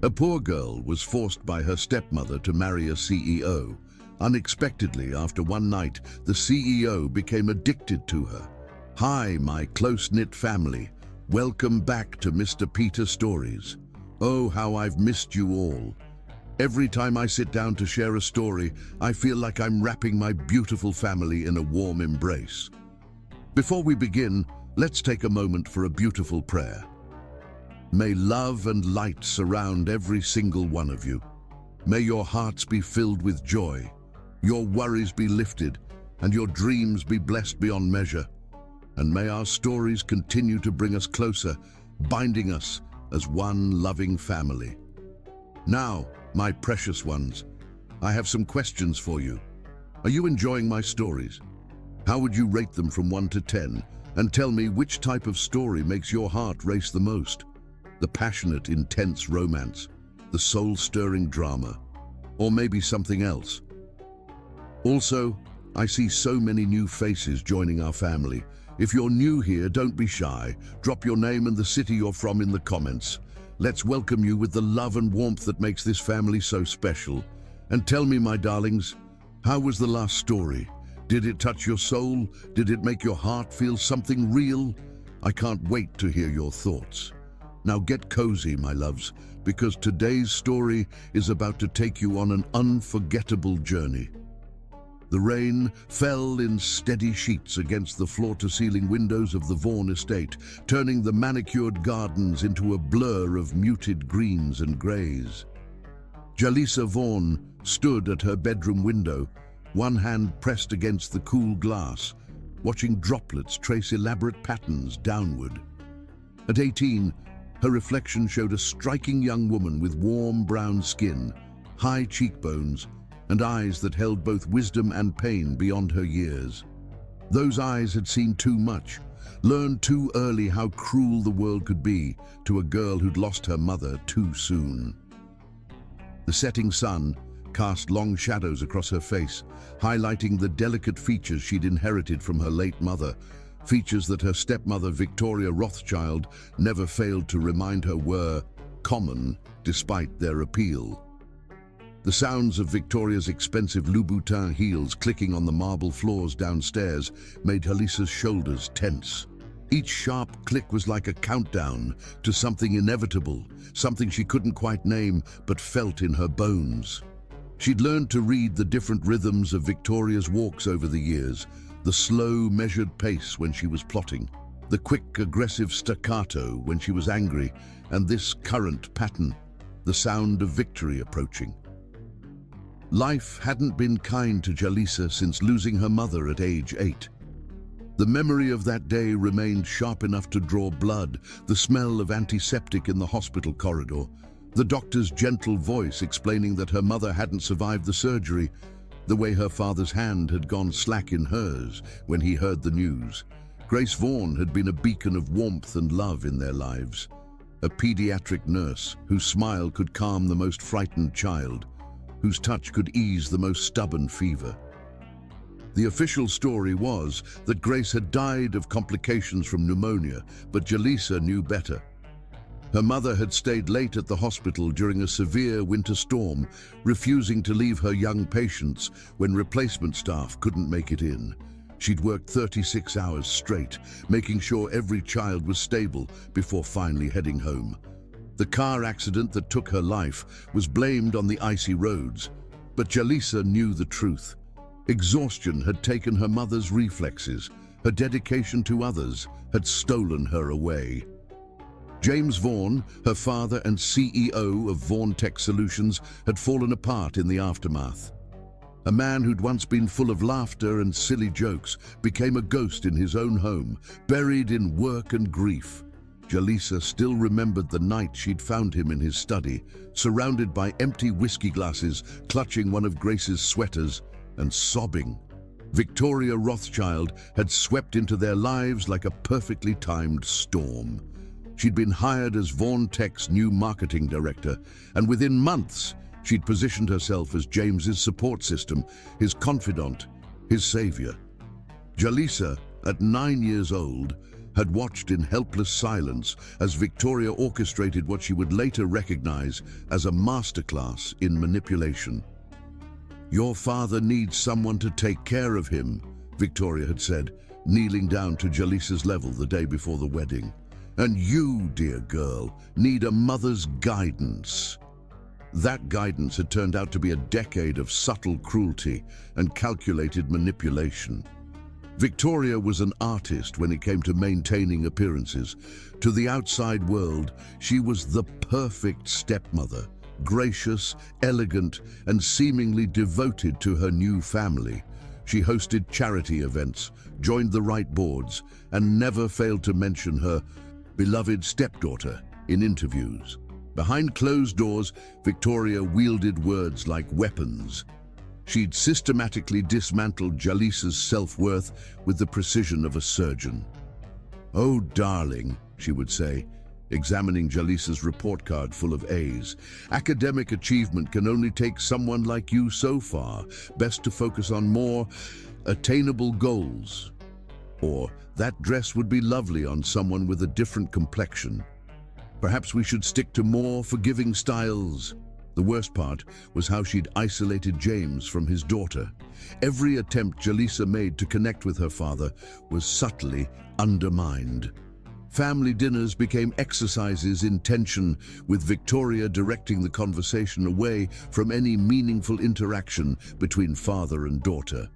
A poor girl was forced by her stepmother to marry a CEO. Unexpectedly, after one night, the CEO became addicted to her. Hi, my close-knit family. Welcome back to Mr. Peter Stories. Oh, how I've missed you all. Every time I sit down to share a story, I feel like I'm wrapping my beautiful family in a warm embrace. Before we begin, let's take a moment for a beautiful prayer. May love and light surround every single one of you. May your hearts be filled with joy, your worries be lifted, and your dreams be blessed beyond measure. And may our stories continue to bring us closer, binding us as one loving family. Now, my precious ones, I have some questions for you. Are you enjoying my stories? How would you rate them from 1 to 10? And tell me which type of story makes your heart race the most? The passionate, intense romance, the soul-stirring drama, or maybe something else? Also, I see so many new faces joining our family. If you're new here, don't be shy. Drop your name and the city you're from in the comments. Let's welcome you with the love and warmth that makes this family so special. And tell me, my darlings, how was the last story? Did it touch your soul? Did it make your heart feel something real? I can't wait to hear your thoughts. Now get cozy, my loves, because today's story is about to take you on an unforgettable journey. The rain fell in steady sheets against the floor-to-ceiling windows of the Vaughan estate, turning the manicured gardens into a blur of muted greens and greys. Jalisa Vaughan stood at her bedroom window, one hand pressed against the cool glass, watching droplets trace elaborate patterns downward. At 18, her reflection showed a striking young woman with warm brown skin, high cheekbones, and eyes that held both wisdom and pain beyond her years. Those eyes had seen too much, learned too early how cruel the world could be to a girl who'd lost her mother too soon. The setting sun cast long shadows across her face, highlighting the delicate features she'd inherited from her late mother, features that her stepmother Victoria Rothschild never failed to remind her were common despite their appeal. The sounds of Victoria's expensive Louboutin heels clicking on the marble floors downstairs made Jalisa's shoulders tense. Each sharp click was like a countdown to something inevitable, something she couldn't quite name but felt in her bones. She'd learned to read the different rhythms of Victoria's walks over the years, the slow, measured pace when she was plotting, the quick, aggressive staccato when she was angry, and this current pattern, the sound of victory approaching. Life hadn't been kind to Jalisa since losing her mother at age 8. The memory of that day remained sharp enough to draw blood, the smell of antiseptic in the hospital corridor, the doctor's gentle voice explaining that her mother hadn't survived the surgery, the way her father's hand had gone slack in hers when he heard the news. Grace Vaughan had been a beacon of warmth and love in their lives, a pediatric nurse whose smile could calm the most frightened child, whose touch could ease the most stubborn fever. The official story was that Grace had died of complications from pneumonia, but Jalisa knew better. Her mother had stayed late at the hospital during a severe winter storm, refusing to leave her young patients when replacement staff couldn't make it in. She'd worked 36 hours straight, making sure every child was stable before finally heading home. The car accident that took her life was blamed on the icy roads, but Jalisa knew the truth. Exhaustion had taken her mother's reflexes. Her dedication to others had stolen her away. James Vaughan, her father and CEO of Vaughan Tech Solutions, had fallen apart in the aftermath. A man who'd once been full of laughter and silly jokes became a ghost in his own home, buried in work and grief. Jalisa still remembered the night she'd found him in his study, surrounded by empty whiskey glasses, clutching one of Grace's sweaters and sobbing. Victoria Rothschild had swept into their lives like a perfectly timed storm. She'd been hired as Vaughan Tech's new marketing director, and within months, she'd positioned herself as James's support system, his confidant, his savior. Jalisa, at 9 years old, had watched in helpless silence as Victoria orchestrated what she would later recognize as a masterclass in manipulation. "Your father needs someone to take care of him," Victoria had said, kneeling down to Jalisa's level the day before the wedding. "And you, dear girl, need a mother's guidance." That guidance had turned out to be a decade of subtle cruelty and calculated manipulation. Victoria was an artist when it came to maintaining appearances. To the outside world, she was the perfect stepmother, gracious, elegant, and seemingly devoted to her new family. She hosted charity events, joined the right boards, and never failed to mention her beloved stepdaughter in interviews. Behind closed doors, Victoria wielded words like weapons. She'd systematically dismantled Jalisa's self-worth with the precision of a surgeon. "Oh, darling," she would say, examining Jalisa's report card full of A's. "Academic achievement can only take someone like you so far. Best to focus on more attainable goals." Or, "That dress would be lovely on someone with a different complexion. Perhaps we should stick to more forgiving styles." The worst part was how she'd isolated James from his daughter. Every attempt Jalisa made to connect with her father was subtly undermined. Family dinners became exercises in tension, with Victoria directing the conversation away from any meaningful interaction between father and daughter.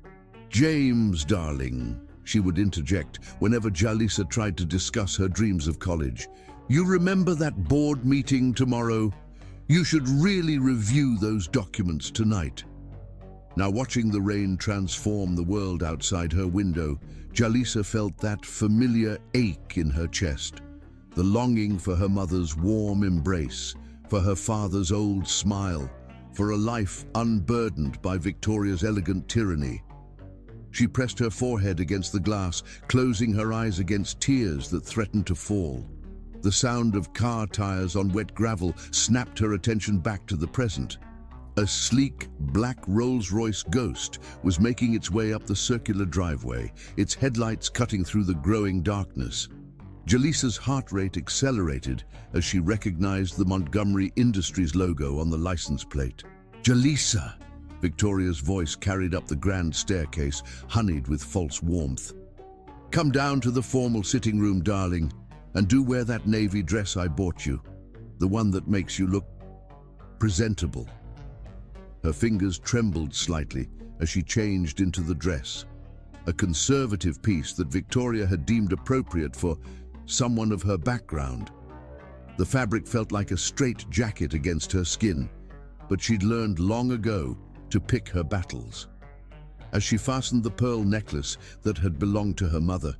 "James, darling," she would interject whenever Jalisa tried to discuss her dreams of college. "You remember that board meeting tomorrow? You should really review those documents tonight." Now, watching the rain transform the world outside her window, Jalisa felt that familiar ache in her chest, the longing for her mother's warm embrace, for her father's old smile, for a life unburdened by Victoria's elegant tyranny. She pressed her forehead against the glass, closing her eyes against tears that threatened to fall. The sound of car tires on wet gravel snapped her attention back to the present. A sleek, black Rolls-Royce Ghost was making its way up the circular driveway, its headlights cutting through the growing darkness. Jalisa's heart rate accelerated as she recognized the Montgomery Industries logo on the license plate. "Jalisa!" Victoria's voice carried up the grand staircase, honeyed with false warmth. "Come down to the formal sitting room, darling, and do wear that navy dress I bought you, the one that makes you look presentable." Her fingers trembled slightly as she changed into the dress, a conservative piece that Victoria had deemed appropriate for someone of her background. The fabric felt like a straight jacket against her skin, but she'd learned long ago to pick her battles. As she fastened the pearl necklace that had belonged to her mother,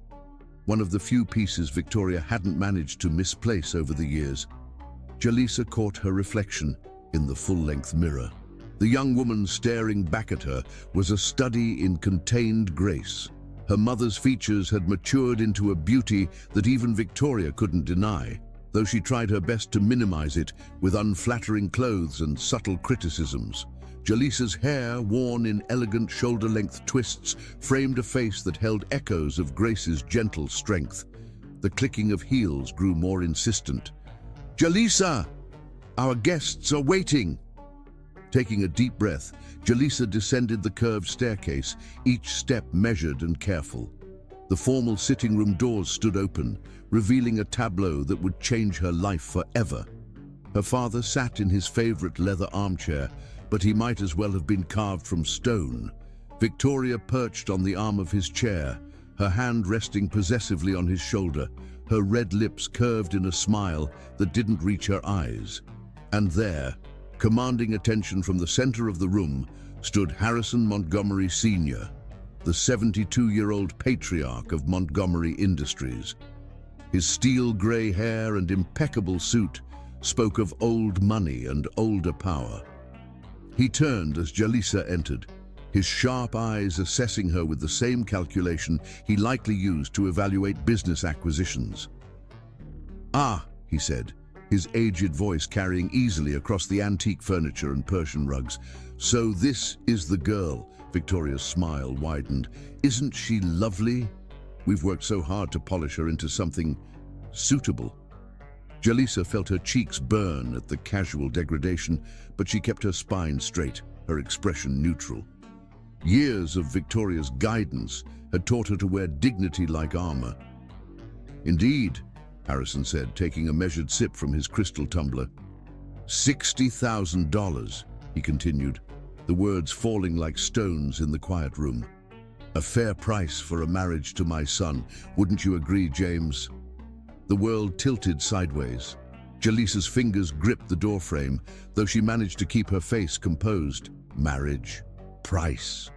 one of the few pieces Victoria hadn't managed to misplace over the years, Jalisa caught her reflection in the full-length mirror. The young woman staring back at her was a study in contained grace. Her mother's features had matured into a beauty that even Victoria couldn't deny, though she tried her best to minimize it with unflattering clothes and subtle criticisms. Jalisa's hair, worn in elegant shoulder-length twists, framed a face that held echoes of Grace's gentle strength. The clicking of heels grew more insistent. "Jalisa! Our guests are waiting!" Taking a deep breath, Jalisa descended the curved staircase, each step measured and careful. The formal sitting room doors stood open, revealing a tableau that would change her life forever. Her father sat in his favorite leather armchair, but he might as well have been carved from stone. Victoria perched on the arm of his chair, her hand resting possessively on his shoulder, her red lips curved in a smile that didn't reach her eyes. And there, commanding attention from the center of the room, stood Harrison Montgomery Sr., the 72-year-old patriarch of Montgomery Industries. His steel gray hair and impeccable suit spoke of old money and older power. He turned as Jalisa entered, his sharp eyes assessing her with the same calculation he likely used to evaluate business acquisitions. "Ah," he said, his aged voice carrying easily across the antique furniture and Persian rugs. "So this is the girl." Victoria's smile widened. "Isn't she lovely?" We've worked so hard to polish her into something suitable. Jalisa felt her cheeks burn at the casual degradation, but she kept her spine straight, her expression neutral. Years of Victoria's guidance had taught her to wear dignity like armor. Indeed, Harrison said, taking a measured sip from his crystal tumbler. $60,000, he continued, the words falling like stones in the quiet room. A fair price for a marriage to my son, wouldn't you agree, James? The world tilted sideways. Jalisa's fingers gripped the doorframe, though she managed to keep her face composed. Marriage. Price.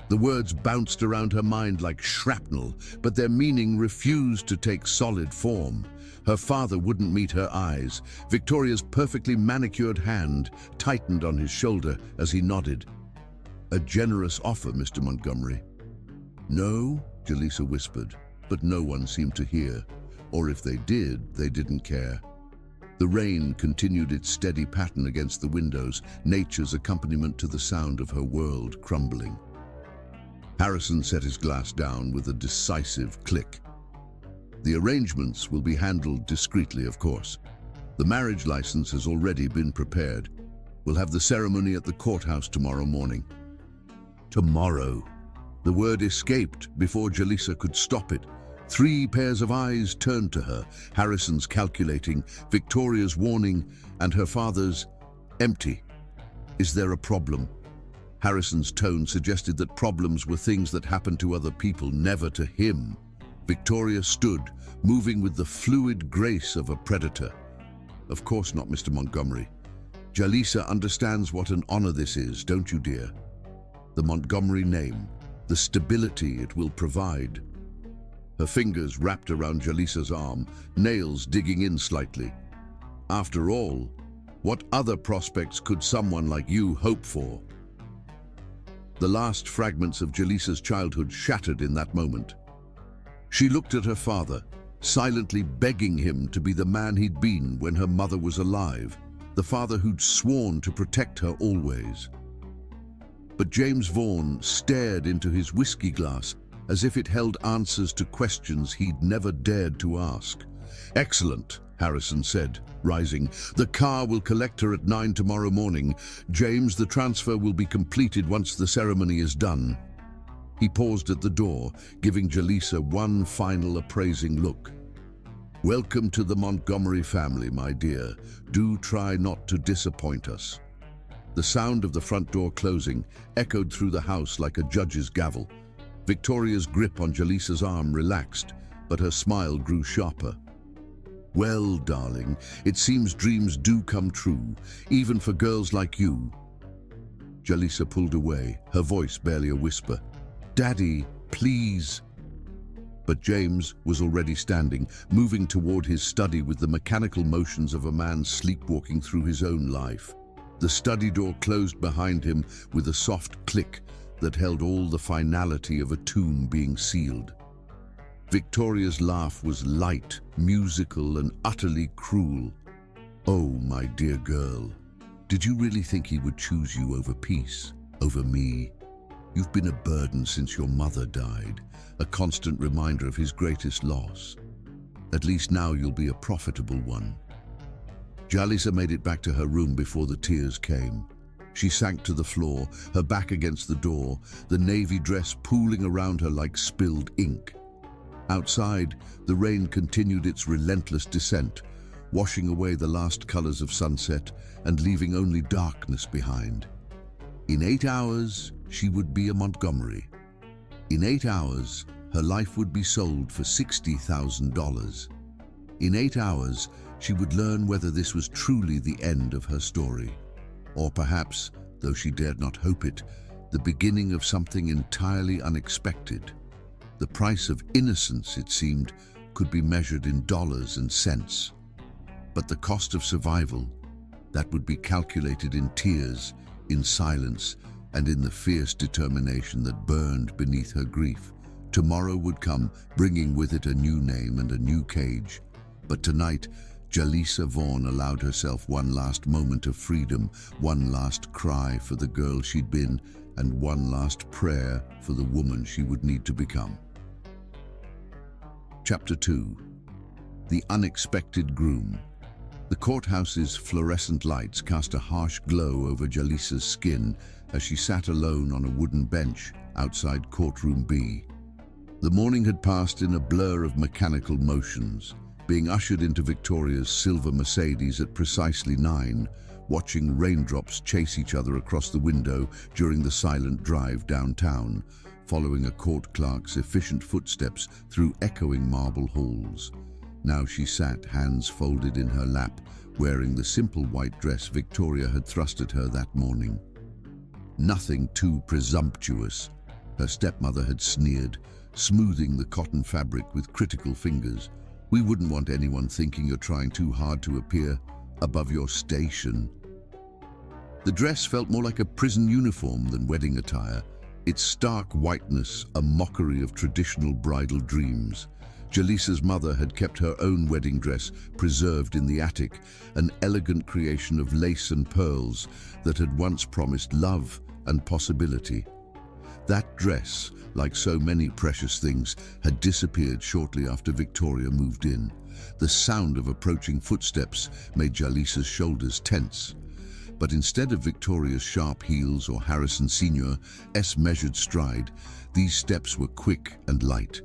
The words bounced around her mind like shrapnel, but their meaning refused to take solid form. Her father wouldn't meet her eyes. Victoria's perfectly manicured hand tightened on his shoulder as he nodded. A generous offer, Mr. Montgomery. No, Jalisa whispered, but no one seemed to hear. Or if they did, they didn't care. The rain continued its steady pattern against the windows, nature's accompaniment to the sound of her world crumbling. Harrison set his glass down with a decisive click. The arrangements will be handled discreetly, of course. The marriage license has already been prepared. We'll have the ceremony at the courthouse tomorrow morning. Tomorrow. The word escaped before Jalisa could stop it. 3 pairs of eyes turned to her, Harrison's calculating, Victoria's warning, and her father's empty. Is there a problem? Harrison's tone suggested that problems were things that happened to other people, never to him. Victoria stood, moving with the fluid grace of a predator. Of course not, Mr. Montgomery. Jalisa understands what an honor this is, don't you, dear? The Montgomery name, the stability it will provide. Her fingers wrapped around Jalisa's arm, nails digging in slightly. After all, what other prospects could someone like you hope for? The last fragments of Jalisa's childhood shattered in that moment. She looked at her father, silently begging him to be the man he'd been when her mother was alive, the father who'd sworn to protect her always. But James Vaughan stared into his whiskey glass as if it held answers to questions he'd never dared to ask. Excellent, Harrison said, rising. The car will collect her at 9 tomorrow morning. James, the transfer will be completed once the ceremony is done. He paused at the door, giving Jalisa one final appraising look. Welcome to the Montgomery family, my dear. Do try not to disappoint us. The sound of the front door closing echoed through the house like a judge's gavel. Victoria's grip on Jalisa's arm relaxed, but her smile grew sharper. Well, darling, it seems dreams do come true, even for girls like you. Jalisa pulled away, her voice barely a whisper. Daddy, please. But James was already standing, moving toward his study with the mechanical motions of a man sleepwalking through his own life. The study door closed behind him with a soft click that held all the finality of a tomb being sealed. Victoria's laugh was light, musical, and utterly cruel. Oh, my dear girl, did you really think he would choose you over peace, over me? You've been a burden since your mother died, a constant reminder of his greatest loss. At least now you'll be a profitable one. Jalisa made it back to her room before the tears came. She sank to the floor, her back against the door, the navy dress pooling around her like spilled ink. Outside, the rain continued its relentless descent, washing away the last colors of sunset and leaving only darkness behind. In 8 hours, she would be a Montgomery. In 8 hours, her life would be sold for $60,000. In 8 hours, she would learn whether this was truly the end of her story. Or perhaps, though she dared not hope it, the beginning of something entirely unexpected. The price of innocence, it seemed, could be measured in dollars and cents. But the cost of survival, that would be calculated in tears, in silence, and in the fierce determination that burned beneath her grief. Tomorrow would come, bringing with it a new name and a new cage. But tonight, Jalisa Vaughan allowed herself one last moment of freedom, one last cry for the girl she'd been, and one last prayer for the woman she would need to become. Chapter 2. The Unexpected Groom. The courthouse's fluorescent lights cast a harsh glow over Jalisa's skin as she sat alone on a wooden bench outside courtroom B. The morning had passed in a blur of mechanical motions, being ushered into Victoria's silver Mercedes at precisely 9, watching raindrops chase each other across the window during the silent drive downtown, following a court clerk's efficient footsteps through echoing marble halls. Now she sat, hands folded in her lap, wearing the simple white dress Victoria had thrust at her that morning. Nothing too presumptuous, her stepmother had sneered, smoothing the cotton fabric with critical fingers. We wouldn't want anyone thinking you're trying too hard to appear above your station. The dress felt more like a prison uniform than wedding attire, its stark whiteness a mockery of traditional bridal dreams. Jalisa's mother had kept her own wedding dress preserved in the attic, an elegant creation of lace and pearls that had once promised love and possibility. That dress, like so many precious things, had disappeared shortly after Victoria moved in. The sound of approaching footsteps made Jalisa's shoulders tense. But instead of Victoria's sharp heels or Harrison Sr.'s measured stride, these steps were quick and light.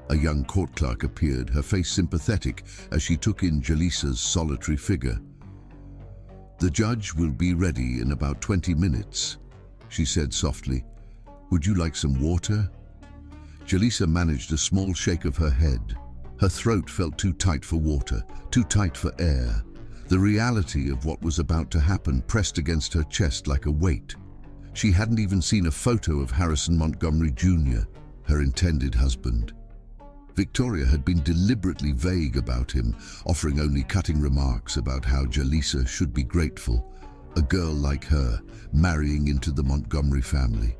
A young court clerk appeared, her face sympathetic as she took in Jalisa's solitary figure. "The judge will be ready in about 20 minutes, she said softly. "Would you like some water?" Jalisa managed a small shake of her head. Her throat felt too tight for water, too tight for air. The reality of what was about to happen pressed against her chest like a weight. She hadn't even seen a photo of Harrison Montgomery Jr., her intended husband. Victoria had been deliberately vague about him, offering only cutting remarks about how Jalisa should be grateful, a girl like her marrying into the Montgomery family.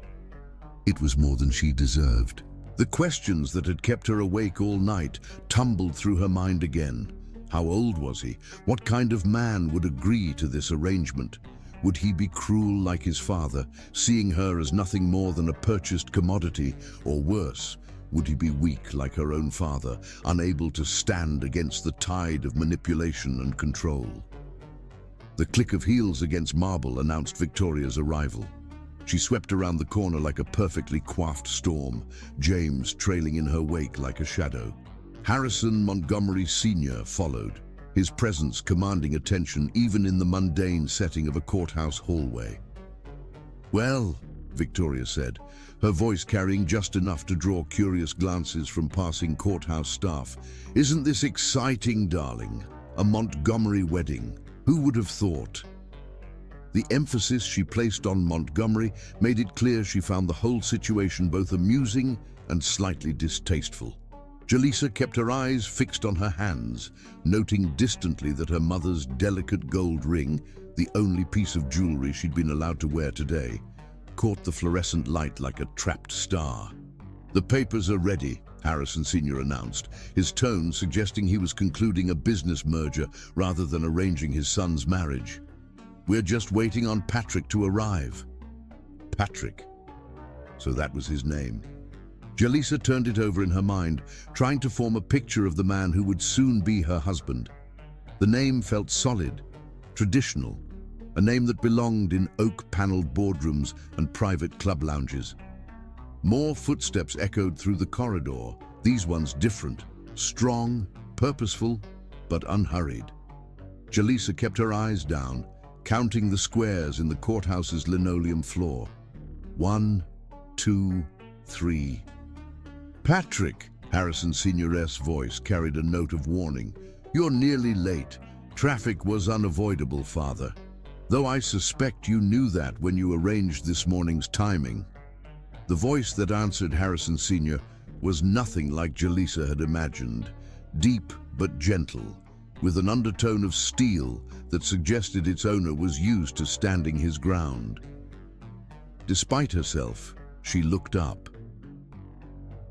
It was more than she deserved. The questions that had kept her awake all night tumbled through her mind again. How old was he? What kind of man would agree to this arrangement? Would he be cruel like his father, seeing her as nothing more than a purchased commodity? Or worse, would he be weak like her own father, unable to stand against the tide of manipulation and control? The click of heels against marble announced Victoria's arrival. She swept around the corner like a perfectly coiffed storm, James trailing in her wake like a shadow. Harrison Montgomery Sr. followed, his presence commanding attention even in the mundane setting of a courthouse hallway. "Well," Victoria said, her voice carrying just enough to draw curious glances from passing courthouse staff. "Isn't this exciting, darling? A Montgomery wedding. Who would have thought?" The emphasis she placed on Montgomery made it clear she found the whole situation both amusing and slightly distasteful. Jalisa kept her eyes fixed on her hands, noting distantly that her mother's delicate gold ring, the only piece of jewelry she'd been allowed to wear today, caught the fluorescent light like a trapped star. "The papers are ready," Harrison Sr. announced, his tone suggesting he was concluding a business merger rather than arranging his son's marriage. "We're just waiting on Patrick to arrive." Patrick. So that was his name. Jalisa turned it over in her mind, trying to form a picture of the man who would soon be her husband. The name felt solid, traditional, a name that belonged in oak-paneled boardrooms and private club lounges. More footsteps echoed through the corridor, these ones different, strong, purposeful, but unhurried. Jalisa kept her eyes down, counting the squares in the courthouse's linoleum floor. 1, 2, 3. "Patrick," Harrison Sr.'s voice carried a note of warning. "You're nearly late. Traffic was unavoidable, Father. Though I suspect you knew that when you arranged this morning's timing." The voice that answered Harrison Sr. was nothing like Jalisa had imagined. Deep but gentle, with an undertone of steel that suggested its owner was used to standing his ground. Despite herself, she looked up.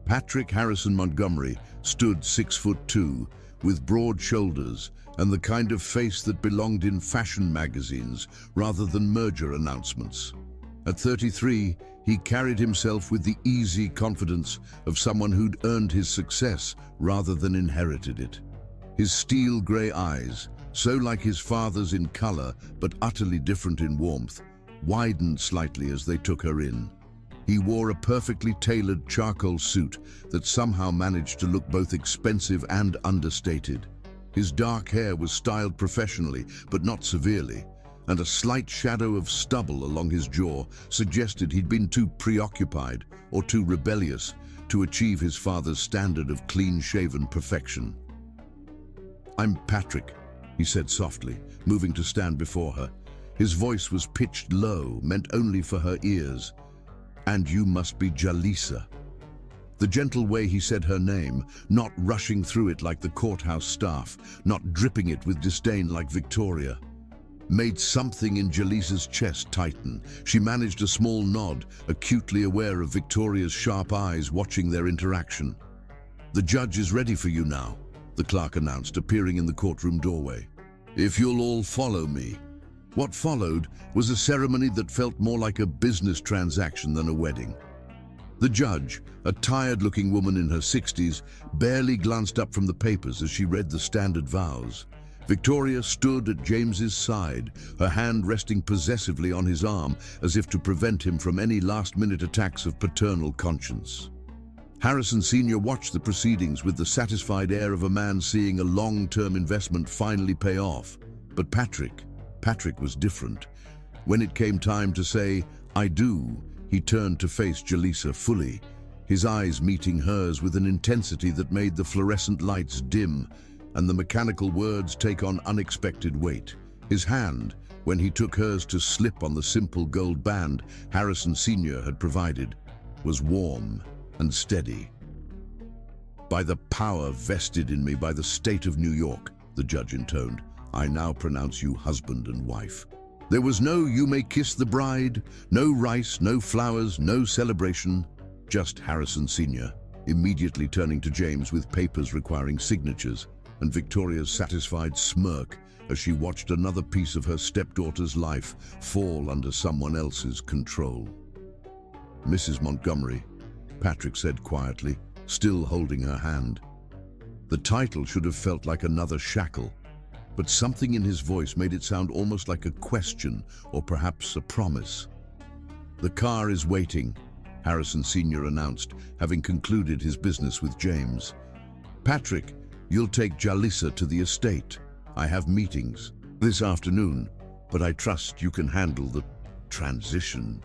Patrick Harrison Montgomery stood 6'2", with broad shoulders and the kind of face that belonged in fashion magazines rather than merger announcements. At 33, he carried himself with the easy confidence of someone who'd earned his success rather than inherited it. His steel-grey eyes, so like his father's in color but utterly different in warmth, widened slightly as they took her in. He wore a perfectly tailored charcoal suit that somehow managed to look both expensive and understated. His dark hair was styled professionally, but not severely, and a slight shadow of stubble along his jaw suggested he'd been too preoccupied or too rebellious to achieve his father's standard of clean-shaven perfection. "I'm Patrick," he said softly, moving to stand before her. His voice was pitched low, meant only for her ears. "And you must be Jalisa." The gentle way he said her name, not rushing through it like the courthouse staff, not dripping it with disdain like Victoria, made something in Jalisa's chest tighten. She managed a small nod, acutely aware of Victoria's sharp eyes watching their interaction. "The judge is ready for you now," the clerk announced, appearing in the courtroom doorway. "If you'll all follow me." What followed was a ceremony that felt more like a business transaction than a wedding. The judge, a tired-looking woman in her 60s, barely glanced up from the papers as she read the standard vows. Victoria stood at James's side, her hand resting possessively on his arm as if to prevent him from any last-minute attacks of paternal conscience. Harrison Sr. watched the proceedings with the satisfied air of a man seeing a long-term investment finally pay off. But Patrick was different. When it came time to say, "I do," he turned to face Jalisa fully, his eyes meeting hers with an intensity that made the fluorescent lights dim and the mechanical words take on unexpected weight. His hand, when he took hers to slip on the simple gold band Harrison Sr. had provided, was warm and steady. "By the power vested in me by the state of New York," the judge intoned, "I now pronounce you husband and wife." There was no "you may kiss the bride," no rice, no flowers, no celebration, just Harrison Sr., immediately turning to James with papers requiring signatures, and Victoria's satisfied smirk as she watched another piece of her stepdaughter's life fall under someone else's control. "Mrs. Montgomery," Patrick said quietly, still holding her hand. The title should have felt like another shackle, but something in his voice made it sound almost like a question or perhaps a promise. "The car is waiting," Harrison Sr. announced, having concluded his business with James. "Patrick, you'll take Jalisa to the estate. I have meetings this afternoon, but I trust you can handle the transition."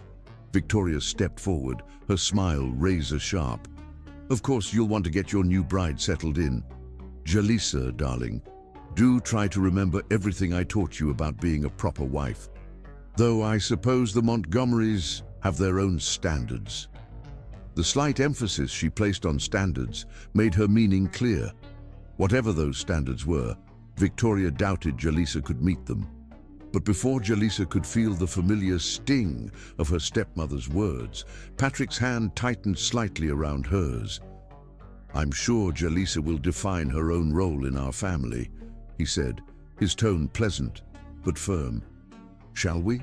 Victoria stepped forward, her smile razor-sharp. "Of course you'll want to get your new bride settled in. Jalisa, darling, do try to remember everything I taught you about being a proper wife. Though I suppose the Montgomerys have their own standards." The slight emphasis she placed on standards made her meaning clear. Whatever those standards were, Victoria doubted Jalisa could meet them. But before Jalisa could feel the familiar sting of her stepmother's words, Patrick's hand tightened slightly around hers. "I'm sure Jalisa will define her own role in our family," he said, his tone pleasant but firm. "Shall we?"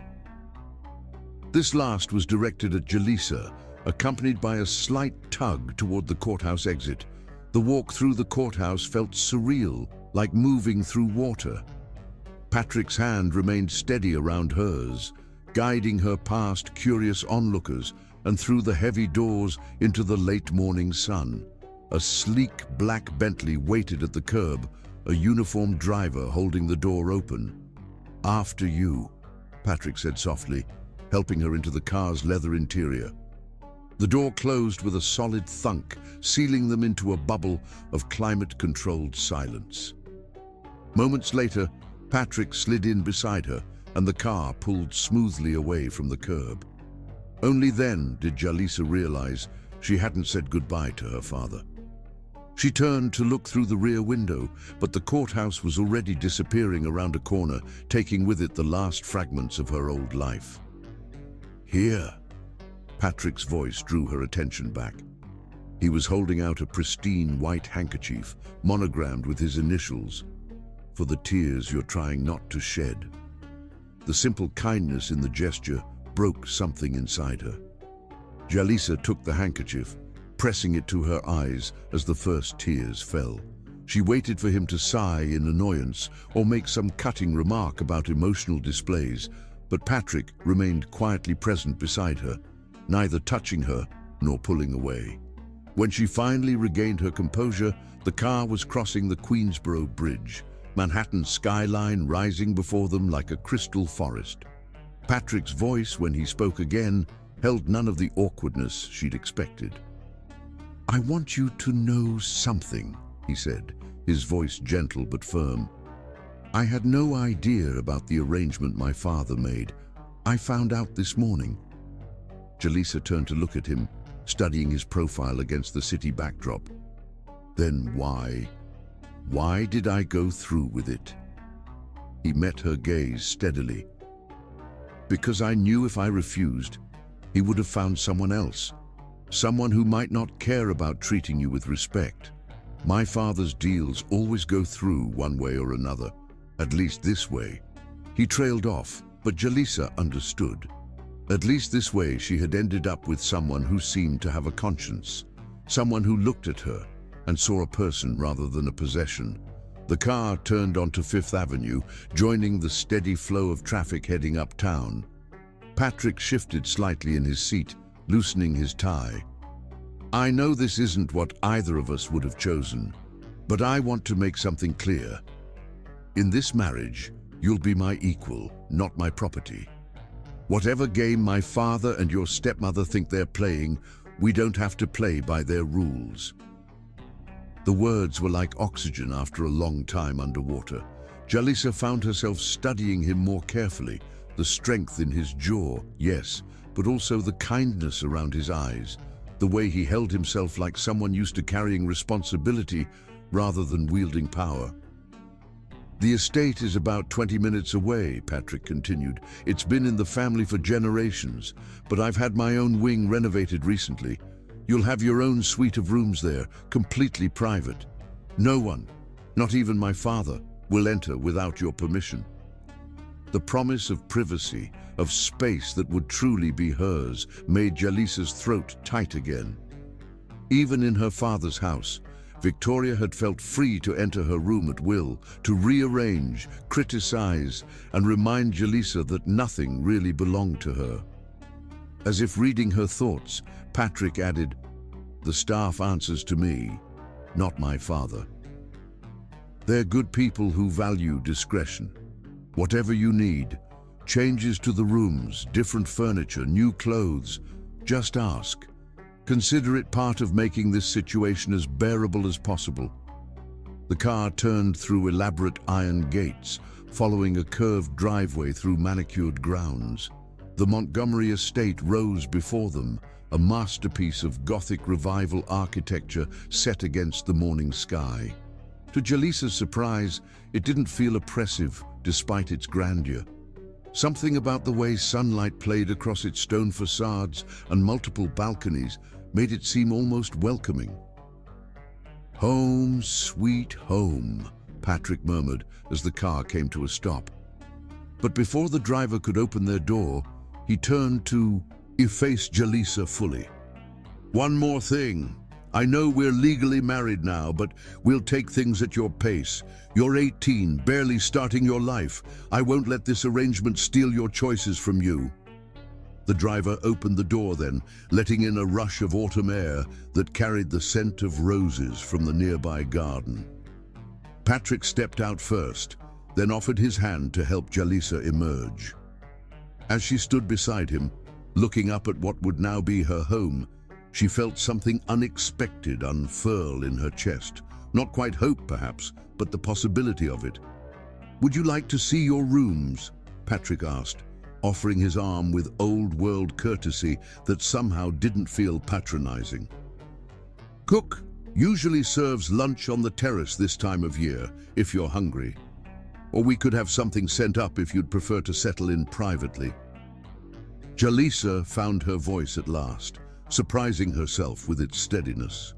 This last was directed at Jalisa, accompanied by a slight tug toward the courthouse exit. The walk through the courthouse felt surreal, like moving through water. Patrick's hand remained steady around hers, guiding her past curious onlookers and through the heavy doors into the late morning sun. A sleek black Bentley waited at the curb, a uniformed driver holding the door open. "After you," Patrick said softly, helping her into the car's leather interior. The door closed with a solid thunk, sealing them into a bubble of climate-controlled silence. Moments later, Patrick slid in beside her, and the car pulled smoothly away from the curb. Only then did Jalisa realize she hadn't said goodbye to her father. She turned to look through the rear window, but the courthouse was already disappearing around a corner, taking with it the last fragments of her old life. "Here." Patrick's voice drew her attention back. He was holding out a pristine white handkerchief, monogrammed with his initials, "For the tears you're trying not to shed." The simple kindness in the gesture broke something inside her. Jalisa took the handkerchief, pressing it to her eyes as the first tears fell. She waited for him to sigh in annoyance or make some cutting remark about emotional displays, but Patrick remained quietly present beside her, neither touching her nor pulling away. When she finally regained her composure, the car was crossing the Queensboro Bridge, Manhattan's skyline rising before them like a crystal forest. Patrick's voice, when he spoke again, held none of the awkwardness she'd expected. "I want you to know something," he said, his voice gentle but firm. "I had no idea about the arrangement my father made. I found out this morning." Jalisa turned to look at him, studying his profile against the city backdrop. "Then why? Why did I go through with it?" He met her gaze steadily. "Because I knew if I refused, he would have found someone else. Someone who might not care about treating you with respect. My father's deals always go through one way or another, at least this way." He trailed off, but Jalisa understood. At least this way she had ended up with someone who seemed to have a conscience, someone who looked at her and saw a person rather than a possession. The car turned onto Fifth Avenue, joining the steady flow of traffic heading uptown. Patrick shifted slightly in his seat, loosening his tie. "I know this isn't what either of us would have chosen, but I want to make something clear. In this marriage, you'll be my equal, not my property. Whatever game my father and your stepmother think they're playing, we don't have to play by their rules." The words were like oxygen after a long time underwater. Jalisa found herself studying him more carefully, the strength in his jaw, yes, but also the kindness around his eyes, the way he held himself like someone used to carrying responsibility rather than wielding power. "The estate is about 20 minutes away," Patrick continued. "It's been in the family for generations, but I've had my own wing renovated recently. You'll have your own suite of rooms there, completely private. No one, not even my father, will enter without your permission." The promise of privacy, of space that would truly be hers, made Jalisa's throat tight again. Even in her father's house, Victoria had felt free to enter her room at will, to rearrange, criticize, and remind Jalisa that nothing really belonged to her. As if reading her thoughts, Patrick added, "The staff answers to me, not my father. They're good people who value discretion. Whatever you need, changes to the rooms, different furniture, new clothes, just ask. Consider it part of making this situation as bearable as possible." The car turned through elaborate iron gates, following a curved driveway through manicured grounds. The Montgomery estate rose before them, a masterpiece of Gothic Revival architecture set against the morning sky. To Jalisa's surprise, it didn't feel oppressive despite its grandeur. Something about the way sunlight played across its stone facades and multiple balconies made it seem almost welcoming. "Home, sweet home," Patrick murmured as the car came to a stop. But before the driver could open their door, he turned to face Jalisa fully. "One more thing. I know we're legally married now, but we'll take things at your pace. You're 18, barely starting your life. I won't let this arrangement steal your choices from you." The driver opened the door then, letting in a rush of autumn air that carried the scent of roses from the nearby garden. Patrick stepped out first, then offered his hand to help Jalisa emerge. As she stood beside him, looking up at what would now be her home, she felt something unexpected unfurl in her chest. Not quite hope, perhaps, but the possibility of it. "Would you like to see your rooms?" Patrick asked, offering his arm with old-world courtesy that somehow didn't feel patronizing. "Cook usually serves lunch on the terrace this time of year, if you're hungry. Or we could have something sent up if you'd prefer to settle in privately." Jalisa found her voice at last, surprising herself with its steadiness.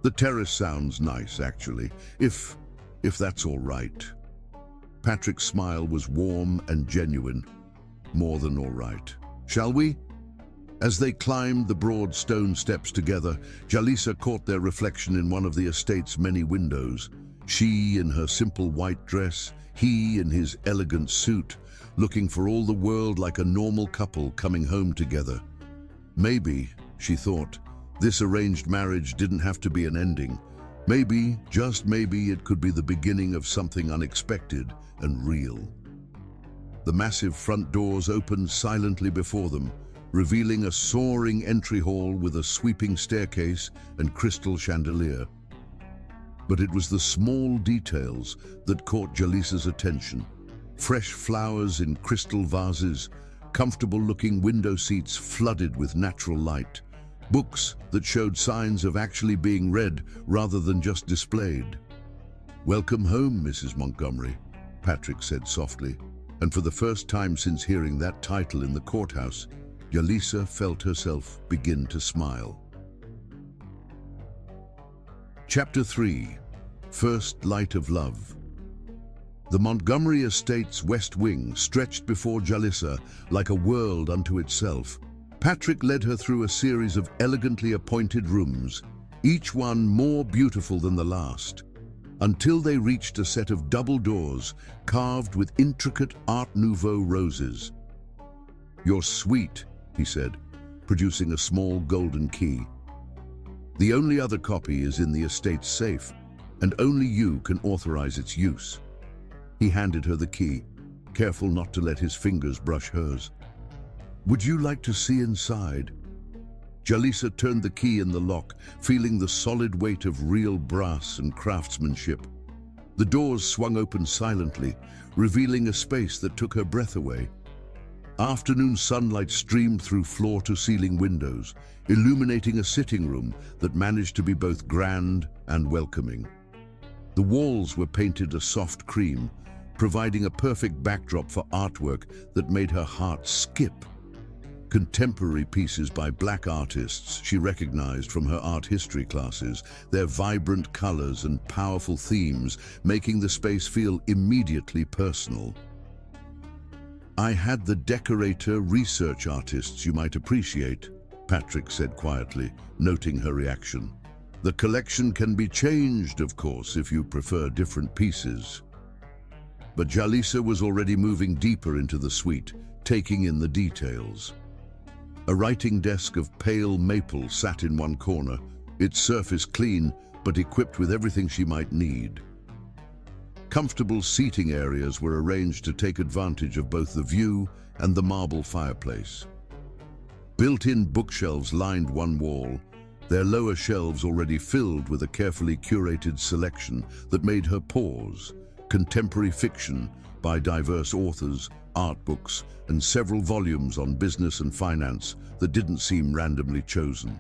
"The terrace sounds nice, actually, if that's all right." Patrick's smile was warm and genuine. "More than all right," Shall we? As they climbed the broad stone steps together, Jalisa caught their reflection in one of the estate's many windows. She in her simple white dress, he in his elegant suit, looking for all the world like a normal couple coming home together. Maybe, she thought, this arranged marriage didn't have to be an ending. Maybe, just maybe, it could be the beginning of something unexpected and real. The massive front doors opened silently before them, revealing a soaring entry hall with a sweeping staircase and crystal chandelier. But it was the small details that caught Jalisa's attention. Fresh flowers in crystal vases, comfortable-looking window seats flooded with natural light, books that showed signs of actually being read rather than just displayed. "Welcome home, Mrs. Montgomery," Patrick said softly, and for the first time since hearing that title in the courthouse, Jalisa felt herself begin to smile. Chapter 3. First Light of Love. The Montgomery estate's west wing stretched before Jalisa like a world unto itself. Patrick led her through a series of elegantly appointed rooms, each one more beautiful than the last, until they reached a set of double doors carved with intricate Art Nouveau roses. "Your suite," he said, producing a small golden key. "The only other copy is in the estate's safe, and only you can authorize its use." He handed her the key, careful not to let his fingers brush hers. "Would you like to see inside?" Jalisa turned the key in the lock, feeling the solid weight of real brass and craftsmanship. The doors swung open silently, revealing a space that took her breath away. Afternoon sunlight streamed through floor-to-ceiling windows, illuminating a sitting room that managed to be both grand and welcoming. The walls were painted a soft cream, providing a perfect backdrop for artwork that made her heart skip. Contemporary pieces by Black artists she recognized from her art history classes, their vibrant colors and powerful themes making the space feel immediately personal. "I had the decorator research artists you might appreciate," Patrick said quietly, noting her reaction. "The collection can be changed, of course, if you prefer different pieces." But Jalisa was already moving deeper into the suite, taking in the details. A writing desk of pale maple sat in one corner, its surface clean but equipped with everything she might need. Comfortable seating areas were arranged to take advantage of both the view and the marble fireplace. Built-in bookshelves lined one wall, their lower shelves already filled with a carefully curated selection that made her pause. Contemporary fiction by diverse authors, art books, and several volumes on business and finance that didn't seem randomly chosen.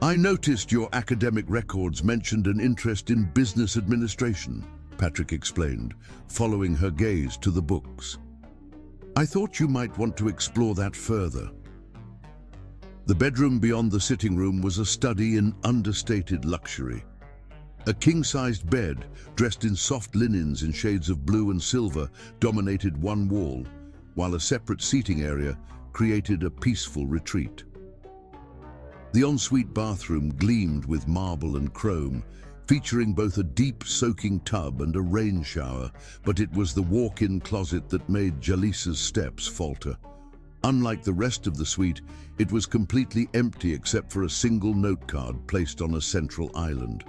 "I noticed your academic records mentioned an interest in business administration," Patrick explained, following her gaze to the books. "I thought you might want to explore that further." The bedroom beyond the sitting room was a study in understated luxury. A king-sized bed, dressed in soft linens in shades of blue and silver, dominated one wall, while a separate seating area created a peaceful retreat. The ensuite bathroom gleamed with marble and chrome, featuring both a deep soaking tub and a rain shower, but it was the walk-in closet that made Jalisa's steps falter. Unlike the rest of the suite, it was completely empty except for a single note card placed on a central island.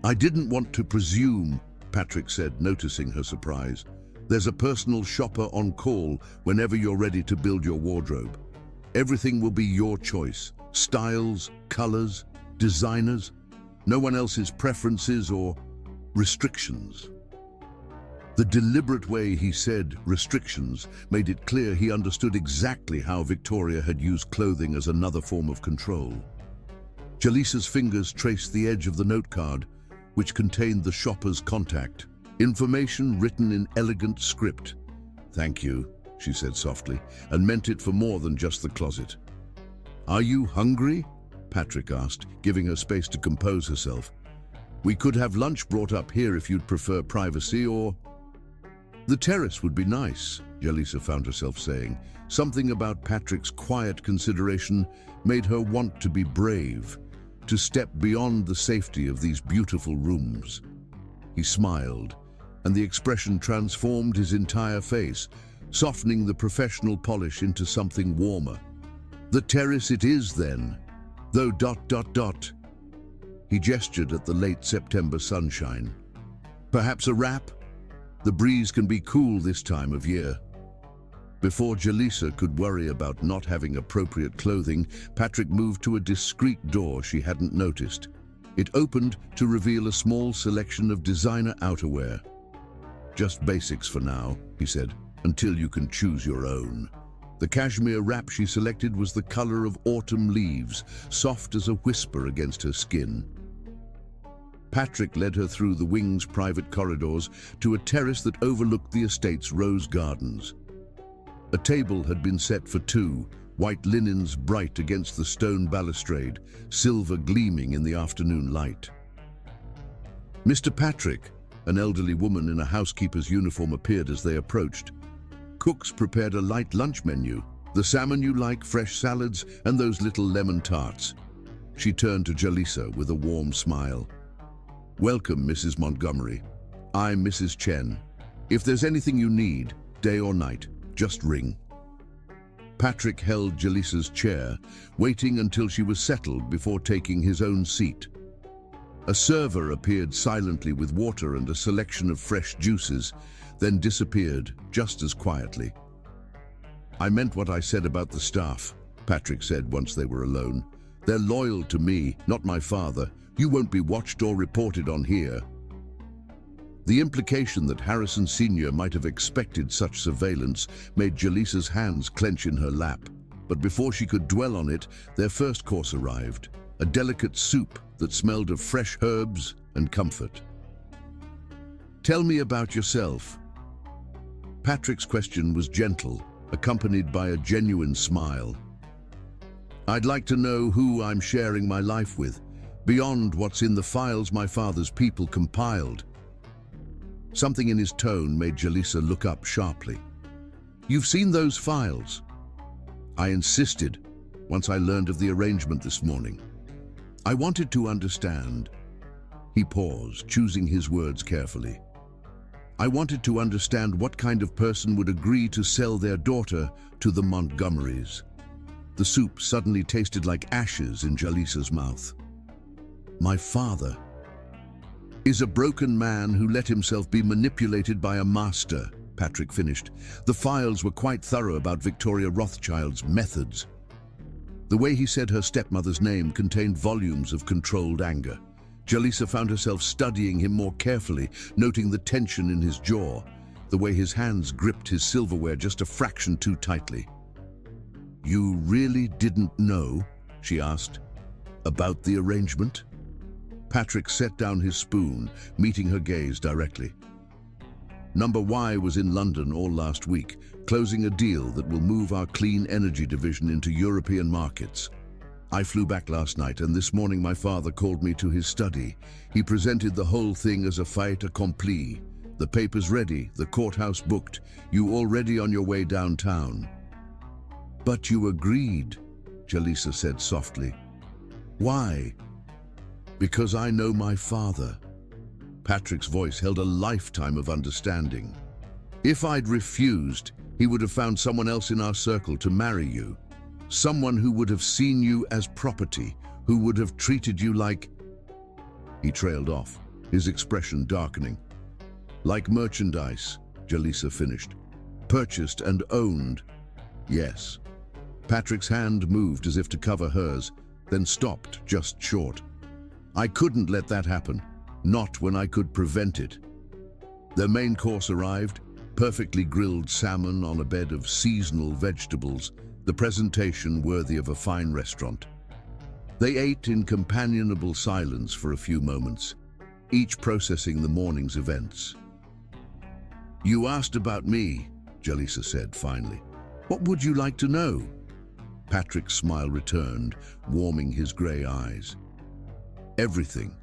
"I didn't want to presume," Patrick said, noticing her surprise. "There's a personal shopper on call whenever you're ready to build your wardrobe. Everything will be your choice. Styles, colors, designers. No one else's preferences or restrictions." The deliberate way he said restrictions made it clear he understood exactly how Victoria had used clothing as another form of control. Jalisa's fingers traced the edge of the note card, which contained the shopper's contact, information written in elegant script. "Thank you," she said softly, and meant it for more than just the closet. "Are you hungry?" Patrick asked, giving her space to compose herself. "We could have lunch brought up here if you'd prefer privacy, or—" "The terrace would be nice," Jalisa found herself saying. Something about Patrick's quiet consideration made her want to be brave, to step beyond the safety of these beautiful rooms. He smiled, and the expression transformed his entire face, softening the professional polish into something warmer. The terrace it is, then, though ... He gestured at the late September sunshine. Perhaps a wrap? The breeze can be cool this time of year. Before Jalisa could worry about not having appropriate clothing, Patrick moved to a discreet door she hadn't noticed. It opened to reveal a small selection of designer outerwear. Just basics for now, he said, until you can choose your own. The cashmere wrap she selected was the color of autumn leaves, soft as a whisper against her skin. Patrick led her through the wing's private corridors to a terrace that overlooked the estate's rose gardens. A table had been set for two, white linens bright against the stone balustrade, silver gleaming in the afternoon light. Mr. Patrick, an elderly woman in a housekeeper's uniform, appeared as they approached. Cooks prepared a light lunch menu, the salmon you like, fresh salads, and those little lemon tarts. She turned to Jalisa with a warm smile. Welcome, Mrs. Montgomery. I'm Mrs. Chen. If there's anything you need, day or night, just ring. Patrick held Jalisa's chair, waiting until she was settled before taking his own seat. A server appeared silently with water and a selection of fresh juices, then disappeared just as quietly. I meant what I said about the staff, Patrick said once they were alone. They're loyal to me, not my father. You won't be watched or reported on here. The implication that Harrison Sr. might have expected such surveillance made Jalisa's hands clench in her lap. But before she could dwell on it, their first course arrived, a delicate soup that smelled of fresh herbs and comfort. Tell me about yourself. Patrick's question was gentle, accompanied by a genuine smile. I'd like to know who I'm sharing my life with, beyond what's in the files my father's people compiled. Something in his tone made Jalisa look up sharply. You've seen those files? I insisted, once I learned of the arrangement this morning. I wanted to understand. He paused, choosing his words carefully. I wanted to understand what kind of person would agree to sell their daughter to the Montgomerys. The soup suddenly tasted like ashes in Jalisa's mouth. My father is a broken man who let himself be manipulated by a master, Patrick finished. The files were quite thorough about Victoria Rothschild's methods. The way he said her stepmother's name contained volumes of controlled anger. Jalisa found herself studying him more carefully, noting the tension in his jaw, the way his hands gripped his silverware just a fraction too tightly. You really didn't know, she asked, about the arrangement? Patrick set down his spoon, meeting her gaze directly. Number Y was in London all last week, closing a deal that will move our clean energy division into European markets. I flew back last night, and this morning my father called me to his study. He presented the whole thing as a fait accompli. The paper's ready, the courthouse booked, you already on your way downtown. But you agreed, Jalisa said softly. Why? Because I know my father. Patrick's voice held a lifetime of understanding. If I'd refused, he would have found someone else in our circle to marry you. Someone who would have seen you as property, who would have treated you like... He trailed off, his expression darkening. Like merchandise, Jalisa finished. Purchased and owned. Yes. Patrick's hand moved as if to cover hers, then stopped just short. I couldn't let that happen. Not when I could prevent it. Their main course arrived, perfectly grilled salmon on a bed of seasonal vegetables, the presentation worthy of a fine restaurant. They ate in companionable silence for a few moments, each processing the morning's events. You asked about me, Jalisa said finally. What would you like to know? Patrick's smile returned, warming his grey eyes. Everything.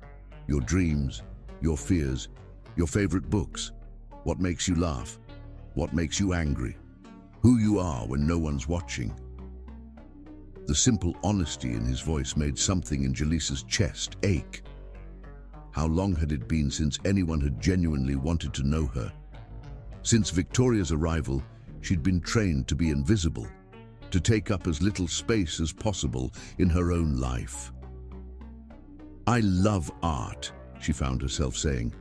Your dreams, your fears, your favorite books. What makes you laugh? What makes you angry? who you are when no one's watching. The simple honesty in his voice made something in Jalisa's chest ache. How long had it been since anyone had genuinely wanted to know her? Since Victoria's arrival, she'd been trained to be invisible, to take up as little space as possible in her own life. "I love art," she found herself saying.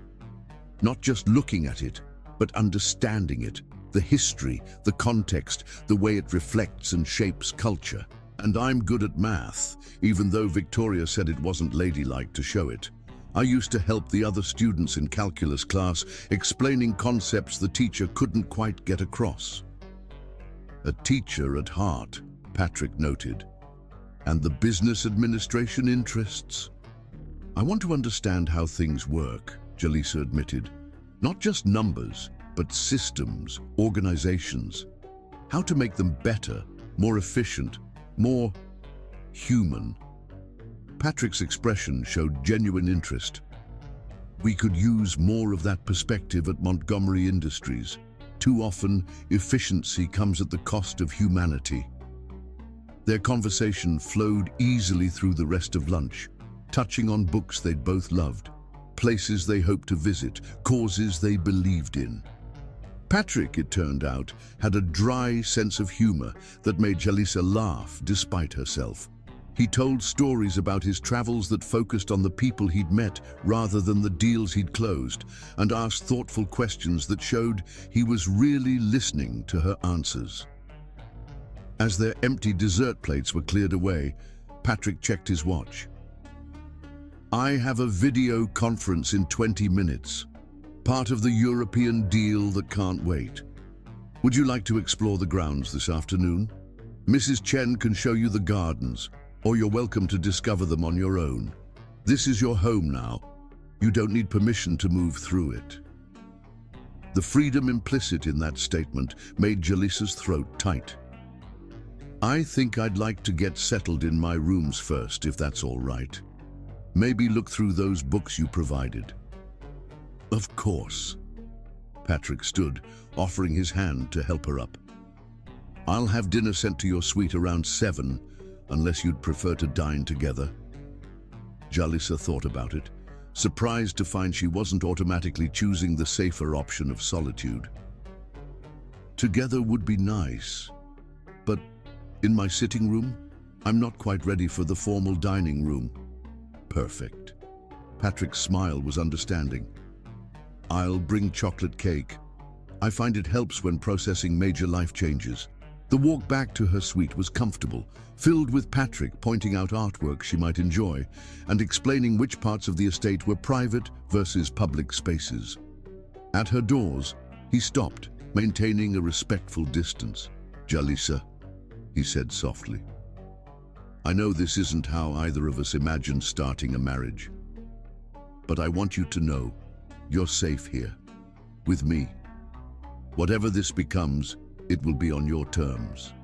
Not just looking at it, but understanding it, the history, the context, the way it reflects and shapes culture. "And I'm good at math, even though Victoria said it wasn't ladylike to show it. I used to help the other students in calculus class explaining concepts the teacher couldn't quite get across." A teacher at heart, Patrick noted. "And the business administration interests?" "I want to understand how things work," Jalisa admitted. "Not just numbers, but systems, organizations. How to make them better, more efficient, more human." Patrick's expression showed genuine interest. "We could use more of that perspective at Montgomery Industries. Too often, efficiency comes at the cost of humanity." Their conversation flowed easily through the rest of lunch, touching on books they'd both loved, places they hoped to visit, causes they believed in. Patrick, it turned out, had a dry sense of humor that made Jalisa laugh despite herself. He told stories about his travels that focused on the people he'd met rather than the deals he'd closed, and asked thoughtful questions that showed he was really listening to her answers. As their empty dessert plates were cleared away, Patrick checked his watch. "I have a video conference in 20 minutes. Part of the European deal that can't wait. Would you like to explore the grounds this afternoon? Mrs. Chen can show you the gardens, or you're welcome to discover them on your own. This is your home now. You don't need permission to move through it." The freedom implicit in that statement made Jalisa's throat tight. "I think I'd like to get settled in my rooms first, if that's all right. Maybe look through those books you provided." "Of course." Patrick stood, offering his hand to help her up. "I'll have dinner sent to your suite around 7, unless you'd prefer to dine together." Jalisa thought about it, surprised to find she wasn't automatically choosing the safer option of solitude. "Together would be nice, but in my sitting room, I'm not quite ready for the formal dining room." "Perfect." Patrick's smile was understanding. "I'll bring chocolate cake. I find it helps when processing major life changes." The walk back to her suite was comfortable, filled with Patrick pointing out artwork she might enjoy and explaining which parts of the estate were private versus public spaces. At her doors, he stopped, maintaining a respectful distance. "Jalisa," he said softly. "I know this isn't how either of us imagined starting a marriage, but I want you to know you're safe here, with me. Whatever this becomes, it will be on your terms."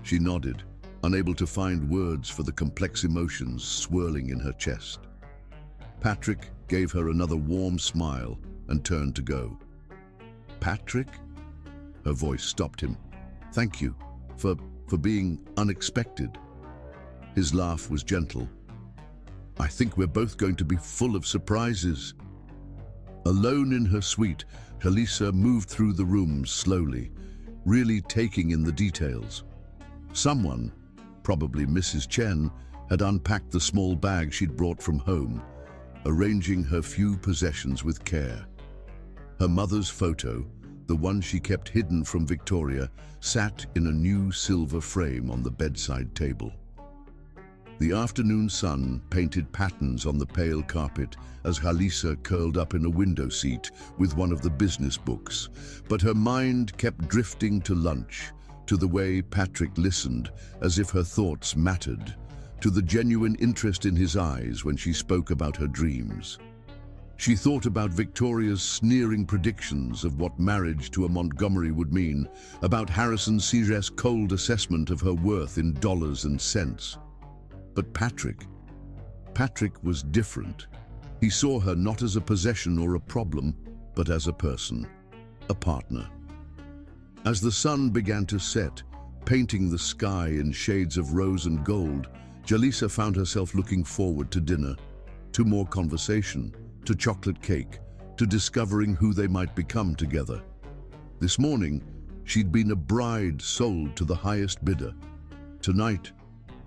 She nodded, unable to find words for the complex emotions swirling in her chest. Patrick gave her another warm smile and turned to go. "Patrick?" Her voice stopped him. "Thank you for being unexpected." His laugh was gentle. "I think we're both going to be full of surprises." Alone in her suite, Jalisa moved through the rooms slowly, really taking in the details. Someone, probably Mrs. Chen, had unpacked the small bag she'd brought from home, arranging her few possessions with care. Her mother's photo, the one she kept hidden from Victoria, sat in a new silver frame on the bedside table. The afternoon sun painted patterns on the pale carpet as Jalisa curled up in a window seat with one of the business books, but her mind kept drifting to lunch, to the way Patrick listened as if her thoughts mattered, to the genuine interest in his eyes when she spoke about her dreams. She thought about Victoria's sneering predictions of what marriage to a Montgomery would mean, about Harrison C's cold assessment of her worth in dollars and cents. But Patrick was different. He saw her not as a possession or a problem, but as a person, a partner. As the sun began to set, painting the sky in shades of rose and gold, Jalisa found herself looking forward to dinner, to more conversation, to chocolate cake, to discovering who they might become together. This morning, she'd been a bride sold to the highest bidder. Tonight,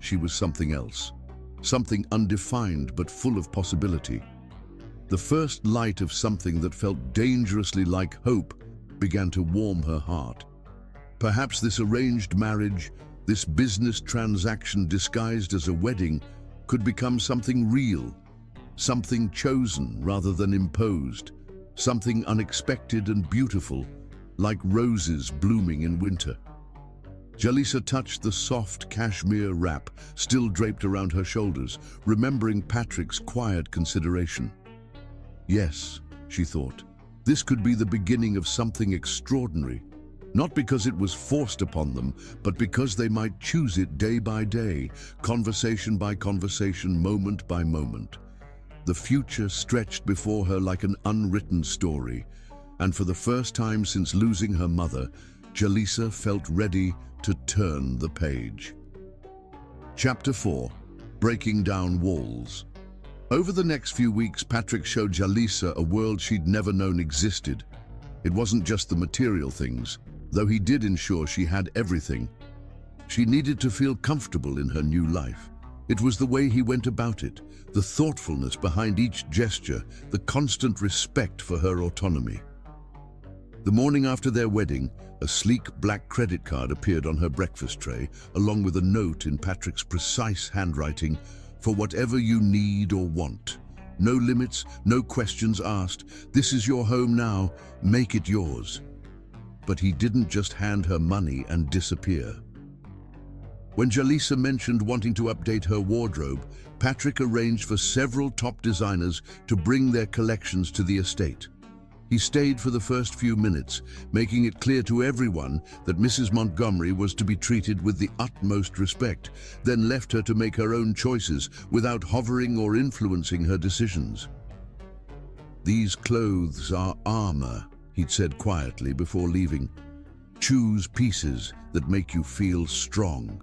she was something else, something undefined but full of possibility. The first light of something that felt dangerously like hope began to warm her heart. Perhaps this arranged marriage, this business transaction disguised as a wedding, could become something real, something chosen rather than imposed, something unexpected and beautiful, like roses blooming in winter. Jalisa touched the soft cashmere wrap still draped around her shoulders, remembering Patrick's quiet consideration. Yes, she thought, this could be the beginning of something extraordinary. Not because it was forced upon them, but because they might choose it day by day, conversation by conversation, moment by moment. The future stretched before her like an unwritten story, and for the first time since losing her mother, Jalisa felt ready to turn the page. Chapter 4. Breaking Down Walls. Over the next few weeks, Patrick showed Jalisa a world she'd never known existed. It wasn't just the material things, though he did ensure she had everything. She needed to feel comfortable in her new life. It was the way he went about it, the thoughtfulness behind each gesture, the constant respect for her autonomy. The morning after their wedding, a sleek black credit card appeared on her breakfast tray, along with a note in Patrick's precise handwriting, "For whatever you need or want. No limits, no questions asked. This is your home now, make it yours." But he didn't just hand her money and disappear. When Jalisa mentioned wanting to update her wardrobe, Patrick arranged for several top designers to bring their collections to the estate. He stayed for the first few minutes, making it clear to everyone that Mrs. Montgomery was to be treated with the utmost respect, then left her to make her own choices without hovering or influencing her decisions. "These clothes are armor," he'd said quietly before leaving. "Choose pieces that make you feel strong."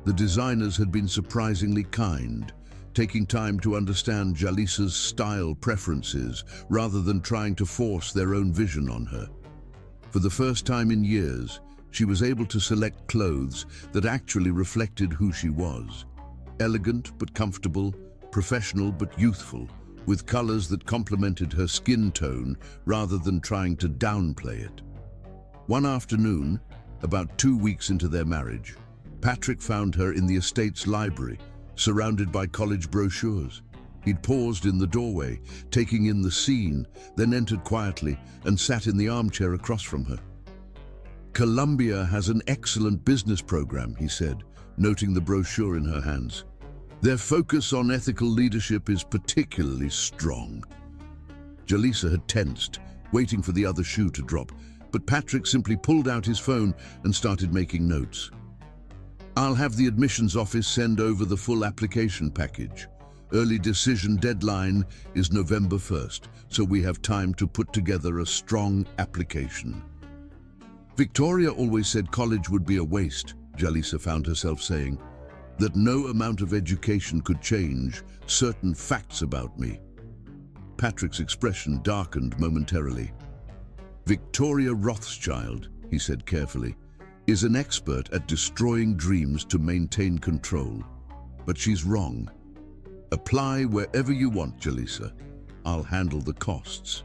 The designers had been surprisingly kind, taking time to understand Jalisa's style preferences rather than trying to force their own vision on her. For the first time in years, she was able to select clothes that actually reflected who she was. Elegant but comfortable, professional but youthful, with colors that complemented her skin tone rather than trying to downplay it. One afternoon, about 2 weeks into their marriage, Patrick found her in the estate's library, surrounded by college brochures. He'd paused in the doorway, taking in the scene, then entered quietly and sat in the armchair across from her. "Columbia has an excellent business program," he said, noting the brochure in her hands. "Their focus on ethical leadership is particularly strong." Jalisa had tensed, waiting for the other shoe to drop, but Patrick simply pulled out his phone and started making notes. "I'll have the admissions office send over the full application package. Early decision deadline is November 1st, so we have time to put together a strong application." "Victoria always said college would be a waste," Jalisa found herself saying. "That no amount of education could change certain facts about me." Patrick's expression darkened momentarily. "Victoria Rothschild," he said carefully, "is an expert at destroying dreams to maintain control. But she's wrong. Apply wherever you want, Jalisa. I'll handle the costs."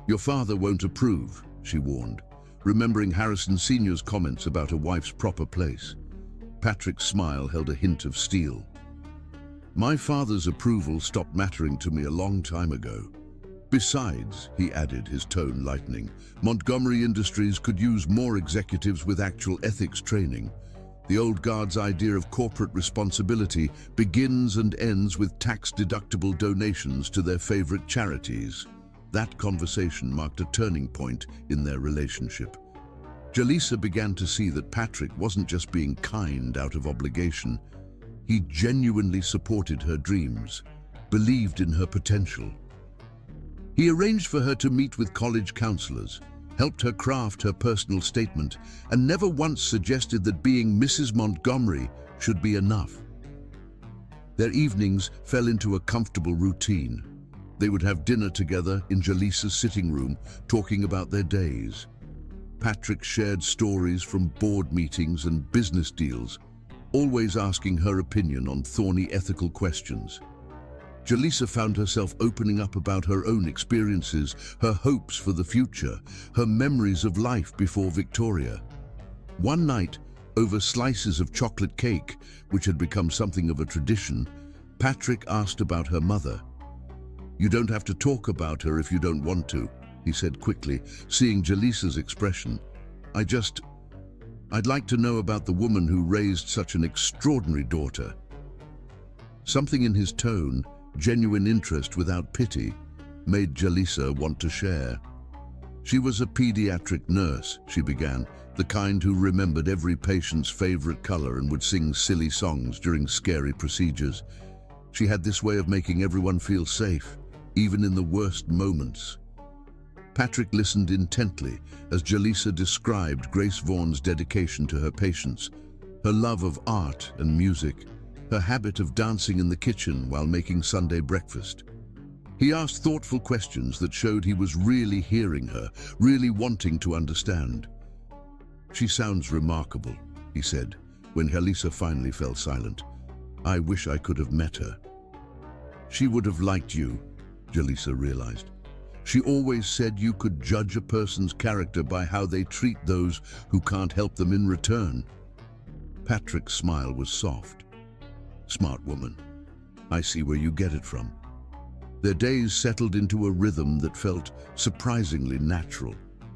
"Your father won't approve," she warned, remembering Harrison Sr.'s comments about a wife's proper place. Patrick's smile held a hint of steel. "My father's approval stopped mattering to me a long time ago. Besides," he added, his tone lightening, "Montgomery Industries could use more executives with actual ethics training. The old guard's idea of corporate responsibility begins and ends with tax-deductible donations to their favorite charities." That conversation marked a turning point in their relationship. Jalisa began to see that Patrick wasn't just being kind out of obligation. He genuinely supported her dreams, believed in her potential. He arranged for her to meet with college counselors, helped her craft her personal statement, and never once suggested that being Mrs. Montgomery should be enough. Their evenings fell into a comfortable routine. They would have dinner together in Jalisa's sitting room, talking about their days. Patrick shared stories from board meetings and business deals, always asking her opinion on thorny ethical questions. Jalisa found herself opening up about her own experiences, her hopes for the future, her memories of life before Victoria. One night, over slices of chocolate cake, which had become something of a tradition, Patrick asked about her mother. "You don't have to talk about her if you don't want to," he said quickly, seeing Jalisa's expression. I'd like to know about the woman who raised such an extraordinary daughter." Something in his tone, genuine interest without pity, made Jalisa want to share. "She was a pediatric nurse," she began, "the kind who remembered every patient's favorite color and would sing silly songs during scary procedures. She had this way of making everyone feel safe, even in the worst moments." Patrick listened intently as Jalisa described Grace Vaughan's dedication to her patients, her love of art and music, her habit of dancing in the kitchen while making Sunday breakfast. He asked thoughtful questions that showed he was really hearing her, really wanting to understand. "She sounds remarkable," he said, when Jalisa finally fell silent. "I wish I could have met her." "She would have liked you," Jalisa realized. "She always said you could judge a person's character by how they treat those who can't help them in return." Patrick's smile was soft. "Smart woman. I see where you get it from." Their days settled into a rhythm that felt surprisingly natural.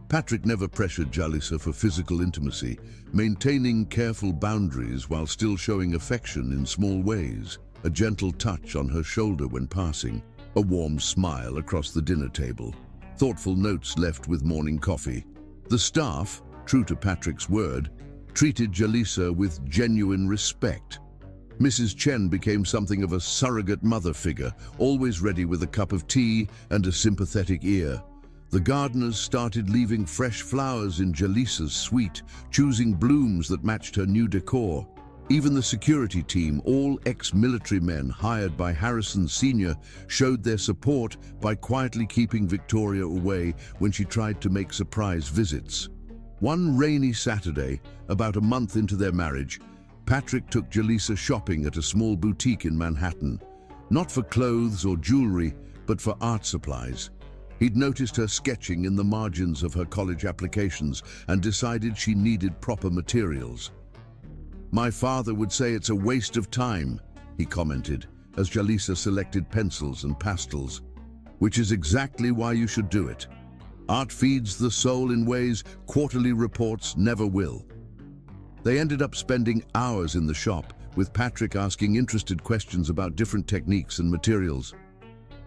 Patrick never pressured Jalisa for physical intimacy, maintaining careful boundaries while still showing affection in small ways. A gentle touch on her shoulder when passing, a warm smile across the dinner table, thoughtful notes left with morning coffee. The staff, true to Patrick's word, treated Jalisa with genuine respect. Mrs. Chen became something of a surrogate mother figure, always ready with a cup of tea and a sympathetic ear. The gardeners started leaving fresh flowers in Jalisa's suite, choosing blooms that matched her new decor. Even the security team, all ex-military men hired by Harrison Sr., showed their support by quietly keeping Victoria away when she tried to make surprise visits. One rainy Saturday, about a month into their marriage, Patrick took Jalisa shopping at a small boutique in Manhattan, not for clothes or jewelry, but for art supplies. He'd noticed her sketching in the margins of her college applications and decided she needed proper materials. "My father would say it's a waste of time," he commented, as Jalisa selected pencils and pastels. "Which is exactly why you should do it. Art feeds the soul in ways quarterly reports never will." They ended up spending hours in the shop, with Patrick asking interested questions about different techniques and materials.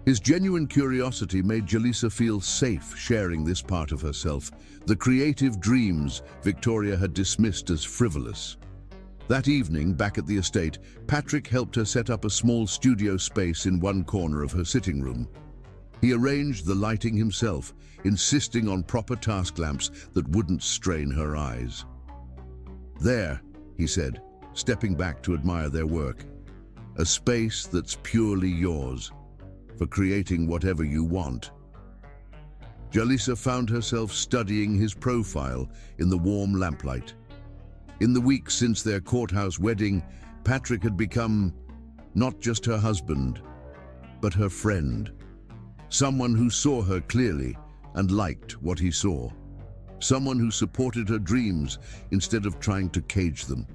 His genuine curiosity made Jalisa feel safe sharing this part of herself, the creative dreams Victoria had dismissed as frivolous. That evening, back at the estate, Patrick helped her set up a small studio space in one corner of her sitting room. He arranged the lighting himself, insisting on proper task lamps that wouldn't strain her eyes. "There," he said, stepping back to admire their work. "A space that's purely yours, for creating whatever you want." Jalisa found herself studying his profile in the warm lamplight. In the weeks since their courthouse wedding, Patrick had become not just her husband, but her friend. Someone who saw her clearly and liked what he saw. Someone who supported her dreams instead of trying to cage them.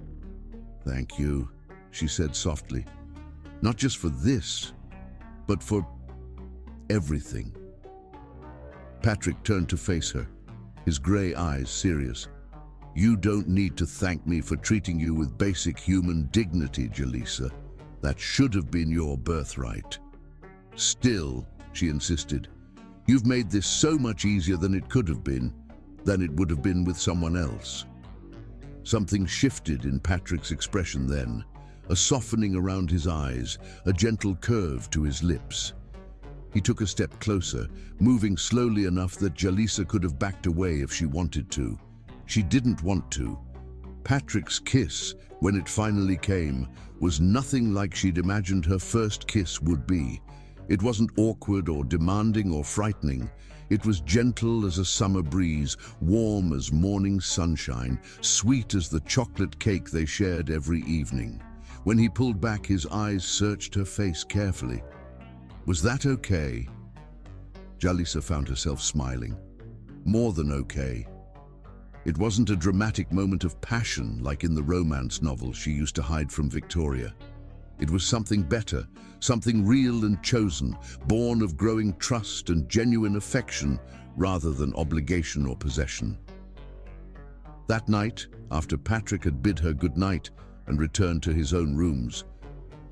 "Thank you," she said softly. "Not just for this, but for everything." Patrick turned to face her, his gray eyes serious. "You don't need to thank me for treating you with basic human dignity, Jalisa. That should have been your birthright." "Still," she insisted, "you've made this so much easier than it could have been, than it would have been with someone else." Something shifted in Patrick's expression then, a softening around his eyes, a gentle curve to his lips. He took a step closer, moving slowly enough that Jalisa could have backed away if she wanted to. She didn't want to. Patrick's kiss, when it finally came, was nothing like she'd imagined her first kiss would be. It wasn't awkward or demanding or frightening. It was gentle as a summer breeze, warm as morning sunshine, sweet as the chocolate cake they shared every evening. When he pulled back, his eyes searched her face carefully. Was that okay? Jalisa found herself smiling. More than okay. It wasn't a dramatic moment of passion like in the romance novels she used to hide from Victoria. It was something better, something real and chosen, born of growing trust and genuine affection rather than obligation or possession. That night, after Patrick had bid her good night and returned to his own rooms,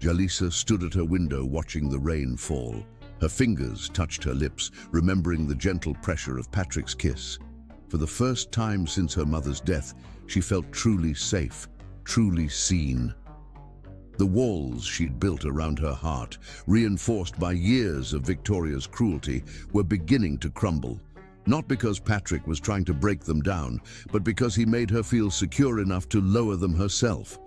Jalisa stood at her window watching the rain fall. Her fingers touched her lips, remembering the gentle pressure of Patrick's kiss. For the first time since her mother's death, she felt truly safe, truly seen. The walls she'd built around her heart, reinforced by years of Victoria's cruelty, were beginning to crumble. Not because Patrick was trying to break them down, but because he made her feel secure enough to lower them herself.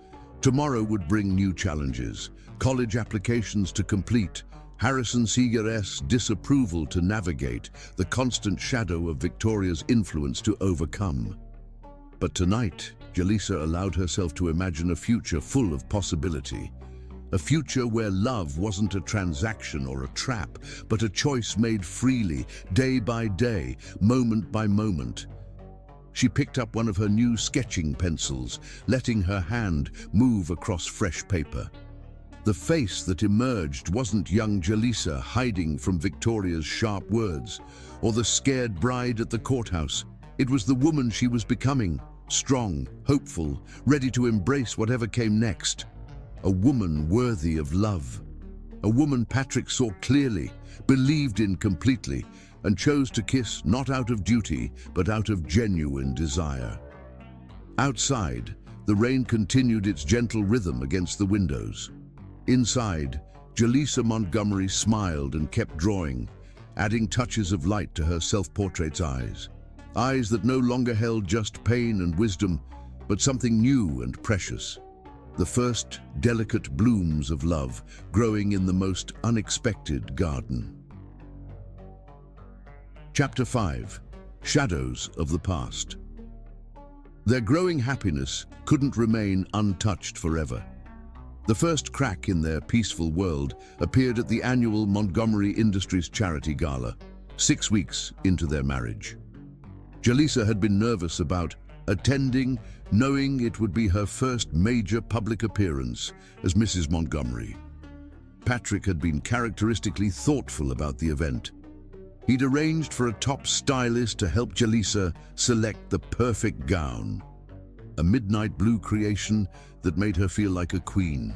Tomorrow would bring new challenges, college applications to complete, Harrison Seeger's disapproval to navigate, the constant shadow of Victoria's influence to overcome. But tonight, Jalisa allowed herself to imagine a future full of possibility. A future where love wasn't a transaction or a trap, but a choice made freely, day by day, moment by moment. She picked up one of her new sketching pencils, letting her hand move across fresh paper. The face that emerged wasn't young Jalisa hiding from Victoria's sharp words, or the scared bride at the courthouse. It was the woman she was becoming, strong, hopeful, ready to embrace whatever came next. A woman worthy of love. A woman Patrick saw clearly, believed in completely, and chose to kiss not out of duty, but out of genuine desire. Outside, the rain continued its gentle rhythm against the windows. Inside, Jalisa Montgomery smiled and kept drawing, adding touches of light to her self-portrait's eyes. Eyes that no longer held just pain and wisdom, but something new and precious. The first delicate blooms of love growing in the most unexpected garden. Chapter 5. Shadows of the Past. Their growing happiness couldn't remain untouched forever. The first crack in their peaceful world appeared at the annual Montgomery Industries Charity Gala, 6 weeks into their marriage. Jalisa had been nervous about attending, knowing it would be her first major public appearance as Mrs. Montgomery. Patrick had been characteristically thoughtful about the event. He'd arranged for a top stylist to help Jalisa select the perfect gown, a midnight blue creation that made her feel like a queen.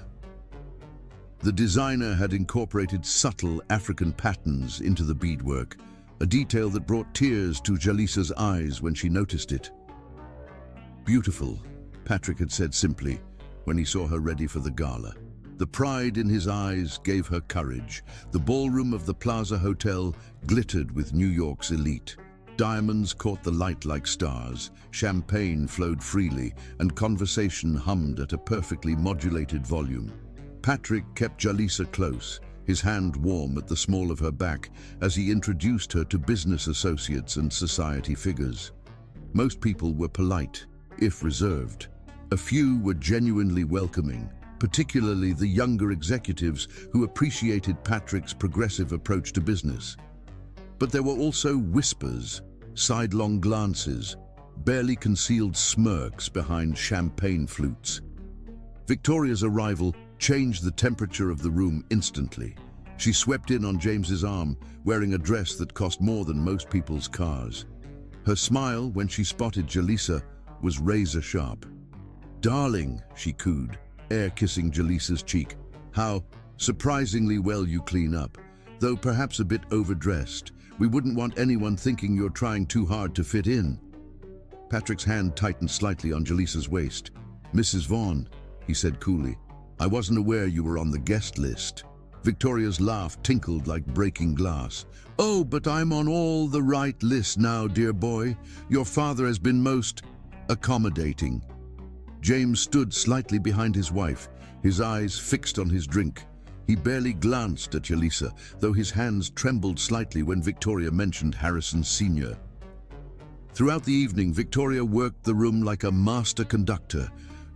The designer had incorporated subtle African patterns into the beadwork, a detail that brought tears to Jalisa's eyes when she noticed it. "Beautiful," Patrick had said simply when he saw her ready for the gala. The pride in his eyes gave her courage. The ballroom of the Plaza Hotel glittered with New York's elite. Diamonds caught the light like stars, champagne flowed freely, and conversation hummed at a perfectly modulated volume. Patrick kept Jalisa close, his hand warm at the small of her back as he introduced her to business associates and society figures. Most people were polite, if reserved. A few were genuinely welcoming, particularly the younger executives who appreciated Patrick's progressive approach to business. But there were also whispers, sidelong glances, barely concealed smirks behind champagne flutes. Victoria's arrival changed the temperature of the room instantly. She swept in on James's arm, wearing a dress that cost more than most people's cars. Her smile, when she spotted Jalisa, was razor sharp. "Darling," she cooed, air-kissing Jalisa's cheek. "How surprisingly well you clean up, though perhaps a bit overdressed. We wouldn't want anyone thinking you're trying too hard to fit in." Patrick's hand tightened slightly on Jalisa's waist. "Mrs. Vaughn," he said coolly, "I wasn't aware you were on the guest list." Victoria's laugh tinkled like breaking glass. "Oh, but I'm on all the right lists now, dear boy. Your father has been most accommodating." James stood slightly behind his wife, his eyes fixed on his drink. He barely glanced at Jalisa, though his hands trembled slightly when Victoria mentioned Harrison Sr. Throughout the evening, Victoria worked the room like a master conductor,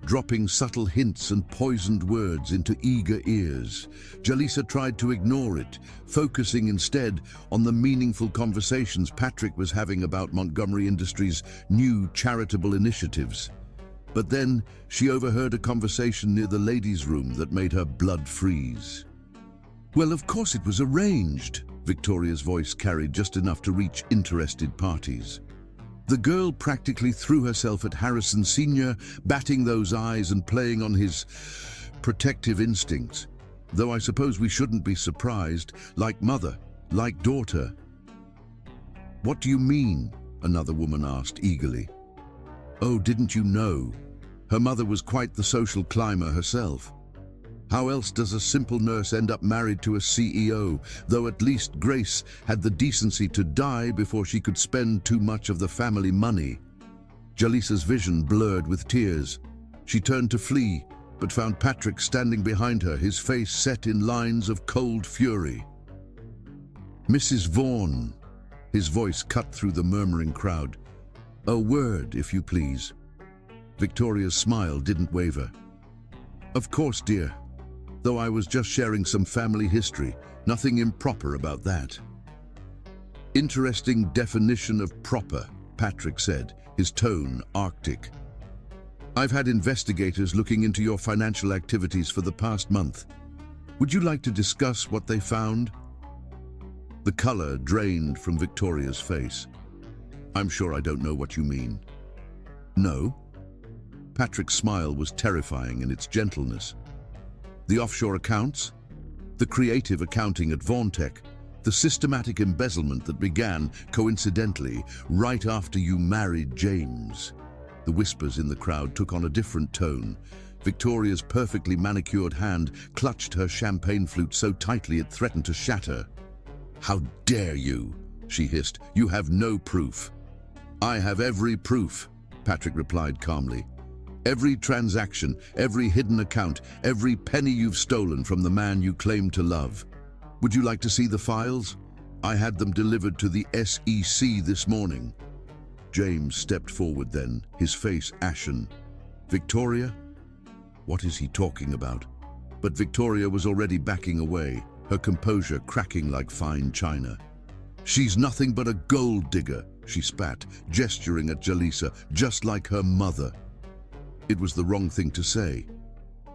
dropping subtle hints and poisoned words into eager ears. Jalisa tried to ignore it, focusing instead on the meaningful conversations Patrick was having about Montgomery Industries' new charitable initiatives. But then she overheard a conversation near the ladies' room that made her blood freeze. "Well, of course it was arranged," Victoria's voice carried just enough to reach interested parties. The girl practically threw herself at Harrison Sr., batting those eyes and playing on his protective instincts. Though I suppose we shouldn't be surprised, like mother, like daughter. "What do you mean?" another woman asked eagerly. "Oh, didn't you know? Her mother was quite the social climber herself. How else does a simple nurse end up married to a CEO, though at least Grace had the decency to die before she could spend too much of the family money?" Jalisa's vision blurred with tears. She turned to flee, but found Patrick standing behind her, his face set in lines of cold fury. "Mrs. Vaughn," his voice cut through the murmuring crowd. "A word, if you please." Victoria's smile didn't waver. "Of course, dear. Though I was just sharing some family history, nothing improper about that." "Interesting definition of proper," Patrick said, his tone arctic. "I've had investigators looking into your financial activities for the past month. Would you like to discuss what they found?" The color drained from Victoria's face. "I'm sure I don't know what you mean." "No?" Patrick's smile was terrifying in its gentleness. "The offshore accounts? The creative accounting at Vaughntech? The systematic embezzlement that began, coincidentally, right after you married James?" The whispers in the crowd took on a different tone. Victoria's perfectly manicured hand clutched her champagne flute so tightly it threatened to shatter. "How dare you?" she hissed. "You have no proof." "I have every proof," Patrick replied calmly. "Every transaction, every hidden account, every penny you've stolen from the man you claim to love. Would you like to see the files? I had them delivered to the SEC this morning." James stepped forward then, his face ashen. "Victoria? What is he talking about?" But Victoria was already backing away, her composure cracking like fine china. "She's nothing but a gold digger," she spat, gesturing at Jalisa, "just like her mother." It was the wrong thing to say.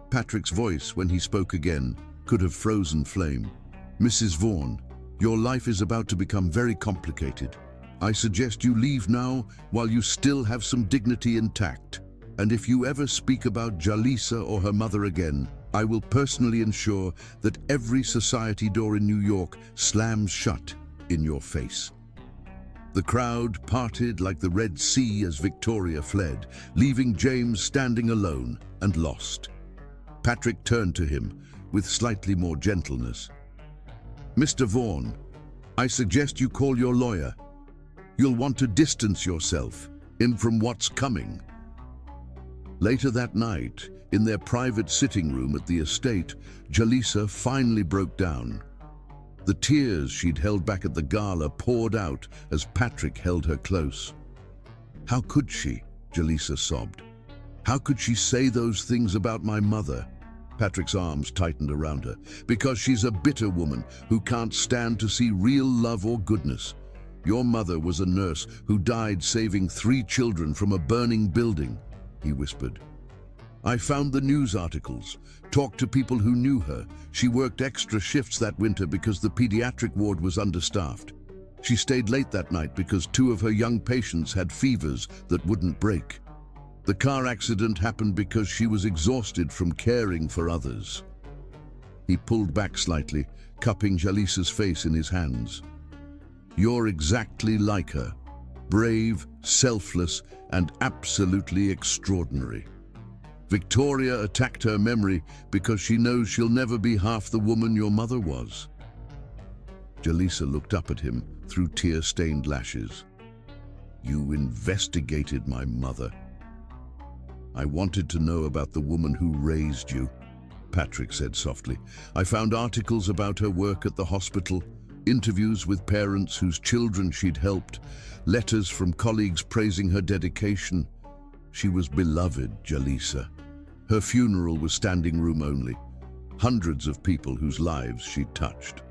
Patrick's voice, when he spoke again, could have frozen flame. "Mrs. Vaughn, your life is about to become very complicated. I suggest you leave now while you still have some dignity intact. And if you ever speak about Jalisa or her mother again, I will personally ensure that every society door in New York slams shut in your face." The crowd parted like the Red Sea as Victoria fled, leaving James standing alone and lost. Patrick turned to him with slightly more gentleness. "Mr. Vaughn, I suggest you call your lawyer. You'll want to distance yourself from what's coming." Later that night, in their private sitting room at the estate, Jalisa finally broke down. The tears she'd held back at the gala poured out as Patrick held her close. "How could she?" Jalisa sobbed. "How could she say those things about my mother?" Patrick's arms tightened around her. "Because she's a bitter woman who can't stand to see real love or goodness. Your mother was a nurse who died saving 3 children from a burning building," he whispered. "I found the news articles, talked to people who knew her. She worked extra shifts that winter because the pediatric ward was understaffed. She stayed late that night because 2 of her young patients had fevers that wouldn't break. The car accident happened because she was exhausted from caring for others." He pulled back slightly, cupping Jalisa's face in his hands. "You're exactly like her. Brave, selfless, and absolutely extraordinary." Victoria attacked her memory because she knows she'll never be half the woman your mother was. Jaleesa looked up at him through tear-stained lashes. You investigated my mother. I wanted to know about the woman who raised you, Patrick said softly. I found articles about her work at the hospital, interviews with parents whose children she'd helped, letters from colleagues praising her dedication. She was beloved, Jaleesa. Her funeral was standing room only. Hundreds of people whose lives she'd touched.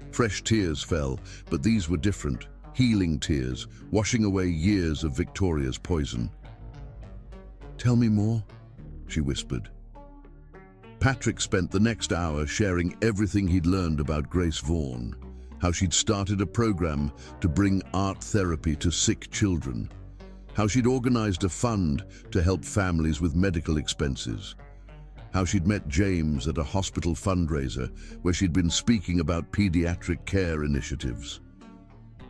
Fresh tears fell, but these were different, healing tears, washing away years of Victoria's poison. Tell me more, she whispered. Patrick spent the next hour sharing everything he'd learned about Grace Vaughan, how she'd started a program to bring art therapy to sick children, how she'd organized a fund to help families with medical expenses, how she'd met James at a hospital fundraiser where she'd been speaking about pediatric care initiatives.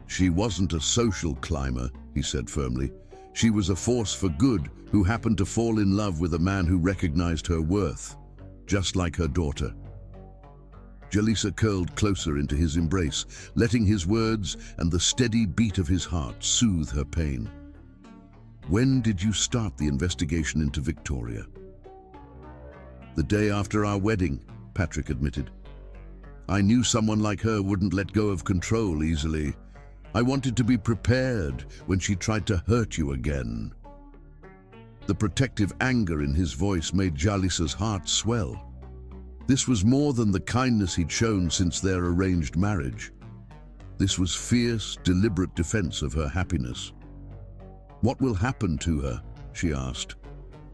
She wasn't a social climber, he said firmly. She was a force for good who happened to fall in love with a man who recognized her worth, just like her daughter. Jaleesa curled closer into his embrace, letting his words and the steady beat of his heart soothe her pain. When did you start the investigation into Victoria? The day after our wedding, Patrick admitted. I knew someone like her wouldn't let go of control easily. I wanted to be prepared when she tried to hurt you again. The protective anger in his voice made Jaleesa's heart swell. This was more than the kindness he'd shown since their arranged marriage. This was fierce, deliberate defense of her happiness. What will happen to her? She asked.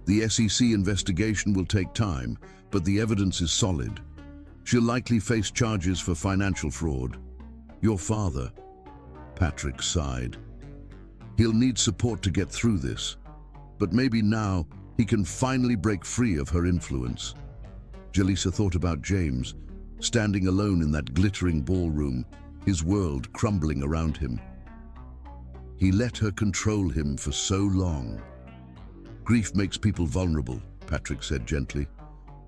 The SEC investigation will take time, but the evidence is solid. She'll likely face charges for financial fraud. Your father, Patrick sighed. He'll need support to get through this, but maybe now he can finally break free of her influence. Jaleesa thought about James, standing alone in that glittering ballroom, his world crumbling around him. He let her control him for so long. Grief makes people vulnerable, Patrick said gently.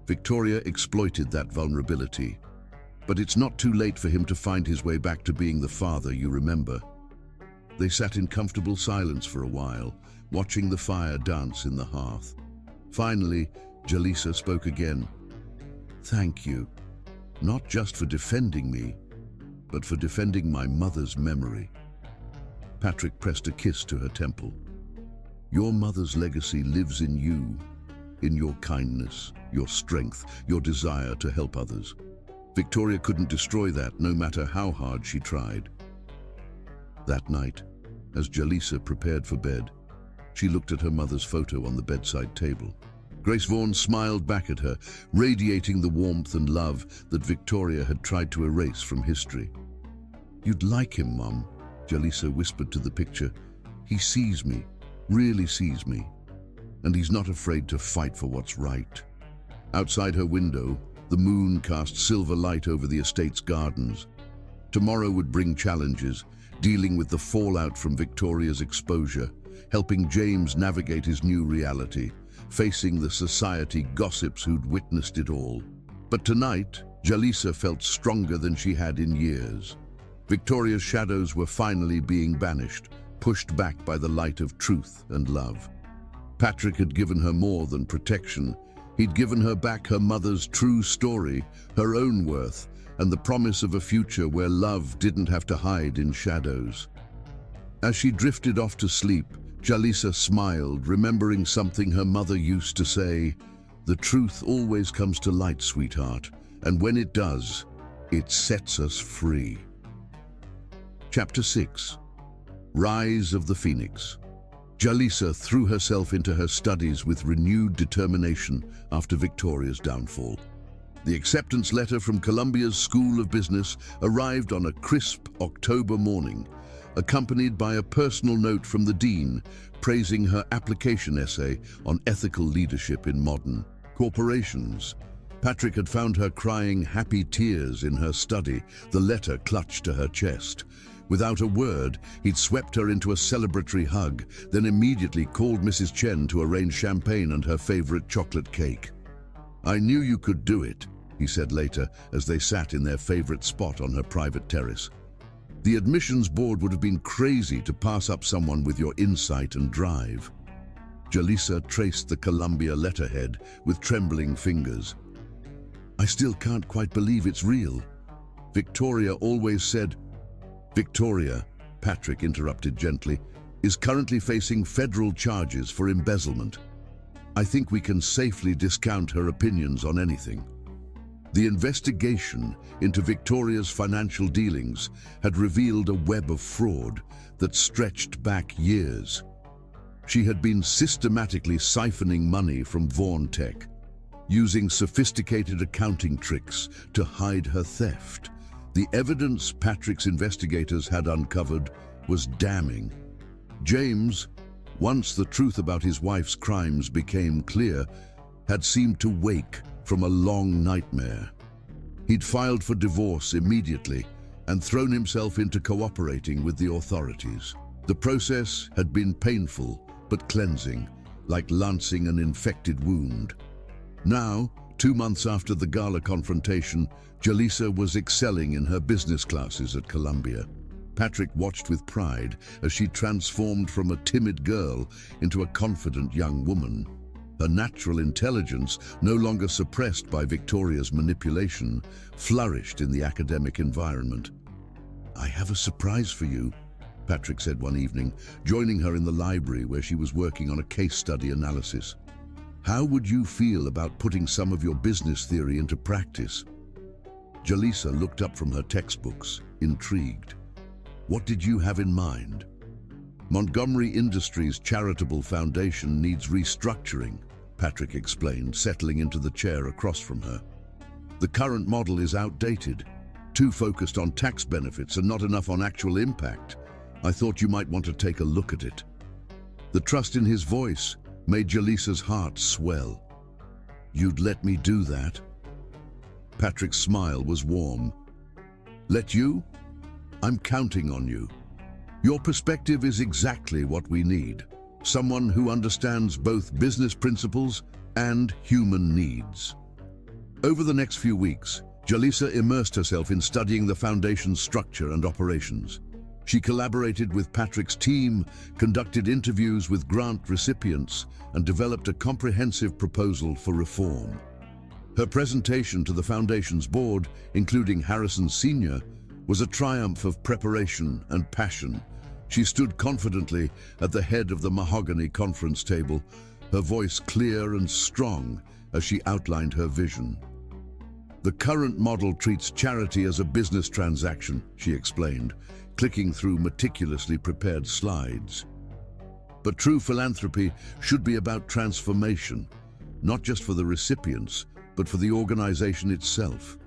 Victoria exploited that vulnerability. But it's not too late for him to find his way back to being the father you remember. They sat in comfortable silence for a while, watching the fire dance in the hearth. Finally, Jaleesa spoke again. Thank you, not just for defending me, but for defending my mother's memory. Patrick pressed a kiss to her temple. Your mother's legacy lives in you, in your kindness, your strength, your desire to help others. Victoria couldn't destroy that, no matter how hard she tried. That night, as Jaleesa prepared for bed, she looked at her mother's photo on the bedside table. Grace Vaughan smiled back at her, radiating the warmth and love that Victoria had tried to erase from history. You'd like him, Mom, Jaleesa whispered to the picture. He sees me, really sees me, and he's not afraid to fight for what's right. Outside her window, the moon cast silver light over the estate's gardens. Tomorrow would bring challenges, dealing with the fallout from Victoria's exposure, helping James navigate his new reality, facing the society gossips who'd witnessed it all. But tonight, Jaleesa felt stronger than she had in years. Victoria's shadows were finally being banished, pushed back by the light of truth and love. Patrick had given her more than protection. He'd given her back her mother's true story, her own worth, and the promise of a future where love didn't have to hide in shadows. As she drifted off to sleep, Jaleesa smiled, remembering something her mother used to say, "The truth always comes to light, sweetheart, and when it does, it sets us free." Chapter 6. Rise of the Phoenix. Jaleesa threw herself into her studies with renewed determination after Victoria's downfall. The acceptance letter from Columbia's School of Business arrived on a crisp October morning, accompanied by a personal note from the dean praising her application essay on ethical leadership in modern corporations. Patrick had found her crying happy tears in her study, the letter clutched to her chest. Without a word, he'd swept her into a celebratory hug, then immediately called Mrs. Chen to arrange champagne and her favorite chocolate cake. "I knew you could do it," he said later as they sat in their favorite spot on her private terrace. "The admissions board would have been crazy to pass up someone with your insight and drive." Jalisa traced the Columbia letterhead with trembling fingers. "I still can't quite believe it's real. Victoria always said—" "Victoria," Patrick interrupted gently, "is currently facing federal charges for embezzlement. I think we can safely discount her opinions on anything." The investigation into Victoria's financial dealings had revealed a web of fraud that stretched back years. She had been systematically siphoning money from Vaughan Tech, using sophisticated accounting tricks to hide her theft. The evidence Patrick's investigators had uncovered was damning. James, once the truth about his wife's crimes became clear, had seemed to wake from a long nightmare. He'd filed for divorce immediately and thrown himself into cooperating with the authorities. The process had been painful but cleansing, like lancing an infected wound. Now, 2 months after the gala confrontation, Jalisa was excelling in her business classes at Columbia. Patrick watched with pride as she transformed from a timid girl into a confident young woman. Her natural intelligence, no longer suppressed by Victoria's manipulation, flourished in the academic environment. "I have a surprise for you," Patrick said one evening, joining her in the library where she was working on a case study analysis. "How would you feel about putting some of your business theory into practice?" Jalisa looked up from her textbooks, intrigued. "What did you have in mind?" "Montgomery Industries' charitable foundation needs restructuring," Patrick explained, settling into the chair across from her. "The current model is outdated, too focused on tax benefits and not enough on actual impact. I thought you might want to take a look at it." The trust in his voice made Jalisa's heart swell. "You'd let me do that?" Patrick's smile was warm. "Let you? I'm counting on you. Your perspective is exactly what we need. Someone who understands both business principles and human needs." Over the next few weeks, Jalisa immersed herself in studying the foundation's structure and operations. She collaborated with Patrick's team, conducted interviews with grant recipients, and developed a comprehensive proposal for reform. Her presentation to the foundation's board, including Harrison Sr., was a triumph of preparation and passion. She stood confidently at the head of the mahogany conference table, her voice clear and strong as she outlined her vision. "The current model treats charity as a business transaction," she explained, clicking through meticulously prepared slides. "But true philanthropy should be about transformation, not just for the recipients, but for the organization itself.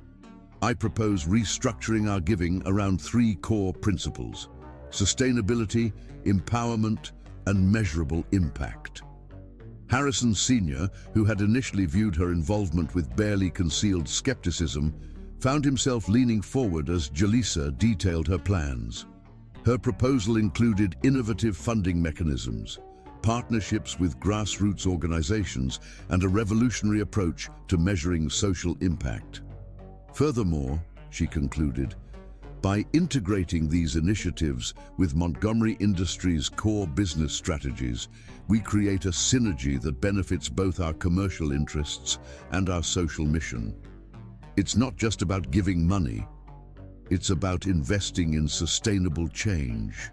I propose restructuring our giving around 3 core principles: sustainability, empowerment, and measurable impact." Harrison Sr., who had initially viewed her involvement with barely concealed skepticism, found himself leaning forward as Jalisa detailed her plans. Her proposal included innovative funding mechanisms, partnerships with grassroots organizations, and a revolutionary approach to measuring social impact. Furthermore, she concluded, by integrating these initiatives with Montgomery Industries' core business strategies, we create a synergy that benefits both our commercial interests and our social mission. It's not just about giving money, it's about investing in sustainable change.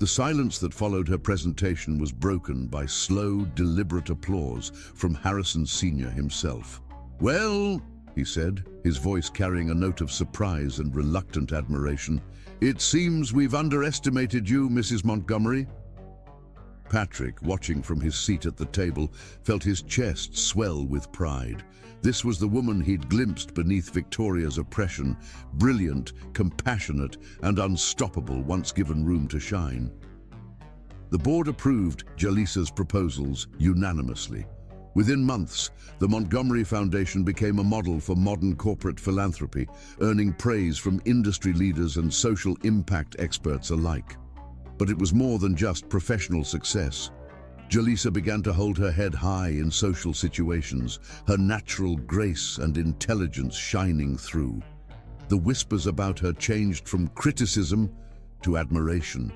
The silence that followed her presentation was broken by slow, deliberate applause from Harrison Sr. himself. "Well," he said, his voice carrying a note of surprise and reluctant admiration, "it seems we've underestimated you, Mrs. Montgomery." Patrick, watching from his seat at the table, felt his chest swell with pride. This was the woman he'd glimpsed beneath Victoria's oppression, brilliant, compassionate, and unstoppable once given room to shine. The board approved Jalisa's proposals unanimously. Within months, the Montgomery Foundation became a model for modern corporate philanthropy, earning praise from industry leaders and social impact experts alike. But it was more than just professional success. Jaleesa began to hold her head high in social situations, her natural grace and intelligence shining through. The whispers about her changed from criticism to admiration.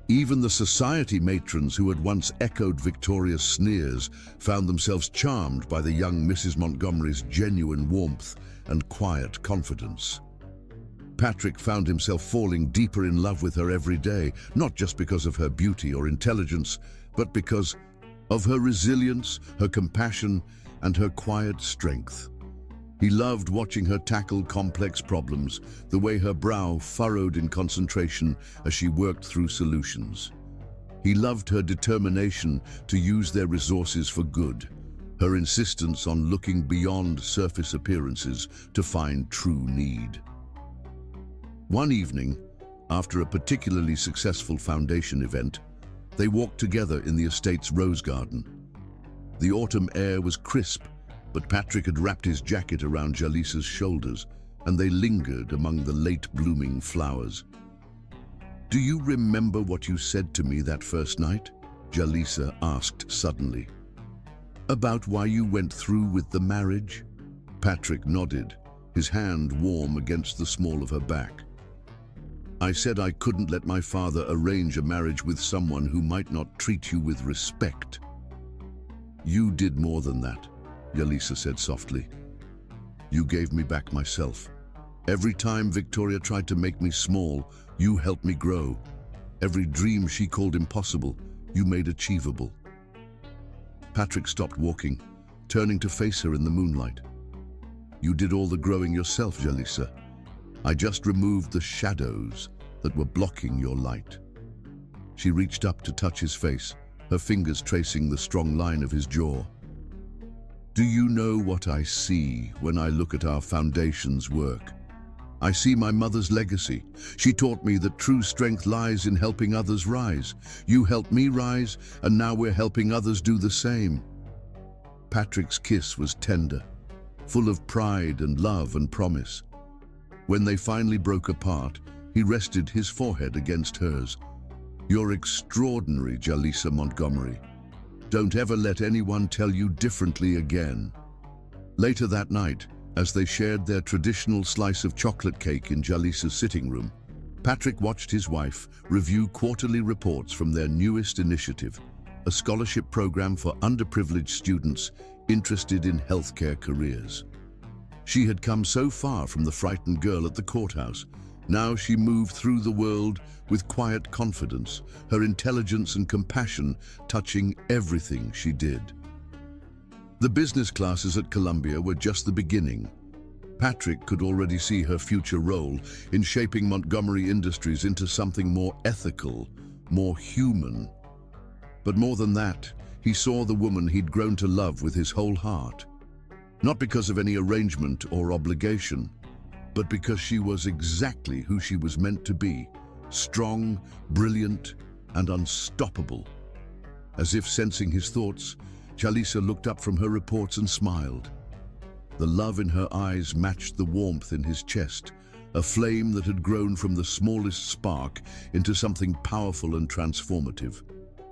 Even the society matrons who had once echoed Victoria's sneers found themselves charmed by the young Mrs. Montgomery's genuine warmth and quiet confidence. Patrick found himself falling deeper in love with her every day, not just because of her beauty or intelligence, but because of her resilience, her compassion, and her quiet strength. He loved watching her tackle complex problems, the way her brow furrowed in concentration as she worked through solutions. He loved her determination to use their resources for good, her insistence on looking beyond surface appearances to find true need. One evening, after a particularly successful foundation event, they walked together in the estate's rose garden. The autumn air was crisp, but Patrick had wrapped his jacket around Jaleesa's shoulders, and they lingered among the late-blooming flowers. "Do you remember what you said to me that first night?" Jaleesa asked suddenly. "About why you went through with the marriage?" Patrick nodded, his hand warm against the small of her back. "I said I couldn't let my father arrange a marriage with someone who might not treat you with respect." "You did more than that," Jaleesa said softly. "You gave me back myself. Every time Victoria tried to make me small, you helped me grow. Every dream she called impossible, you made achievable." Patrick stopped walking, turning to face her in the moonlight. "You did all the growing yourself, Jaleesa. I just removed the shadows that were blocking your light." She reached up to touch his face, her fingers tracing the strong line of his jaw. "Do you know what I see when I look at our foundation's work? I see my mother's legacy. She taught me that true strength lies in helping others rise. You helped me rise, and now we're helping others do the same." Patrick's kiss was tender, full of pride and love and promise. When they finally broke apart, he rested his forehead against hers. "You're extraordinary, Jaleesa Montgomery. Don't ever let anyone tell you differently again." Later that night, as they shared their traditional slice of chocolate cake in Jaleesa's sitting room, Patrick watched his wife review quarterly reports from their newest initiative, a scholarship program for underprivileged students interested in healthcare careers. She had come so far from the frightened girl at the courthouse. Now she moved through the world with quiet confidence, her intelligence and compassion touching everything she did. The business classes at Columbia were just the beginning. Patrick could already see her future role in shaping Montgomery Industries into something more ethical, more human. But more than that, he saw the woman he'd grown to love with his whole heart. Not because of any arrangement or obligation, but because she was exactly who she was meant to be, strong, brilliant, and unstoppable. As if sensing his thoughts, Jaleesa looked up from her reports and smiled. The love in her eyes matched the warmth in his chest, a flame that had grown from the smallest spark into something powerful and transformative.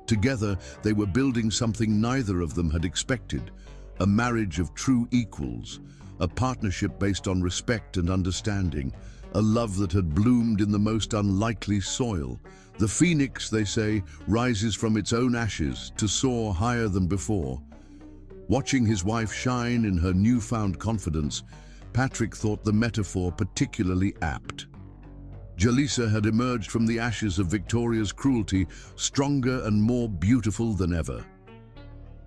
Together, they were building something neither of them had expected, a marriage of true equals, a partnership based on respect and understanding, a love that had bloomed in the most unlikely soil. The phoenix, they say, rises from its own ashes to soar higher than before. Watching his wife shine in her newfound confidence, Patrick thought the metaphor particularly apt. Jaleesa had emerged from the ashes of Victoria's cruelty, stronger and more beautiful than ever.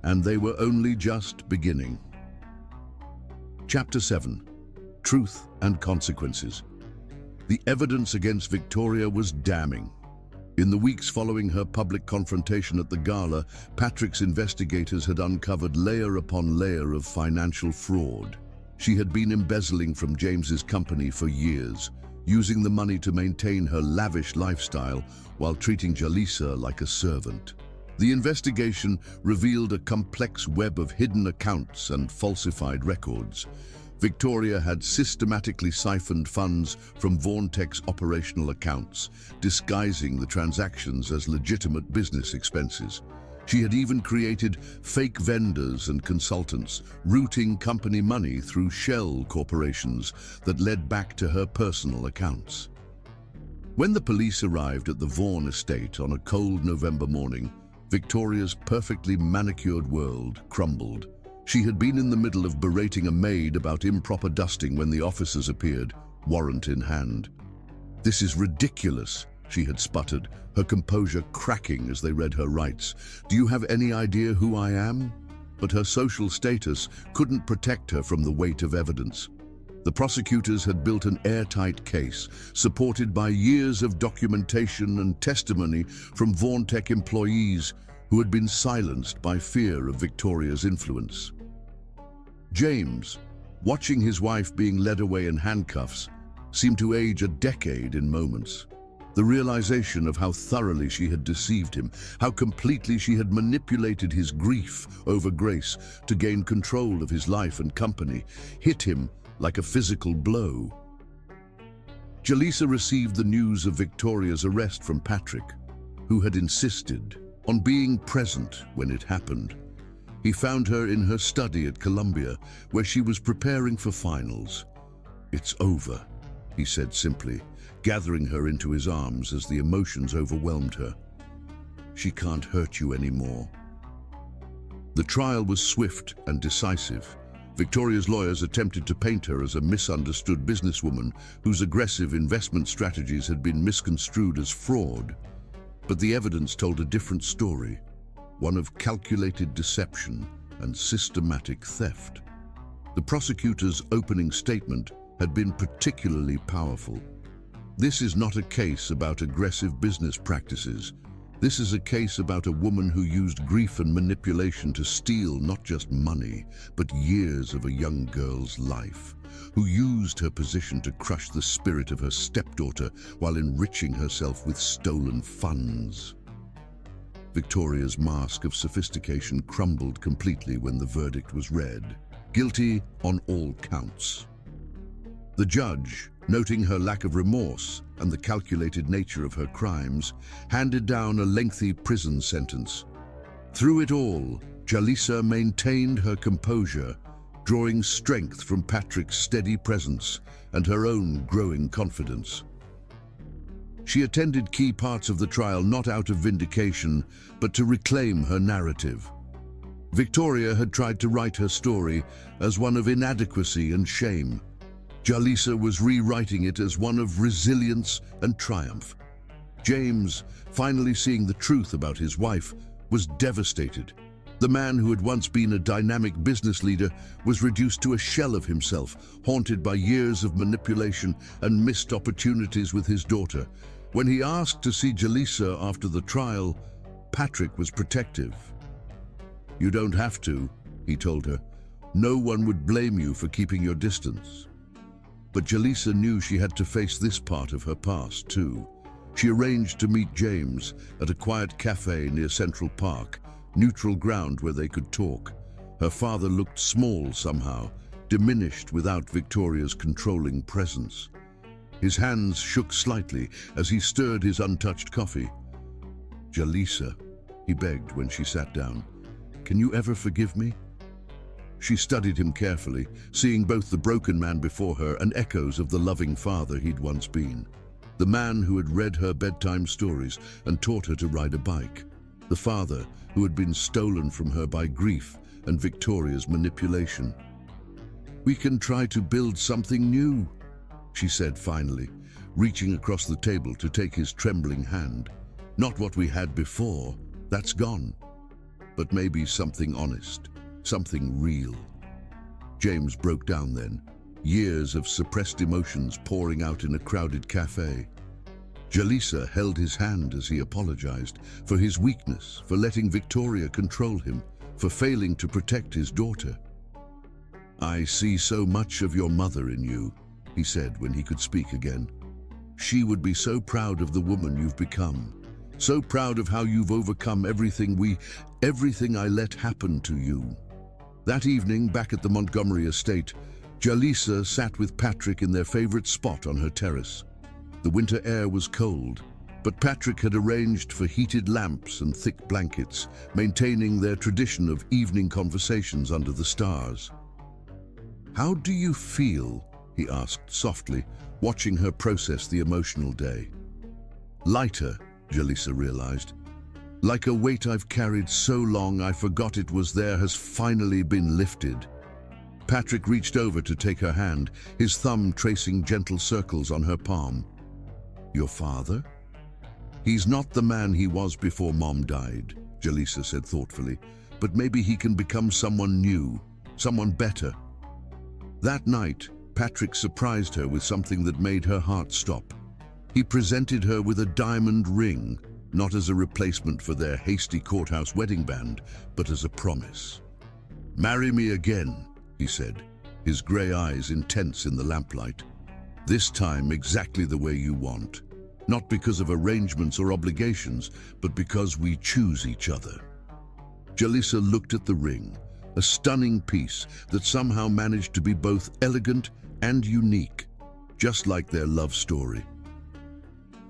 And they were only just beginning. Chapter 7. Truth and Consequences. The evidence against Victoria was damning. In the weeks following her public confrontation at the gala, Patrick's investigators had uncovered layer upon layer of financial fraud. She had been embezzling from James's company for years, using the money to maintain her lavish lifestyle while treating Jaleesa like a servant. The investigation revealed a complex web of hidden accounts and falsified records. Victoria had systematically siphoned funds from Vorntech's operational accounts, disguising the transactions as legitimate business expenses. She had even created fake vendors and consultants, routing company money through shell corporations that led back to her personal accounts. When the police arrived at the Vaughan estate on a cold November morning, Victoria's perfectly manicured world crumbled. She had been in the middle of berating a maid about improper dusting when the officers appeared, warrant in hand. "This is ridiculous," she had sputtered, her composure cracking as they read her rights. "Do you have any idea who I am?" But her social status couldn't protect her from the weight of evidence. The prosecutors had built an airtight case, supported by years of documentation and testimony from Vorntech employees who had been silenced by fear of Victoria's influence. James, watching his wife being led away in handcuffs, seemed to age a decade in moments. The realization of how thoroughly she had deceived him, how completely she had manipulated his grief over Grace to gain control of his life and company, hit him like a physical blow. Jaleesa received the news of Victoria's arrest from Patrick, who had insisted on being present when it happened. He found her in her study at Columbia, where she was preparing for finals. "It's over," he said simply, gathering her into his arms as the emotions overwhelmed her. "She can't hurt you anymore." The trial was swift and decisive. Victoria's lawyers attempted to paint her as a misunderstood businesswoman whose aggressive investment strategies had been misconstrued as fraud. But the evidence told a different story, one of calculated deception and systematic theft. The prosecutor's opening statement had been particularly powerful. "This is not a case about aggressive business practices. This is a case about a woman who used grief and manipulation to steal not just money, but years of a young girl's life, who used her position to crush the spirit of her stepdaughter while enriching herself with stolen funds." Victoria's mask of sophistication crumbled completely when the verdict was read. Guilty on all counts. The judge, noting her lack of remorse and the calculated nature of her crimes, handed down a lengthy prison sentence. Through it all, Jaleesa maintained her composure, drawing strength from Patrick's steady presence and her own growing confidence. She attended key parts of the trial not out of vindication, but to reclaim her narrative. Victoria had tried to write her story as one of inadequacy and shame. Jaleesa was rewriting it as one of resilience and triumph. James, finally seeing the truth about his wife, was devastated. The man who had once been a dynamic business leader was reduced to a shell of himself, haunted by years of manipulation and missed opportunities with his daughter. When he asked to see Jaleesa after the trial, Patrick was protective. "You don't have to," he told her. "No one would blame you for keeping your distance." But Jaleesa knew she had to face this part of her past, too. She arranged to meet James at a quiet cafe near Central Park, neutral ground where they could talk. Her father looked small somehow, diminished without Victoria's controlling presence. His hands shook slightly as he stirred his untouched coffee. "Jaleesa," he begged when she sat down, "can you ever forgive me?" She studied him carefully, seeing both the broken man before her and echoes of the loving father he'd once been. The man who had read her bedtime stories and taught her to ride a bike. The father who had been stolen from her by grief and Victoria's manipulation. "We can try to build something new," she said finally, reaching across the table to take his trembling hand. "Not what we had before, that's gone. But maybe something honest. Something real." James broke down then, years of suppressed emotions pouring out in a crowded cafe. Jaleesa held his hand as he apologized for his weakness, for letting Victoria control him, for failing to protect his daughter. "I see so much of your mother in you," he said when he could speak again. "She would be so proud of the woman you've become. So proud of how you've overcome everything I let happen to you." That evening, back at the Montgomery estate, Jalisa sat with Patrick in their favorite spot on her terrace. The winter air was cold, but Patrick had arranged for heated lamps and thick blankets, maintaining their tradition of evening conversations under the stars. "How do you feel?" he asked softly, watching her process the emotional day. "Lighter," Jalisa realized. "Like a weight I've carried so long I forgot it was there has finally been lifted." Patrick reached over to take her hand, his thumb tracing gentle circles on her palm. "Your father? He's not the man he was before Mom died," Jalisa said thoughtfully, "but maybe he can become someone new, someone better." That night, Patrick surprised her with something that made her heart stop. He presented her with a diamond ring, not as a replacement for their hasty courthouse wedding band, but as a promise. "Marry me again," he said, his gray eyes intense in the lamplight. "This time exactly the way you want. Not because of arrangements or obligations, but because we choose each other." Jalisa looked at the ring, a stunning piece that somehow managed to be both elegant and unique, just like their love story.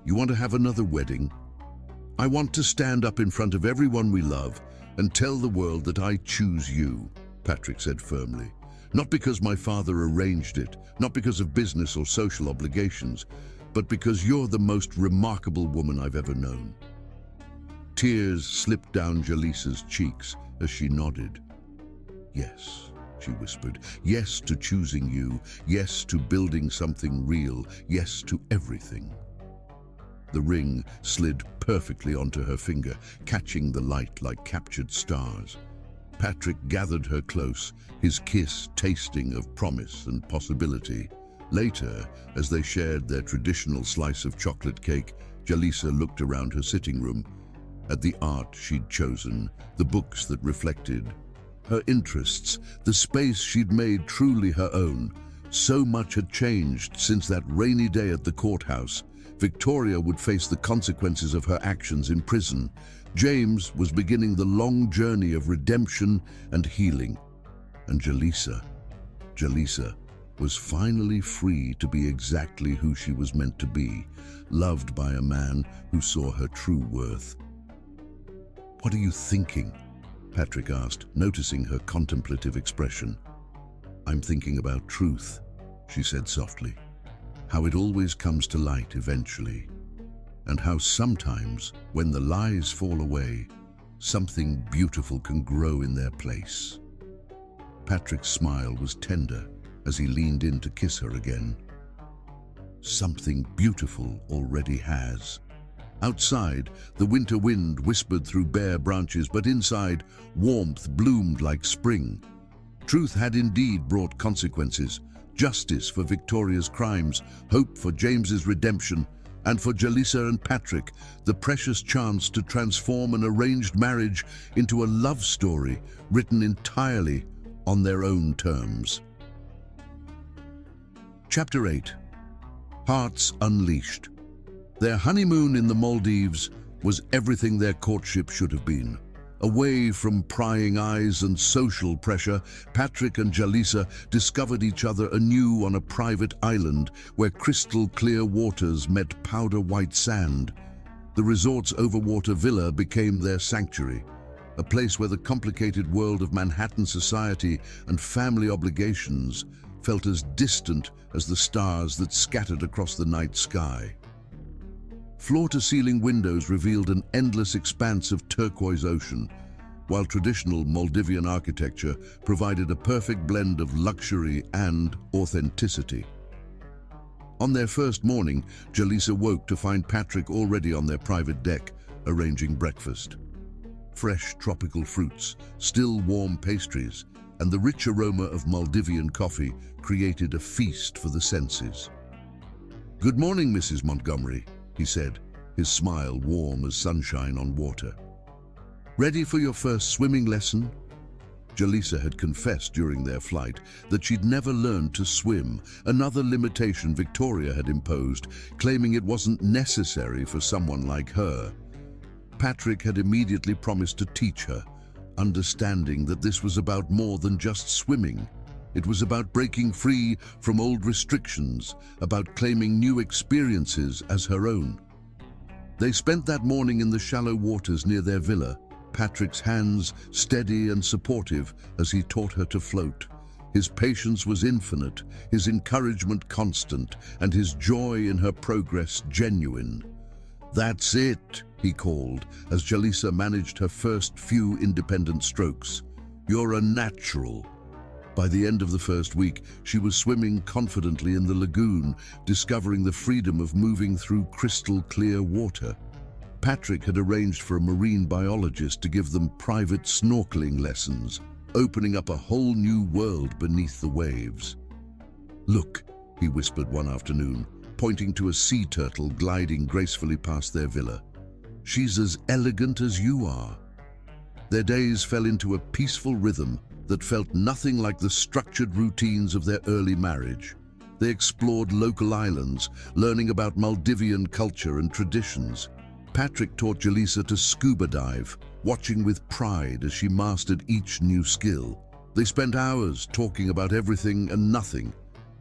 "You want to have another wedding? I want to stand up in front of everyone we love and tell the world that I choose you," Patrick said firmly. "Not because my father arranged it, not because of business or social obligations, but because you're the most remarkable woman I've ever known." Tears slipped down Jalisa's cheeks as she nodded. "Yes," she whispered. "Yes to choosing you. Yes to building something real. Yes to everything." The ring slid perfectly onto her finger, catching the light like captured stars. Patrick gathered her close, his kiss tasting of promise and possibility. Later, as they shared their traditional slice of chocolate cake, Jalisa looked around her sitting room, at the art she'd chosen, the books that reflected her interests, the space she'd made truly her own. So much had changed since that rainy day at the courthouse. Victoria would face the consequences of her actions in prison. James was beginning the long journey of redemption and healing. And Jalisa was finally free to be exactly who she was meant to be, loved by a man who saw her true worth. "What are you thinking?" Patrick asked, noticing her contemplative expression. "I'm thinking about truth," she said softly. "How it always comes to light eventually, and how sometimes, when the lies fall away, something beautiful can grow in their place." Patrick's smile was tender as he leaned in to kiss her again. "Something beautiful already has." Outside, the winter wind whispered through bare branches, but inside, warmth bloomed like spring. Truth had indeed brought consequences. Justice for Victoria's crimes, hope for James's redemption, and for Jalisa and Patrick, the precious chance to transform an arranged marriage into a love story written entirely on their own terms. Chapter 8. Hearts Unleashed. Their honeymoon in the Maldives was everything their courtship should have been. Away from prying eyes and social pressure, Patrick and Jalisa discovered each other anew on a private island where crystal-clear waters met powder-white sand. The resort's overwater villa became their sanctuary, a place where the complicated world of Manhattan society and family obligations felt as distant as the stars that scattered across the night sky. Floor-to-ceiling windows revealed an endless expanse of turquoise ocean, while traditional Maldivian architecture provided a perfect blend of luxury and authenticity. On their first morning, Jalisa woke to find Patrick already on their private deck, arranging breakfast. Fresh tropical fruits, still warm pastries, and the rich aroma of Maldivian coffee created a feast for the senses. "Good morning, Mrs. Montgomery," he said, his smile warm as sunshine on water. "Ready for your first swimming lesson?" Jalisa had confessed during their flight that she'd never learned to swim, another limitation Victoria had imposed, claiming it wasn't necessary for someone like her. Patrick had immediately promised to teach her, understanding that this was about more than just swimming. It was about breaking free from old restrictions, about claiming new experiences as her own. They spent that morning in the shallow waters near their villa, Patrick's hands steady and supportive as he taught her to float. His patience was infinite, his encouragement constant, and his joy in her progress genuine. "That's it," he called, as Jalisa managed her first few independent strokes. "You're a natural." By the end of the first week, she was swimming confidently in the lagoon, discovering the freedom of moving through crystal-clear water. Patrick had arranged for a marine biologist to give them private snorkeling lessons, opening up a whole new world beneath the waves. "Look," he whispered one afternoon, pointing to a sea turtle gliding gracefully past their villa. "She's as elegant as you are." Their days fell into a peaceful rhythm that felt nothing like the structured routines of their early marriage. They explored local islands, learning about Maldivian culture and traditions. Patrick taught Jalisa to scuba dive, watching with pride as she mastered each new skill. They spent hours talking about everything and nothing,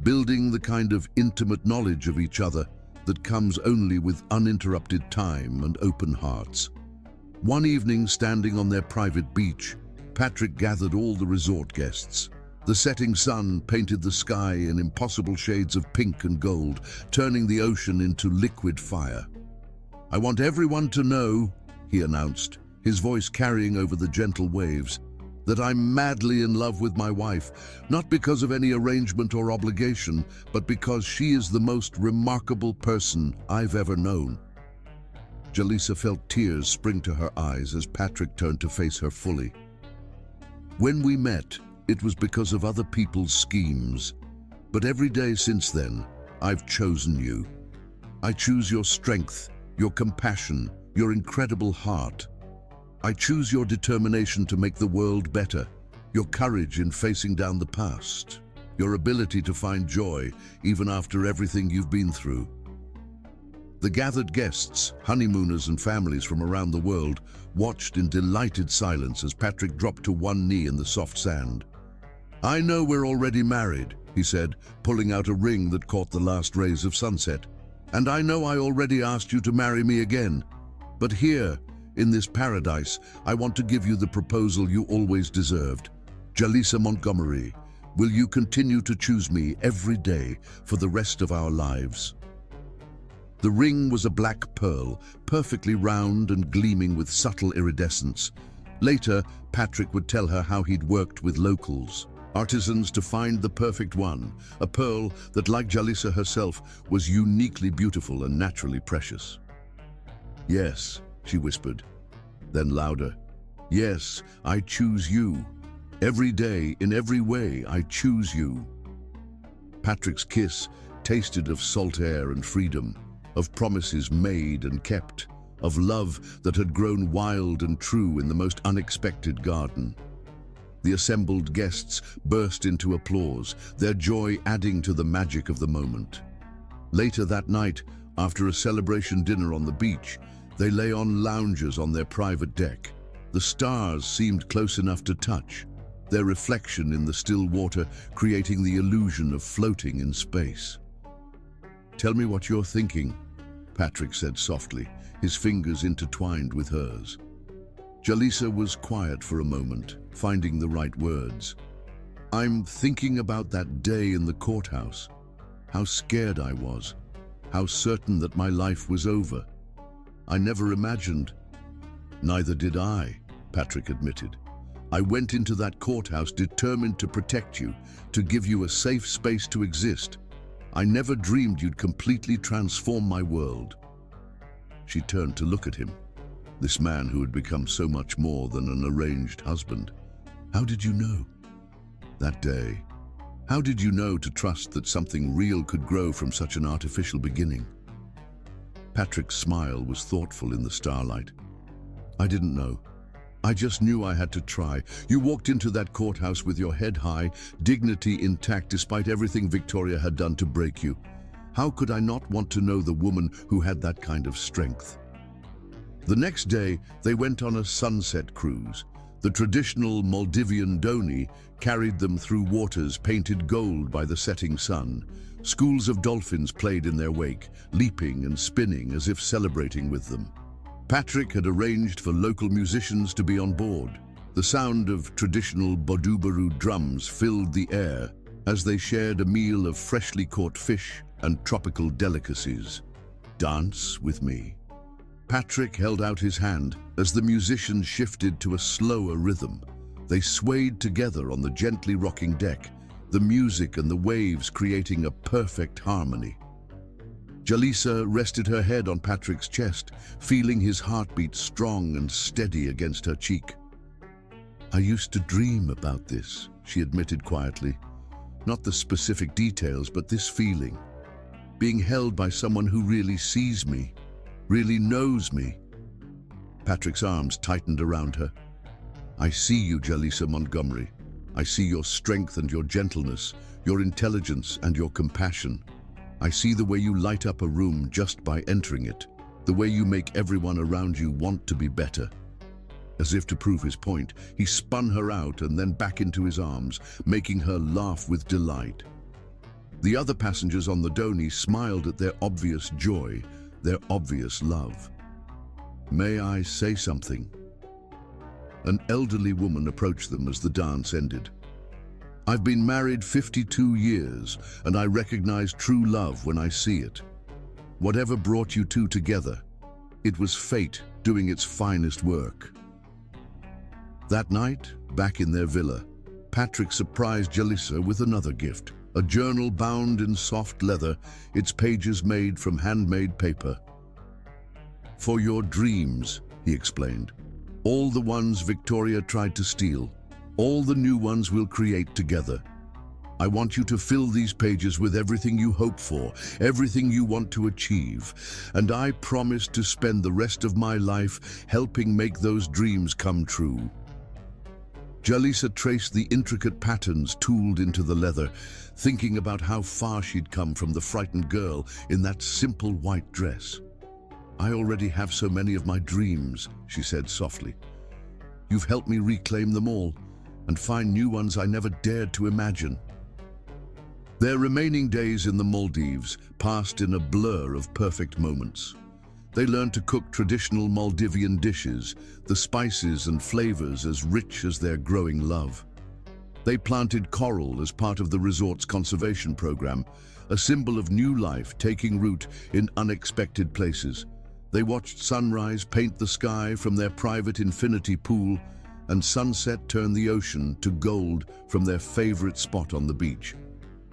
building the kind of intimate knowledge of each other that comes only with uninterrupted time and open hearts. One evening, standing on their private beach, Patrick gathered all the resort guests. The setting sun painted the sky in impossible shades of pink and gold, turning the ocean into liquid fire. "I want everyone to know," he announced, his voice carrying over the gentle waves, "that I'm madly in love with my wife, not because of any arrangement or obligation, but because she is the most remarkable person I've ever known." Jalisa felt tears spring to her eyes as Patrick turned to face her fully. "When we met, it was because of other people's schemes. But every day since then, I've chosen you. I choose your strength, your compassion, your incredible heart. I choose your determination to make the world better, your courage in facing down the past, your ability to find joy even after everything you've been through." The gathered guests, honeymooners and families from around the world, watched in delighted silence as Patrick dropped to one knee in the soft sand. "I know we're already married," he said, pulling out a ring that caught the last rays of sunset. "And I know I already asked you to marry me again. But here, in this paradise, I want to give you the proposal you always deserved. Jalisa Montgomery, will you continue to choose me every day for the rest of our lives?" The ring was a black pearl, perfectly round and gleaming with subtle iridescence. Later, Patrick would tell her how he'd worked with locals, artisans, to find the perfect one, a pearl that, like Jalisa herself, was uniquely beautiful and naturally precious. "Yes," she whispered, then louder, "Yes, I choose you. Every day, in every way, I choose you." Patrick's kiss tasted of salt air and freedom, of promises made and kept, of love that had grown wild and true in the most unexpected garden. The assembled guests burst into applause, their joy adding to the magic of the moment. Later that night, after a celebration dinner on the beach, they lay on lounges on their private deck. The stars seemed close enough to touch, their reflection in the still water creating the illusion of floating in space. "Tell me what you're thinking," Patrick said softly, his fingers intertwined with hers. Jalisa was quiet for a moment, finding the right words. "I'm thinking about that day in the courthouse. How scared I was. How certain that my life was over. I never imagined." "Neither did I," Patrick admitted. "I went into that courthouse determined to protect you, to give you a safe space to exist. I never dreamed you'd completely transform my world." She turned to look at him, this man who had become so much more than an arranged husband. "How did you know?" "That day. How did you know to trust that something real could grow from such an artificial beginning?" Patrick's smile was thoughtful in the starlight. "I didn't know. I just knew I had to try. You walked into that courthouse with your head high, dignity intact despite everything Victoria had done to break you. How could I not want to know the woman who had that kind of strength?" The next day, they went on a sunset cruise. The traditional Maldivian dhoni carried them through waters painted gold by the setting sun. Schools of dolphins played in their wake, leaping and spinning as if celebrating with them. Patrick had arranged for local musicians to be on board. The sound of traditional bodubaru drums filled the air as they shared a meal of freshly caught fish and tropical delicacies. "Dance with me." Patrick held out his hand as the musicians shifted to a slower rhythm. They swayed together on the gently rocking deck, the music and the waves creating a perfect harmony. Jalisa rested her head on Patrick's chest, feeling his heartbeat strong and steady against her cheek. "I used to dream about this," she admitted quietly. "Not the specific details, but this feeling. Being held by someone who really sees me, really knows me." Patrick's arms tightened around her. "I see you, Jalisa Montgomery. I see your strength and your gentleness, your intelligence and your compassion. I see the way you light up a room just by entering it, the way you make everyone around you want to be better." As if to prove his point, he spun her out and then back into his arms, making her laugh with delight. The other passengers on the dhoni smiled at their obvious joy, their obvious love. "May I say something?" An elderly woman approached them as the dance ended. "I've been married 52 years, and I recognize true love when I see it. Whatever brought you two together, it was fate doing its finest work." That night, back in their villa, Patrick surprised Jalisa with another gift, a journal bound in soft leather, its pages made from handmade paper. "For your dreams," he explained. "All the ones Victoria tried to steal, all the new ones we'll create together. I want you to fill these pages with everything you hope for, everything you want to achieve, and I promise to spend the rest of my life helping make those dreams come true." Jalisa traced the intricate patterns tooled into the leather, thinking about how far she'd come from the frightened girl in that simple white dress. "I already have so many of my dreams," she said softly. "You've helped me reclaim them all and find new ones I never dared to imagine." Their remaining days in the Maldives passed in a blur of perfect moments. They learned to cook traditional Maldivian dishes, the spices and flavors as rich as their growing love. They planted coral as part of the resort's conservation program, a symbol of new life taking root in unexpected places. They watched sunrise paint the sky from their private infinity pool and sunset turn the ocean to gold from their favorite spot on the beach.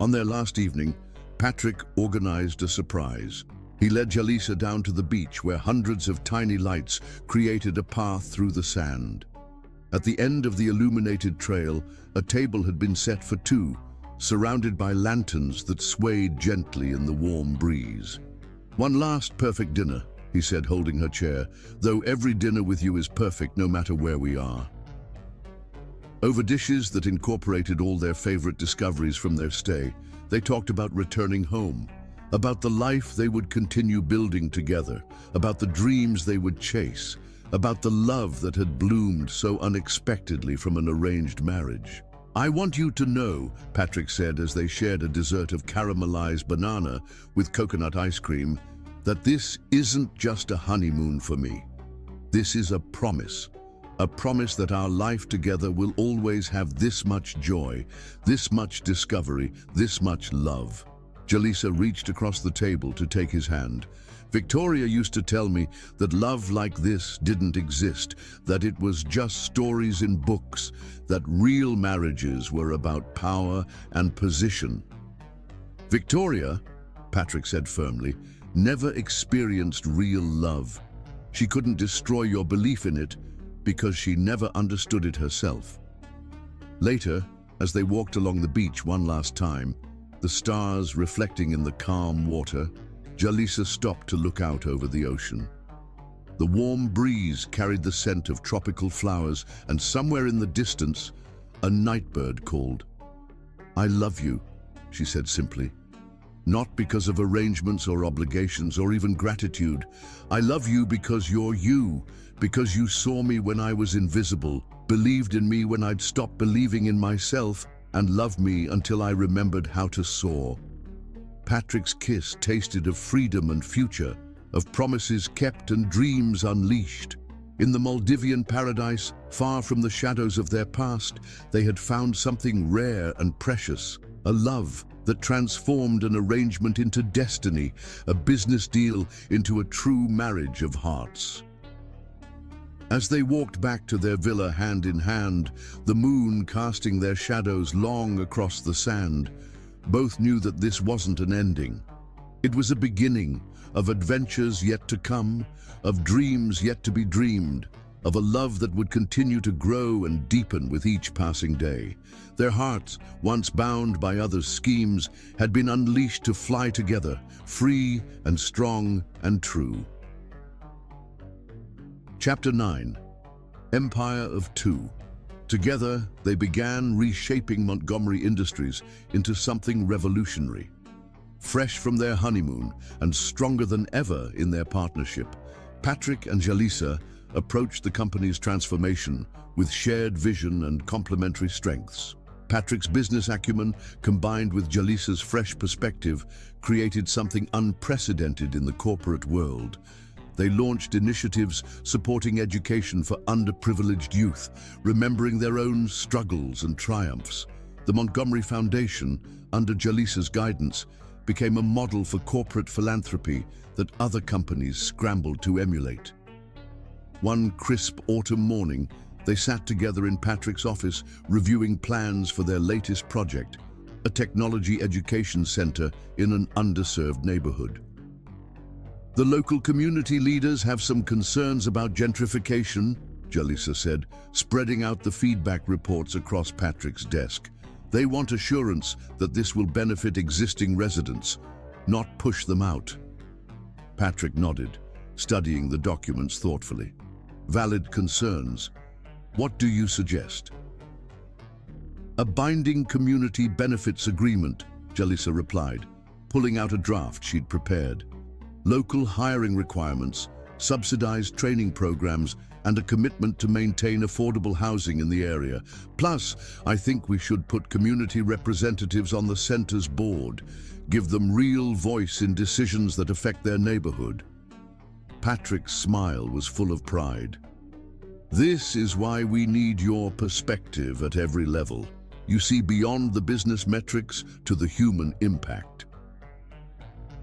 On their last evening, Patrick organized a surprise. He led Jalisa down to the beach where hundreds of tiny lights created a path through the sand. At the end of the illuminated trail, a table had been set for two, surrounded by lanterns that swayed gently in the warm breeze. "One last perfect dinner," he said, holding her chair, "though every dinner with you is perfect no matter where we are." Over dishes that incorporated all their favorite discoveries from their stay, they talked about returning home, about the life they would continue building together, about the dreams they would chase, about the love that had bloomed so unexpectedly from an arranged marriage. "I want you to know," Patrick said as they shared a dessert of caramelized banana with coconut ice cream, "that this isn't just a honeymoon for me. This is a promise that our life together will always have this much joy, this much discovery, this much love." Jalisa reached across the table to take his hand. "Victoria used to tell me that love like this didn't exist, that it was just stories in books, that real marriages were about power and position." "Victoria," Patrick said firmly, "never experienced real love. She couldn't destroy your belief in it because she never understood it herself." Later, as they walked along the beach one last time, the stars reflecting in the calm water, Jalisa stopped to look out over the ocean. The warm breeze carried the scent of tropical flowers, and somewhere in the distance, a nightbird called. "I love you," she said simply. not because of arrangements or obligations or even gratitude. I love you because you're you, because you saw me when I was invisible, believed in me when I'd stopped believing in myself, and loved me until I remembered how to soar. Patrick's kiss tasted of freedom and future, of promises kept and dreams unleashed. In the Maldivian paradise, far from the shadows of their past, they had found something rare and precious, a love that transformed an arrangement into destiny, a business deal into a true marriage of hearts. As they walked back to their villa hand in hand, the moon casting their shadows long across the sand, both knew that this wasn't an ending. It was a beginning of adventures yet to come, of dreams yet to be dreamed, of a love that would continue to grow and deepen with each passing day. Their hearts, once bound by others' schemes, had been unleashed to fly together, free and strong and true. Chapter 9. Empire of Two. Together, they began reshaping Montgomery Industries into something revolutionary. Fresh from their honeymoon and stronger than ever in their partnership, Patrick and Jalisa approached the company's transformation with shared vision and complementary strengths. Patrick's business acumen, combined with Jalisa's fresh perspective, created something unprecedented in the corporate world. They launched initiatives supporting education for underprivileged youth, remembering their own struggles and triumphs. The Montgomery Foundation, under Jalisa's guidance, became a model for corporate philanthropy that other companies scrambled to emulate. One crisp autumn morning, they sat together in Patrick's office, reviewing plans for their latest project, a technology education center in an underserved neighborhood. "The local community leaders have some concerns about gentrification," Jalisa said, spreading out the feedback reports across Patrick's desk. "They want assurance that this will benefit existing residents, not push them out." Patrick nodded, studying the documents thoughtfully. "Valid concerns. What do you suggest?" "A binding community benefits agreement," Jalisa replied, pulling out a draft she'd prepared. "Local hiring requirements, subsidized training programs, and a commitment to maintain affordable housing in the area. Plus, I think we should put community representatives on the center's board, give them real voice in decisions that affect their neighborhood." Patrick's smile was full of pride. "This is why we need your perspective at every level. You see beyond the business metrics to the human impact."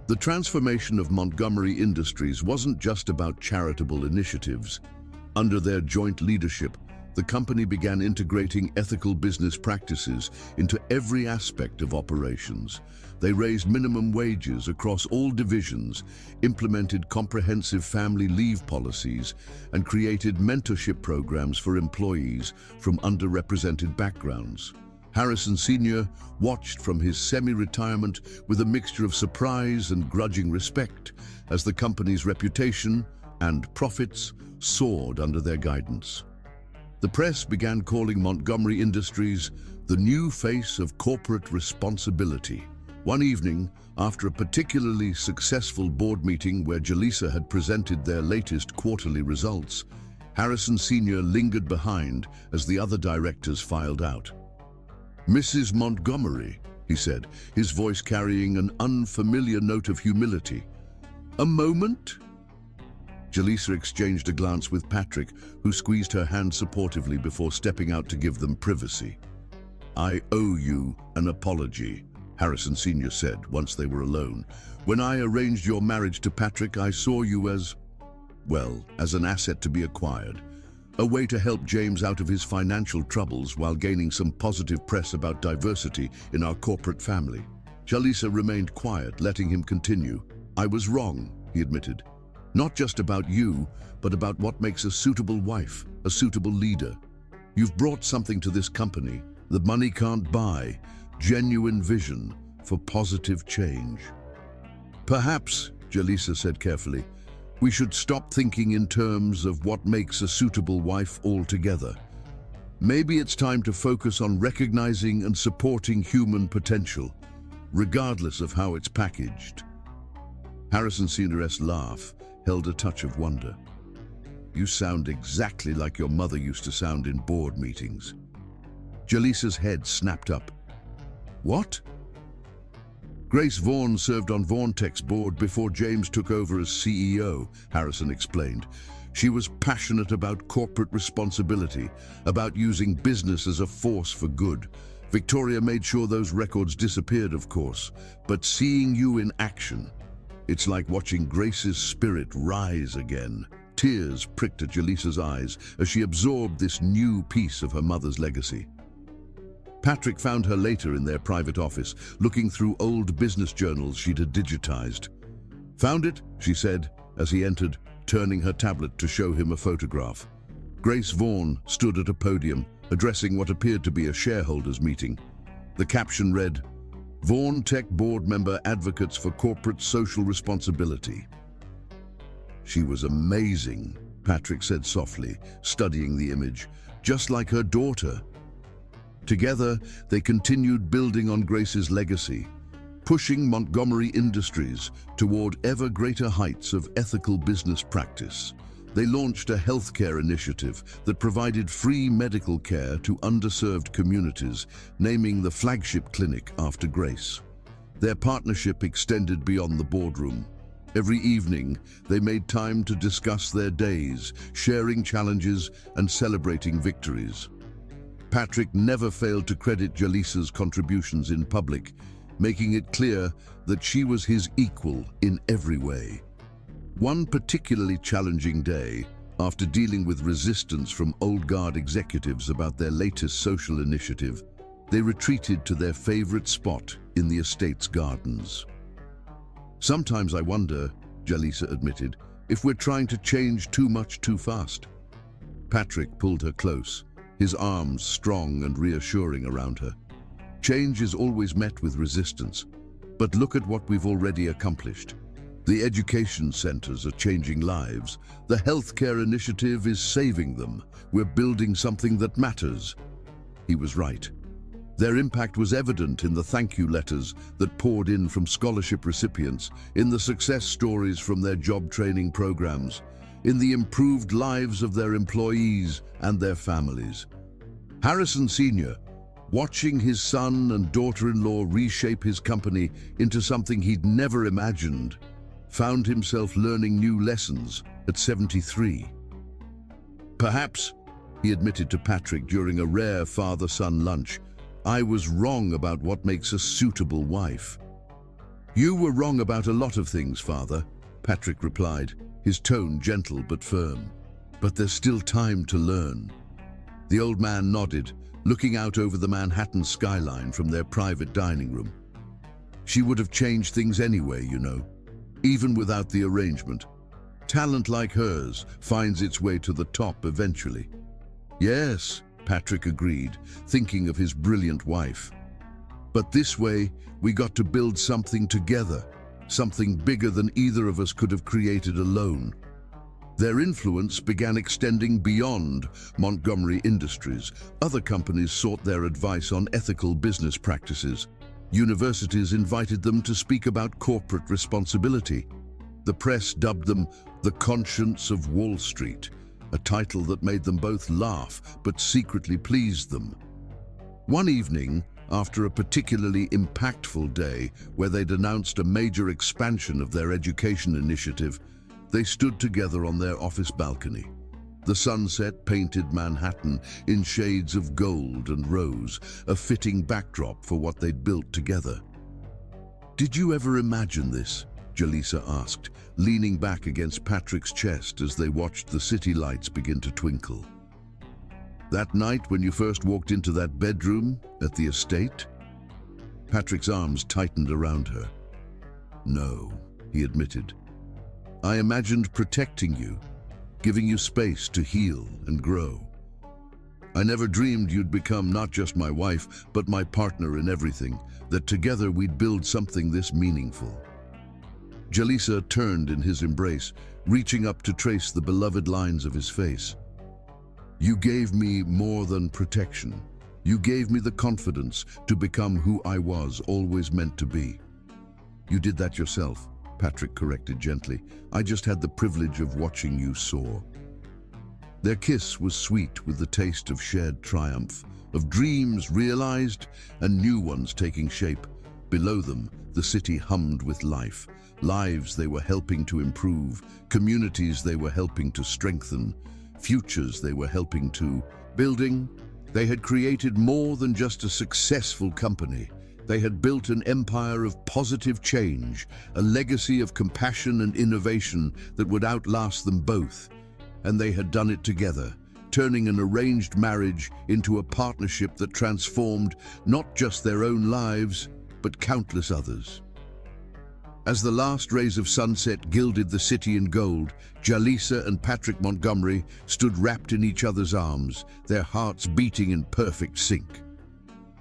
The transformation of Montgomery Industries wasn't just about charitable initiatives. Under their joint leadership, the company began integrating ethical business practices into every aspect of operations. They raised minimum wages across all divisions, implemented comprehensive family leave policies, and created mentorship programs for employees from underrepresented backgrounds. Harrison Sr. watched from his semi-retirement with a mixture of surprise and grudging respect as the company's reputation and profits soared under their guidance. The press began calling Montgomery Industries the new face of corporate responsibility. One evening, after a particularly successful board meeting where Jalisa had presented their latest quarterly results, Harrison Sr. lingered behind as the other directors filed out. "Mrs. Montgomery," he said, his voice carrying an unfamiliar note of humility. "A moment?" Jalisa exchanged a glance with Patrick, who squeezed her hand supportively before stepping out to give them privacy. "I owe you an apology," Harrison Sr. said once they were alone. "When I arranged your marriage to Patrick, I saw you as an asset to be acquired. A way to help James out of his financial troubles while gaining some positive press about diversity in our corporate family." Jalisa remained quiet, letting him continue. "I was wrong," he admitted. "Not just about you, but about what makes a suitable wife, a suitable leader. You've brought something to this company that money can't buy, genuine vision for positive change." "Perhaps," Jalisa said carefully, "we should stop thinking in terms of what makes a suitable wife altogether. Maybe it's time to focus on recognizing and supporting human potential. regardless of how it's packaged. Harrison Sr.'s laugh held a touch of wonder. You sound exactly like your mother used to sound in board meetings. Jaleesa's head snapped up. What? Grace Vaughan served on VaughanTech's board before James took over as CEO, Harrison explained. She was passionate about corporate responsibility, about using business as a force for good. Victoria made sure those records disappeared, of course, but seeing you in action, it's like watching Grace's spirit rise again. Tears pricked at Jaleesa's eyes as she absorbed this new piece of her mother's legacy. Patrick found her later in their private office, looking through old business journals she'd digitized. Found it, she said, as he entered, turning her tablet to show him a photograph. Grace Vaughan stood at a podium, addressing what appeared to be a shareholders' meeting. The caption read, VaughanTech board member advocates for corporate social responsibility. She was amazing, Patrick said softly, studying the image, just like her daughter. Together, they continued building on Grace's legacy, pushing Montgomery Industries toward ever greater heights of ethical business practice. They launched a healthcare initiative that provided free medical care to underserved communities, naming the flagship clinic after Grace. Their partnership extended beyond the boardroom. Every evening, they made time to discuss their days, sharing challenges and celebrating victories. Patrick never failed to credit Jaleesa's contributions in public, making it clear that she was his equal in every way. One particularly challenging day, after dealing with resistance from old guard executives about their latest social initiative, they retreated to their favorite spot in the estate's gardens. Sometimes I wonder, Jaleesa admitted, if we're trying to change too much too fast. Patrick pulled her close, his arms strong and reassuring around her. Change is always met with resistance, but look at what we've already accomplished. The education centers are changing lives. The healthcare initiative is saving them. We're building something that matters. He was right. Their impact was evident in the thank you letters that poured in from scholarship recipients, in the success stories from their job training programs, in the improved lives of their employees and their families. Harrison Sr., watching his son and daughter-in-law reshape his company into something he'd never imagined, found himself learning new lessons at 73. Perhaps, he admitted to Patrick during a rare father-son lunch, I was wrong about what makes a suitable wife. You were wrong about a lot of things, Father, Patrick replied, his tone gentle but firm. But there's still time to learn. The old man nodded, looking out over the Manhattan skyline from their private dining room. She would have changed things anyway, you know, even without the arrangement. Talent like hers finds its way to the top eventually. Yes, Patrick agreed, thinking of his brilliant wife. But this way, we got to build something together, something bigger than either of us could have created alone. Their influence began extending beyond Montgomery Industries. Other companies sought their advice on ethical business practices. Universities invited them to speak about corporate responsibility. The press dubbed them the conscience of Wall Street, a title that made them both laugh but secretly pleased them. One evening, after a particularly impactful day where they'd announced a major expansion of their education initiative, they stood together on their office balcony. The sunset painted Manhattan in shades of gold and rose, a fitting backdrop for what they'd built together. Did you ever imagine this? Jaleesa asked, leaning back against Patrick's chest as they watched the city lights begin to twinkle. That night when you first walked into that bedroom at the estate? Patrick's arms tightened around her. No, he admitted. I imagined protecting you, giving you space to heal and grow. I never dreamed you'd become not just my wife, but my partner in everything, that together we'd build something this meaningful. Jaleesa turned in his embrace, reaching up to trace the beloved lines of his face. You gave me more than protection. You gave me the confidence to become who I was always meant to be." "You did that yourself," Patrick corrected gently. "I just had the privilege of watching you soar." Their kiss was sweet with the taste of shared triumph, of dreams realized and new ones taking shape. Below them, the city hummed with life, lives they were helping to improve, communities they were helping to strengthen, futures they were helping to building. They had created more than just a successful company. They had built an empire of positive change, a legacy of compassion and innovation that would outlast them both. And they had done it together, turning an arranged marriage into a partnership that transformed not just their own lives, but countless others. As the last rays of sunset gilded the city in gold, Jalisa and Patrick Montgomery stood wrapped in each other's arms, their hearts beating in perfect sync.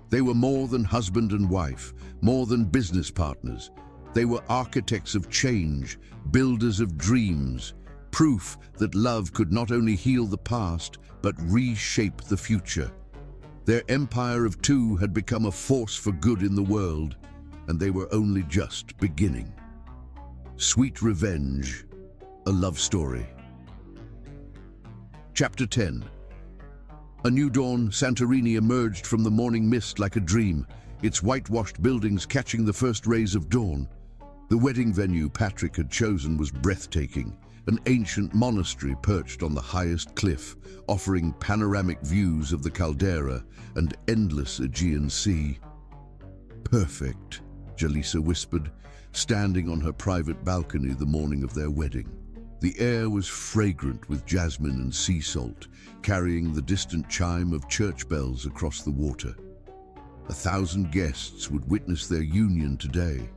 They were more than husband and wife, more than business partners. They were architects of change, builders of dreams, proof that love could not only heal the past, but reshape the future. Their empire of two had become a force for good in the world, and they were only just beginning. Sweet Revenge, a love story. Chapter 10. A new dawn, Santorini emerged from the morning mist like a dream, its whitewashed buildings catching the first rays of dawn. The wedding venue Patrick had chosen was breathtaking, an ancient monastery perched on the highest cliff, offering panoramic views of the caldera and endless Aegean Sea. "Perfect," Jalisa whispered, standing on her private balcony the morning of their wedding. The air was fragrant with jasmine and sea salt, carrying the distant chime of church bells across the water. 1,000 guests would witness their union today,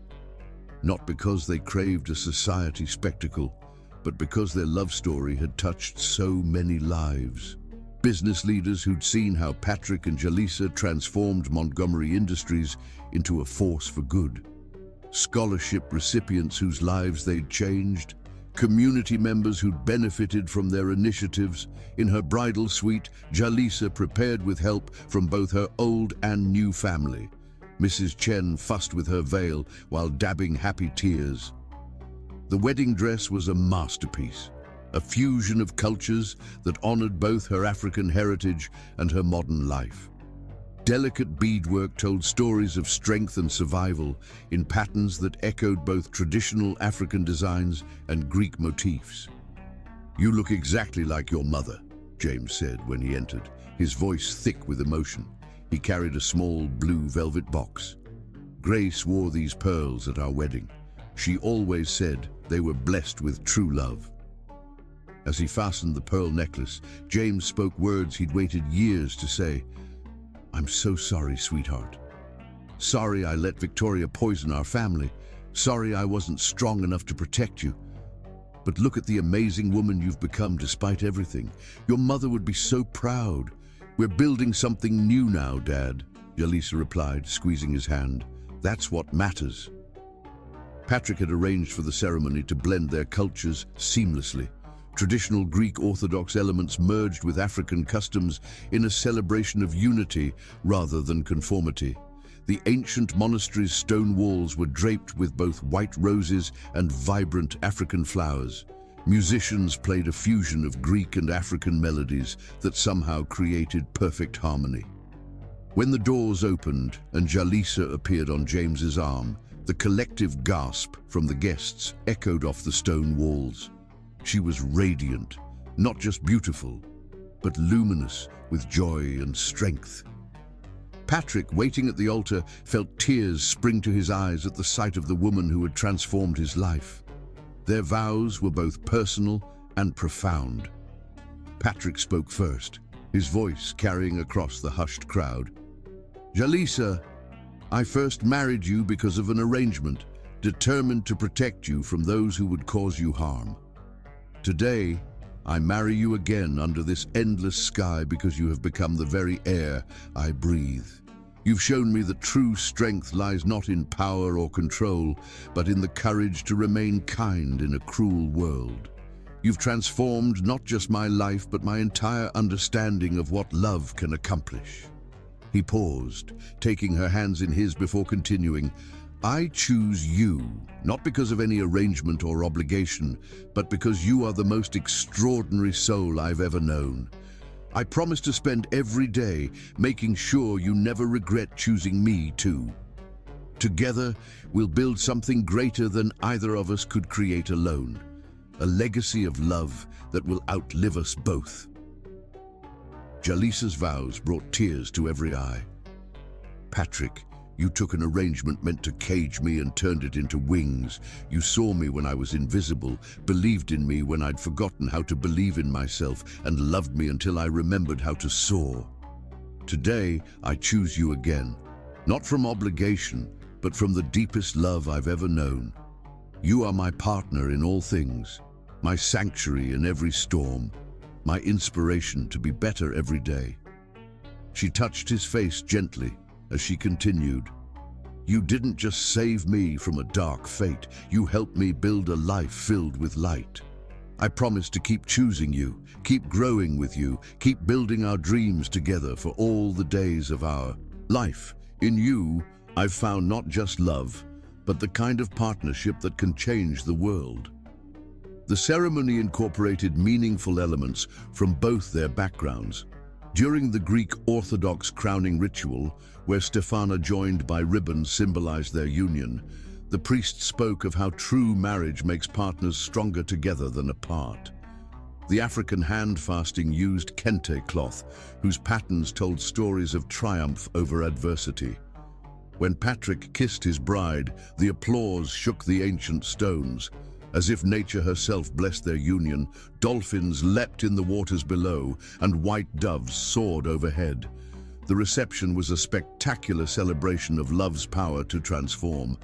not because they craved a society spectacle, but because their love story had touched so many lives. Business leaders who'd seen how Patrick and Jalisa transformed Montgomery Industries into a force for good. Scholarship recipients whose lives they'd changed. Community members who'd benefited from their initiatives. In her bridal suite, Jalisa prepared with help from both her old and new family. Mrs. Chen fussed with her veil while dabbing happy tears. The wedding dress was a masterpiece, a fusion of cultures that honored both her African heritage and her modern life. Delicate beadwork told stories of strength and survival in patterns that echoed both traditional African designs and Greek motifs. "You look exactly like your mother," James said when he entered, his voice thick with emotion. He carried a small blue velvet box. "Grace wore these pearls at our wedding. She always said they were blessed with true love." As he fastened the pearl necklace, James spoke words he'd waited years to say. "I'm so sorry, sweetheart. Sorry I let Victoria poison our family. Sorry I wasn't strong enough to protect you. But look at the amazing woman you've become despite everything. Your mother would be so proud. We're building something new now, Dad," Jalisa replied, squeezing his hand. "That's what matters." Patrick had arranged for the ceremony to blend their cultures seamlessly. Traditional Greek Orthodox elements merged with African customs in a celebration of unity rather than conformity. The ancient monastery's stone walls were draped with both white roses and vibrant African flowers. Musicians played a fusion of Greek and African melodies that somehow created perfect harmony. When the doors opened and Jalisa appeared on James's arm, the collective gasp from the guests echoed off the stone walls. She was radiant, not just beautiful, but luminous with joy and strength. Patrick, waiting at the altar, felt tears spring to his eyes at the sight of the woman who had transformed his life. Their vows were both personal and profound. Patrick spoke first, his voice carrying across the hushed crowd. "Jalisa, I first married you because of an arrangement, determined to protect you from those who would cause you harm. Today, I marry you again under this endless sky because you have become the very air I breathe. You've shown me that true strength lies not in power or control, but in the courage to remain kind in a cruel world. You've transformed not just my life, but my entire understanding of what love can accomplish." He paused, taking her hands in his before continuing, I choose you, not because of any arrangement or obligation, but because you are the most extraordinary soul I've ever known. I promise to spend every day making sure you never regret choosing me too. Together, we'll build something greater than either of us could create alone. A legacy of love that will outlive us both. Jalisa's vows brought tears to every eye. Patrick, you took an arrangement meant to cage me and turned it into wings. You saw me when I was invisible, believed in me when I'd forgotten how to believe in myself, and loved me until I remembered how to soar. Today, I choose you again, not from obligation, but from the deepest love I've ever known. You are my partner in all things, my sanctuary in every storm, my inspiration to be better every day. She touched his face gently as she continued, You didn't just save me from a dark fate, you helped me build a life filled with light. I promise to keep choosing you, keep growing with you, keep building our dreams together for all the days of our life. In you, I've found not just love, but the kind of partnership that can change the world. The ceremony incorporated meaningful elements from both their backgrounds. During the Greek Orthodox crowning ritual, where Stephana joined by ribbons symbolized their union, the priest spoke of how true marriage makes partners stronger together than apart. The African hand fasting used kente cloth, whose patterns told stories of triumph over adversity. When Patrick kissed his bride, the applause shook the ancient stones. As if nature herself blessed their union, dolphins leapt in the waters below, and white doves soared overhead. The reception was a spectacular celebration of love's power to transform.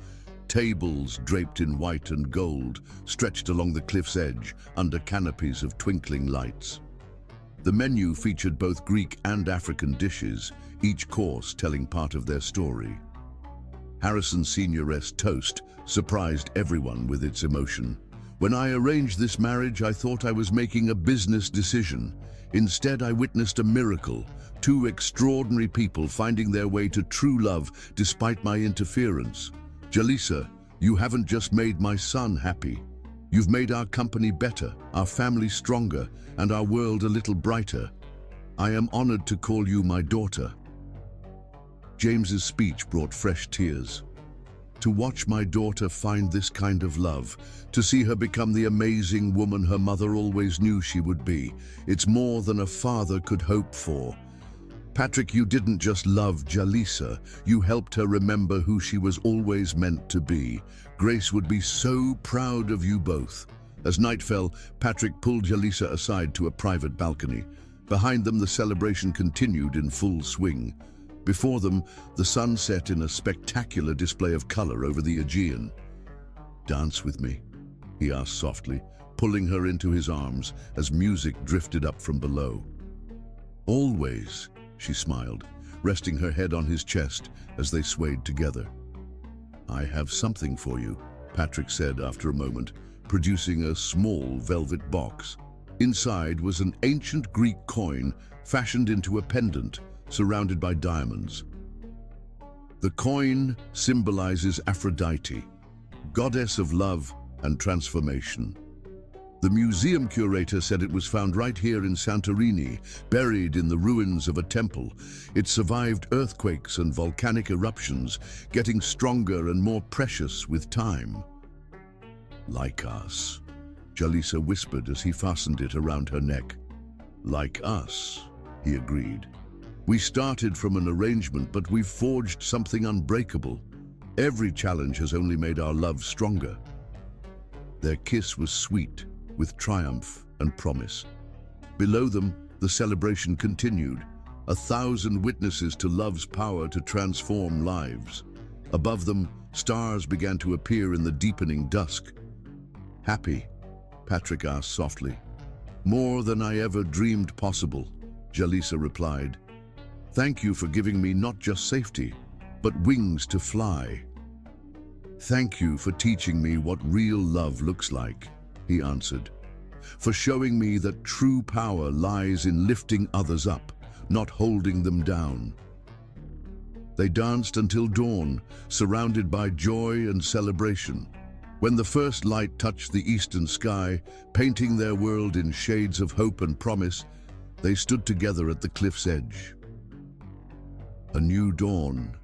Tables draped in white and gold stretched along the cliff's edge under canopies of twinkling lights. The menu featured both Greek and African dishes, each course telling part of their story. Harrison Senior's toast surprised everyone with its emotion. When I arranged this marriage, I thought I was making a business decision. Instead, I witnessed a miracle, two extraordinary people finding their way to true love despite my interference. Jalisa, you haven't just made my son happy. You've made our company better, our family stronger, and our world a little brighter. I am honored to call you my daughter. James's speech brought fresh tears. To watch my daughter find this kind of love, to see her become the amazing woman her mother always knew she would be, it's more than a father could hope for. Patrick, you didn't just love Jalisa, you helped her remember who she was always meant to be. Grace would be so proud of you both. As night fell, Patrick pulled Jalisa aside to a private balcony. Behind them, the celebration continued in full swing. Before them, the sun set in a spectacular display of color over the Aegean. Dance with me, he asked softly, pulling her into his arms as music drifted up from below. Always, she smiled, resting her head on his chest as they swayed together. I have something for you, Patrick said after a moment, producing a small velvet box. Inside was an ancient Greek coin fashioned into a pendant, surrounded by diamonds. The coin symbolizes Aphrodite, goddess of love and transformation. The museum curator said it was found right here in Santorini, buried in the ruins of a temple. It survived earthquakes and volcanic eruptions, getting stronger and more precious with time. Like us, Jalisa whispered as he fastened it around her neck. Like us, he agreed. We started from an arrangement, but we've forged something unbreakable. Every challenge has only made our love stronger. Their kiss was sweet, with triumph and promise. Below them, the celebration continued, 1,000 witnesses to love's power to transform lives. Above them, stars began to appear in the deepening dusk. Happy? Patrick asked softly. More than I ever dreamed possible, Jalisa replied. Thank you for giving me not just safety, but wings to fly. Thank you for teaching me what real love looks like, he answered. For showing me that true power lies in lifting others up, not holding them down. They danced until dawn, surrounded by joy and celebration. When the first light touched the eastern sky, painting their world in shades of hope and promise, they stood together at the cliff's edge. "A new dawn,"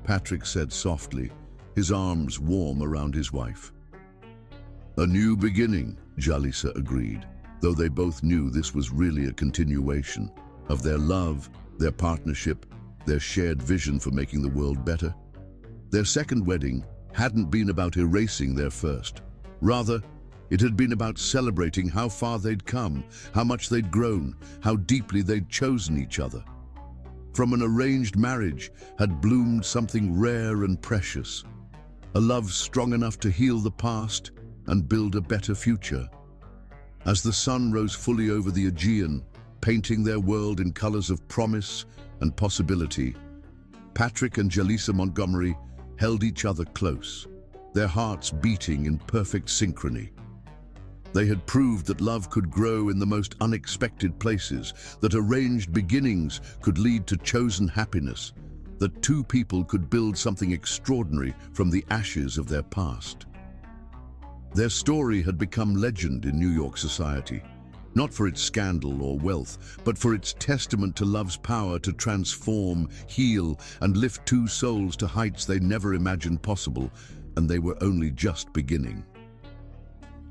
Patrick said softly, his arms warm around his wife. "A new beginning," Jalisa agreed, though they both knew this was really a continuation of their love, their partnership, their shared vision for making the world better. Their second wedding hadn't been about erasing their first. Rather, it had been about celebrating how far they'd come, how much they'd grown, how deeply they'd chosen each other. From an arranged marriage had bloomed something rare and precious, a love strong enough to heal the past and build a better future. As the sun rose fully over the Aegean, painting their world in colors of promise and possibility, Patrick and Jalisa Montgomery held each other close, their hearts beating in perfect synchrony. They had proved that love could grow in the most unexpected places, that arranged beginnings could lead to chosen happiness, that two people could build something extraordinary from the ashes of their past. Their story had become legend in New York society, not for its scandal or wealth, but for its testament to love's power to transform, heal, and lift two souls to heights they never imagined possible, and they were only just beginning.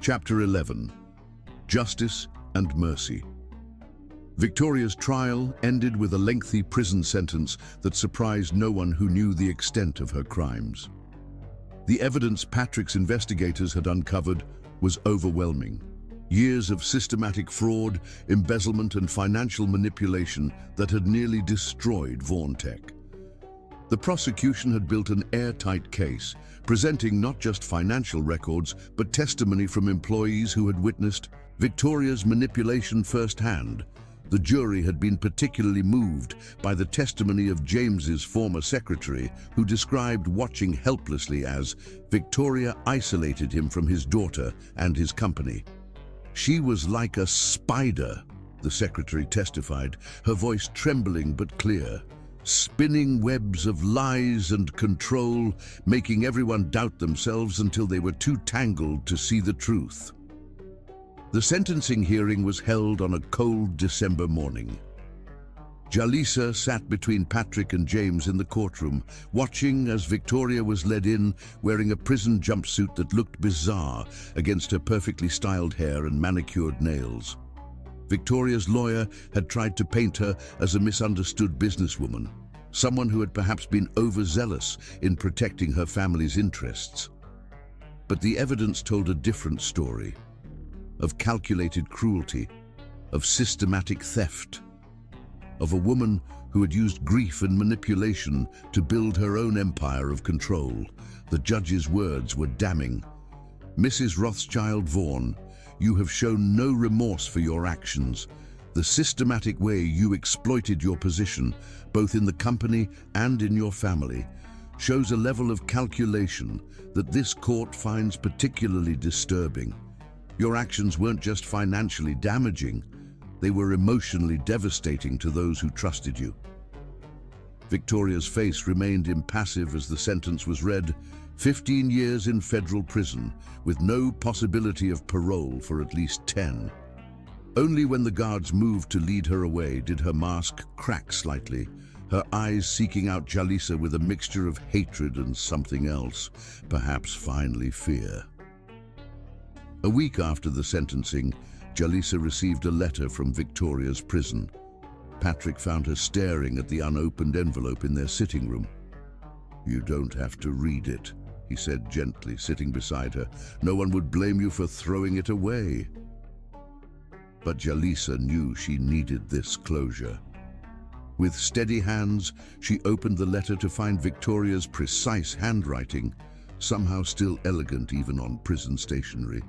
Chapter 11. Justice and Mercy. Victoria's trial ended with a lengthy prison sentence that surprised no one who knew the extent of her crimes. The evidence Patrick's investigators had uncovered was overwhelming. Years of systematic fraud, embezzlement, and financial manipulation that had nearly destroyed Vaughan Tech. The prosecution had built an airtight case, presenting not just financial records, but testimony from employees who had witnessed Victoria's manipulation firsthand. The jury had been particularly moved by the testimony of James's former secretary, who described watching helplessly as Victoria isolated him from his daughter and his company. "She was like a spider," the secretary testified, her voice trembling but clear, "spinning webs of lies and control, making everyone doubt themselves until they were too tangled to see the truth." The sentencing hearing was held on a cold December morning. Jalisa sat between Patrick and James in the courtroom, watching as Victoria was led in, wearing a prison jumpsuit that looked bizarre against her perfectly styled hair and manicured nails. Victoria's lawyer had tried to paint her as a misunderstood businesswoman, someone who had perhaps been overzealous in protecting her family's interests. But the evidence told a different story, of calculated cruelty, of systematic theft, of a woman who had used grief and manipulation to build her own empire of control. The judge's words were damning. "Mrs. Rothschild Vaughan, you have shown no remorse for your actions. The systematic way you exploited your position, both in the company and in your family, shows a level of calculation that this court finds particularly disturbing. Your actions weren't just financially damaging, they were emotionally devastating to those who trusted you." Victoria's face remained impassive as the sentence was read: 15 years in federal prison, with no possibility of parole for at least 10. Only when the guards moved to lead her away did her mask crack slightly, her eyes seeking out Jalisa with a mixture of hatred and something else, perhaps finally fear. A week after the sentencing, Jalisa received a letter from Victoria's prison. Patrick found her staring at the unopened envelope in their sitting room. "You don't have to read it," he said gently, sitting beside her. "No one would blame you for throwing it away." But Jalisa knew she needed this closure. With steady hands, she opened the letter to find Victoria's precise handwriting, somehow still elegant even on prison stationery.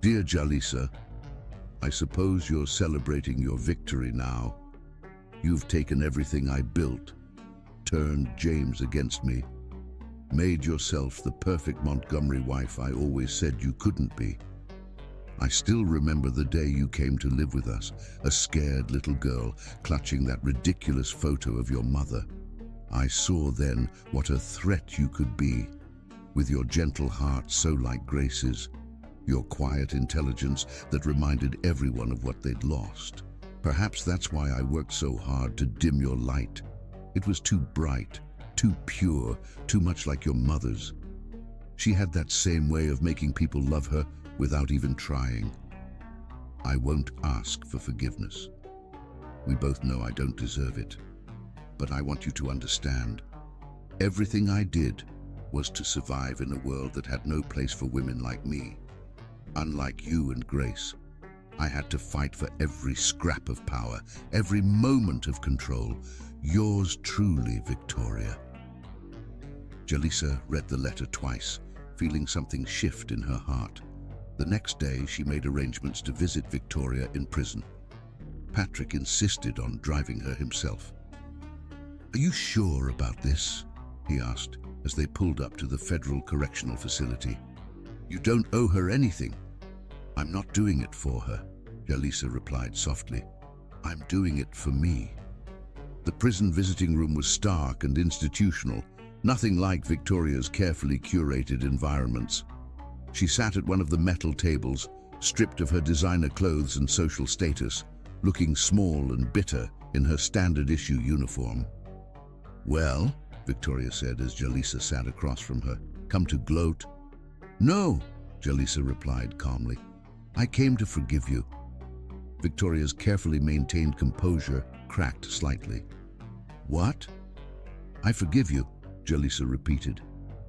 "Dear Jalisa, I suppose you're celebrating your victory now. You've taken everything I built, turned James against me, made yourself the perfect Montgomery wife I always said you couldn't be. I still remember the day you came to live with us, a scared little girl clutching that ridiculous photo of your mother. I saw then what a threat you could be, with your gentle heart so like Grace's, your quiet intelligence that reminded everyone of what they'd lost. Perhaps that's why I worked so hard to dim your light. It was too bright, too pure, too much like your mother's. She had that same way of making people love her without even trying. I won't ask for forgiveness. We both know I don't deserve it. But I want you to understand, everything I did was to survive in a world that had no place for women like me. Unlike you and Grace, I had to fight for every scrap of power, every moment of control. Yours truly, Victoria. Jaleesa read the letter twice, feeling something shift in her heart. The next day, she made arrangements to visit Victoria in prison. Patrick insisted on driving her himself. "Are you sure about this?" he asked as they pulled up to the Federal Correctional Facility. "You don't owe her anything." "I'm not doing it for her," Jaleesa replied softly. "I'm doing it for me." The prison visiting room was stark and institutional, nothing like Victoria's carefully curated environments. She sat at one of the metal tables, stripped of her designer clothes and social status, looking small and bitter in her standard-issue uniform. "Well," Victoria said as Jaleesa sat across from her, "come to gloat?" "No," Jaleesa replied calmly. "I came to forgive you." Victoria's carefully maintained composure cracked slightly. "What?" "I forgive you," Jaleesa repeated.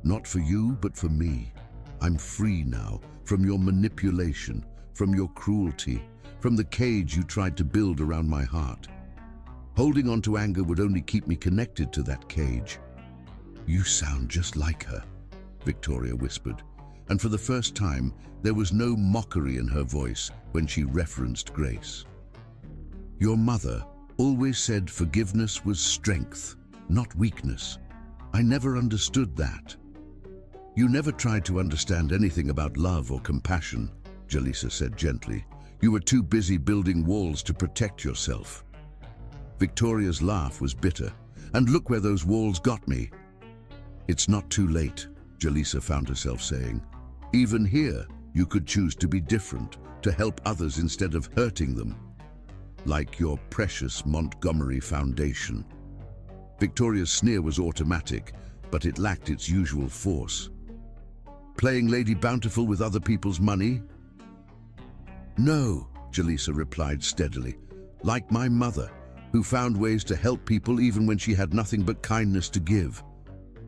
"Not for you, but for me. I'm free now from your manipulation, from your cruelty, from the cage you tried to build around my heart. Holding on to anger would only keep me connected to that cage." "You sound just like her," Victoria whispered, and for the first time there was no mockery in her voice when she referenced Grace. "Your mother always said forgiveness was strength, not weakness. I never understood that." "You never tried to understand anything about love or compassion," Jaleesa said gently. "You were too busy building walls to protect yourself." Victoria's laugh was bitter. "And look where those walls got me." "It's not too late," Jaleesa found herself saying. "Even here, you could choose to be different, to help others instead of hurting them. Like your precious Montgomery Foundation." Victoria's sneer was automatic, but it lacked its usual force. "Playing Lady Bountiful with other people's money?" "No," Jaleesa replied steadily. "Like my mother, who found ways to help people even when she had nothing but kindness to give.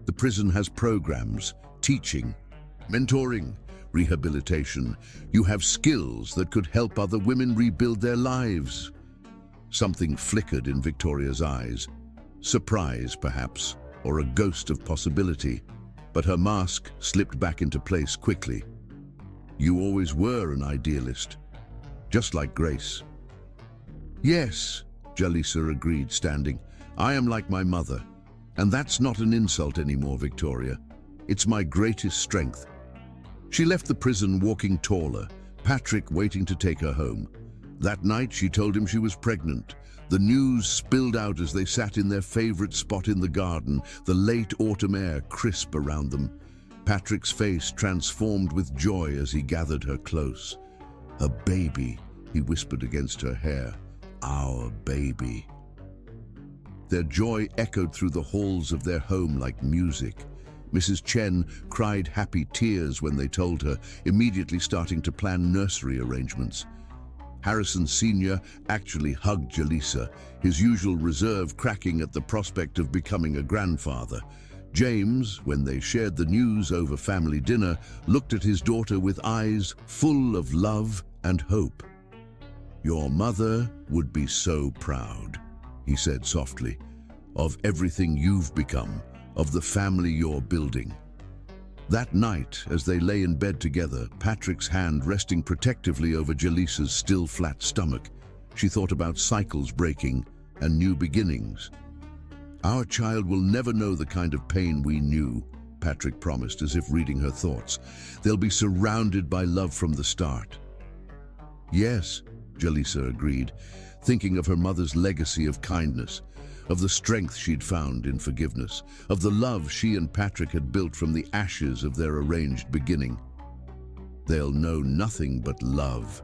The prison has programs, teaching, mentoring, rehabilitation. You have skills that could help other women rebuild their lives." Something flickered in Victoria's eyes. Surprise, perhaps, or a ghost of possibility. But her mask slipped back into place quickly. "You always were an idealist, just like Grace." "Yes," Jaleesa agreed, standing. "I am like my mother. And that's not an insult anymore, Victoria. It's my greatest strength." She left the prison walking taller, Patrick waiting to take her home. That night she told him she was pregnant. The news spilled out as they sat in their favorite spot in the garden, the late autumn air crisp around them. Patrick's face transformed with joy as he gathered her close. "A baby," he whispered against her hair. "Our baby." Their joy echoed through the halls of their home like music. Mrs. Chen cried happy tears when they told her, immediately starting to plan nursery arrangements. Harrison Sr. actually hugged Jaleesa, his usual reserve cracking at the prospect of becoming a grandfather. James, when they shared the news over family dinner, looked at his daughter with eyes full of love and hope. "Your mother would be so proud," he said softly, "of everything you've become, of the family you're building." That night, as they lay in bed together, Patrick's hand resting protectively over Jaleesa's still flat stomach, she thought about cycles breaking and new beginnings. "Our child will never know the kind of pain we knew," Patrick promised, as if reading her thoughts. "They'll be surrounded by love from the start." "Yes," Jaleesa agreed, thinking of her mother's legacy of kindness. of the strength she'd found in forgiveness, of the love she and Patrick had built from the ashes of their arranged beginning. They'll know nothing but love.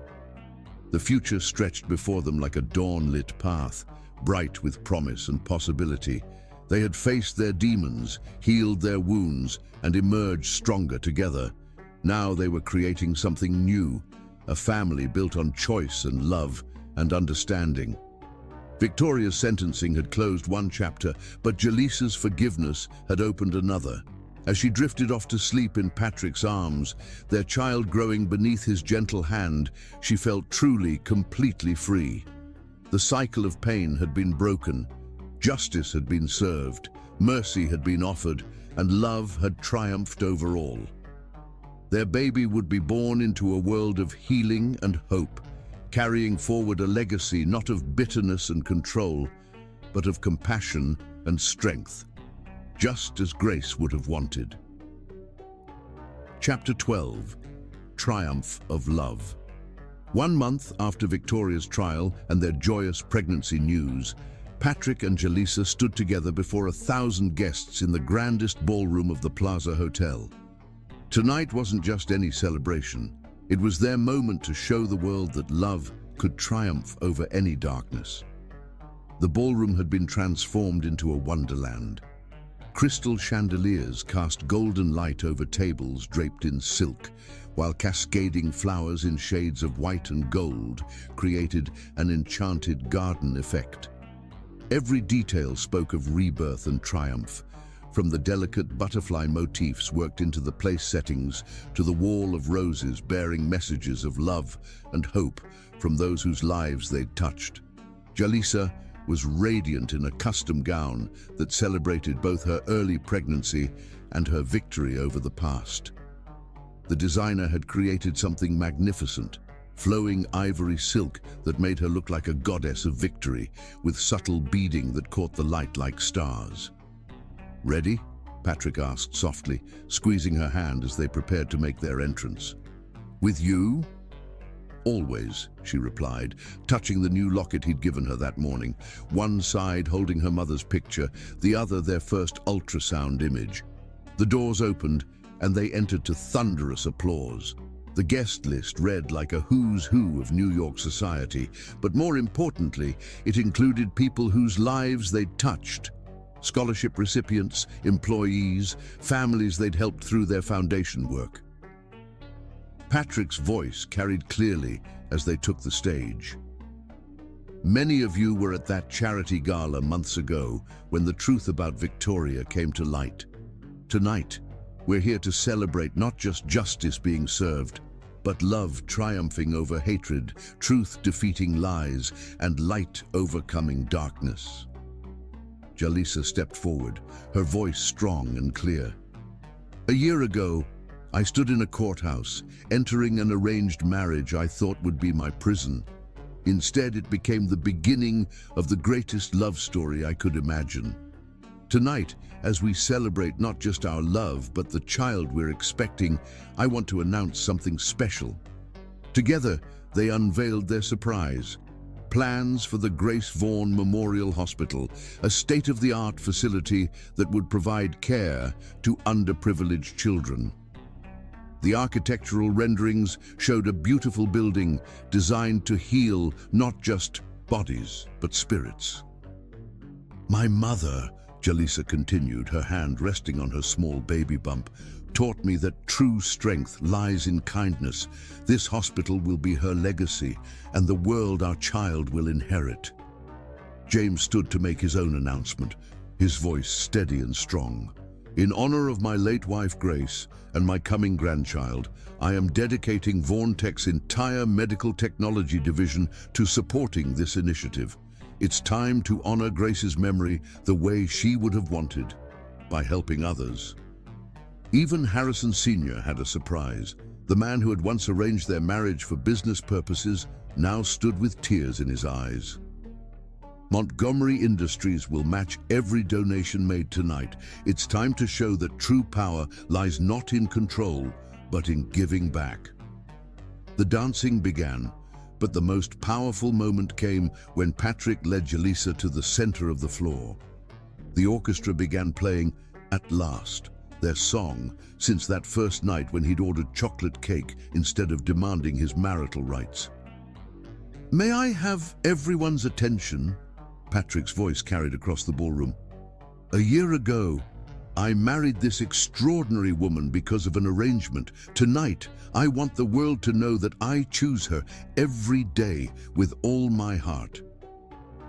The future stretched before them like a dawn-lit path, bright with promise and possibility. They had faced their demons, healed their wounds, and emerged stronger together. Now they were creating something new, a family built on choice and love and understanding. Victoria's sentencing had closed one chapter, but Jalisa's forgiveness had opened another. As she drifted off to sleep in Patrick's arms, their child growing beneath his gentle hand, she felt truly, completely free. The cycle of pain had been broken, justice had been served, mercy had been offered, and love had triumphed over all. Their baby would be born into a world of healing and hope, carrying forward a legacy not of bitterness and control, but of compassion and strength, just as Grace would have wanted. Chapter 12. Triumph of Love. 1 month after Victoria's trial and their joyous pregnancy news, Patrick and Jalisa stood together before 1,000 guests in the grandest ballroom of the Plaza Hotel. Tonight wasn't just any celebration. It was their moment to show the world that love could triumph over any darkness. The ballroom had been transformed into a wonderland. Crystal chandeliers cast golden light over tables draped in silk, while cascading flowers in shades of white and gold created an enchanted garden effect. Every detail spoke of rebirth and triumph, from the delicate butterfly motifs worked into the place settings to the wall of roses bearing messages of love and hope from those whose lives they'd touched. Jalisa was radiant in a custom gown that celebrated both her early pregnancy and her victory over the past. The designer had created something magnificent, flowing ivory silk that made her look like a goddess of victory, with subtle beading that caught the light like stars. "Ready?" Patrick asked softly, squeezing her hand as they prepared to make their entrance. "With you?" "Always," she replied, touching the new locket he'd given her that morning, one side holding her mother's picture, the other their first ultrasound image. The doors opened, and they entered to thunderous applause. The guest list read like a who's who of New York society, but more importantly, it included people whose lives they'd touched. Scholarship recipients, employees, families they'd helped through their foundation work. Patrick's voice carried clearly as they took the stage. "Many of you were at that charity gala months ago when the truth about Victoria came to light. Tonight, we're here to celebrate not just justice being served, but love triumphing over hatred, truth defeating lies, and light overcoming darkness." Jalisa stepped forward, her voice strong and clear. "A year ago, I stood in a courthouse, entering an arranged marriage I thought would be my prison. Instead, it became the beginning of the greatest love story I could imagine. Tonight, as we celebrate not just our love, but the child we're expecting, I want to announce something special." Together, they unveiled their surprise. Plans for the Grace Vaughan Memorial Hospital, a state-of-the-art facility that would provide care to underprivileged children. The architectural renderings showed a beautiful building designed to heal not just bodies, but spirits. "My mother," Jalisa continued, her hand resting on her small baby bump, "taught me that true strength lies in kindness. This hospital will be her legacy, and the world our child will inherit." James stood to make his own announcement, his voice steady and strong. "In honor of my late wife Grace and my coming grandchild, I am dedicating Vaughan Tech's entire medical technology division to supporting this initiative. It's time to honor Grace's memory the way she would have wanted, by helping others." Even Harrison Sr. had a surprise. The man who had once arranged their marriage for business purposes now stood with tears in his eyes. "Montgomery Industries will match every donation made tonight. It's time to show that true power lies not in control, but in giving back." The dancing began. But the most powerful moment came when Patrick led Jalisa to the center of the floor. The orchestra began playing At Last, their song since that first night when he'd ordered chocolate cake instead of demanding his marital rights. "May I have everyone's attention?" Patrick's voice carried across the ballroom. "A year ago, I married this extraordinary woman because of an arrangement. Tonight, I want the world to know that I choose her every day with all my heart.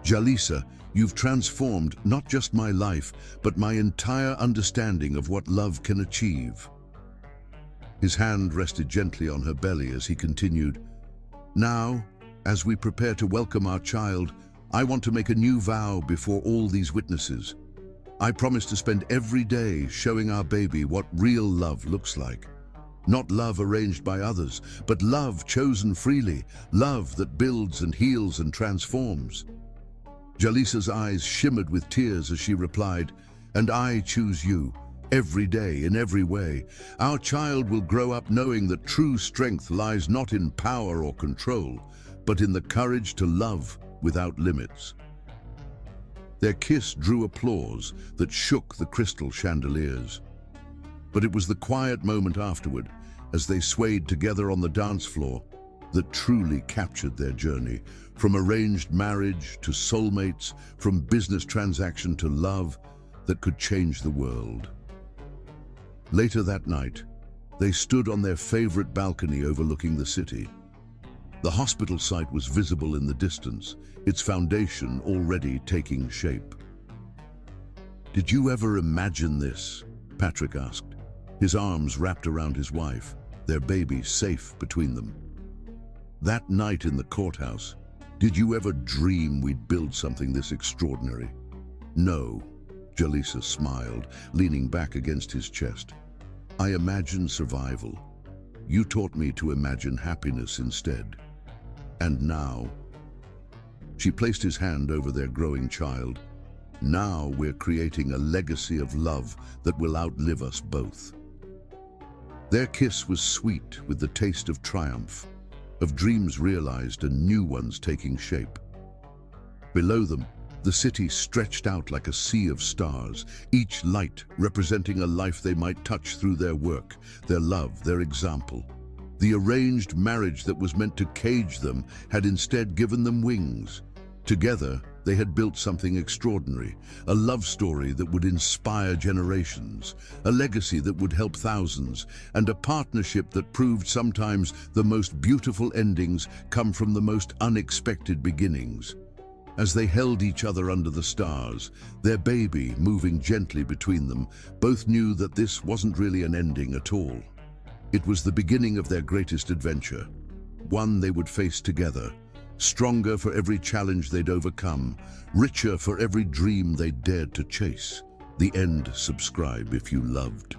Jalisa, you've transformed not just my life, but my entire understanding of what love can achieve." His hand rested gently on her belly as he continued, "Now, as we prepare to welcome our child, I want to make a new vow before all these witnesses. I promise to spend every day showing our baby what real love looks like. Not love arranged by others, but love chosen freely, love that builds and heals and transforms." Jalisa's eyes shimmered with tears as she replied, "And I choose you, every day, in every way. Our child will grow up knowing that true strength lies not in power or control, but in the courage to love without limits." Their kiss drew applause that shook the crystal chandeliers. But it was the quiet moment afterward, as they swayed together on the dance floor, that truly captured their journey. From arranged marriage to soulmates, from business transaction to love that could change the world. Later that night, they stood on their favorite balcony overlooking the city. The hospital site was visible in the distance, its foundation already taking shape. "Did you ever imagine this?" Patrick asked, his arms wrapped around his wife, their baby safe between them. "That night in the courthouse, did you ever dream we'd build something this extraordinary?" "No," Jalisa smiled, leaning back against his chest. "I imagined survival. You taught me to imagine happiness instead. And now..." She placed his hand over their growing child. "Now we're creating a legacy of love that will outlive us both." Their kiss was sweet with the taste of triumph, of dreams realized and new ones taking shape. Below them, the city stretched out like a sea of stars, each light representing a life they might touch through their work, their love, their example. The arranged marriage that was meant to cage them had instead given them wings. Together, they had built something extraordinary, a love story that would inspire generations, a legacy that would help thousands, and a partnership that proved sometimes the most beautiful endings come from the most unexpected beginnings. As they held each other under the stars, their baby moving gently between them, both knew that this wasn't really an ending at all. It was the beginning of their greatest adventure, one they would face together, stronger for every challenge they'd overcome, richer for every dream they dared to chase. The end. Subscribe if you loved.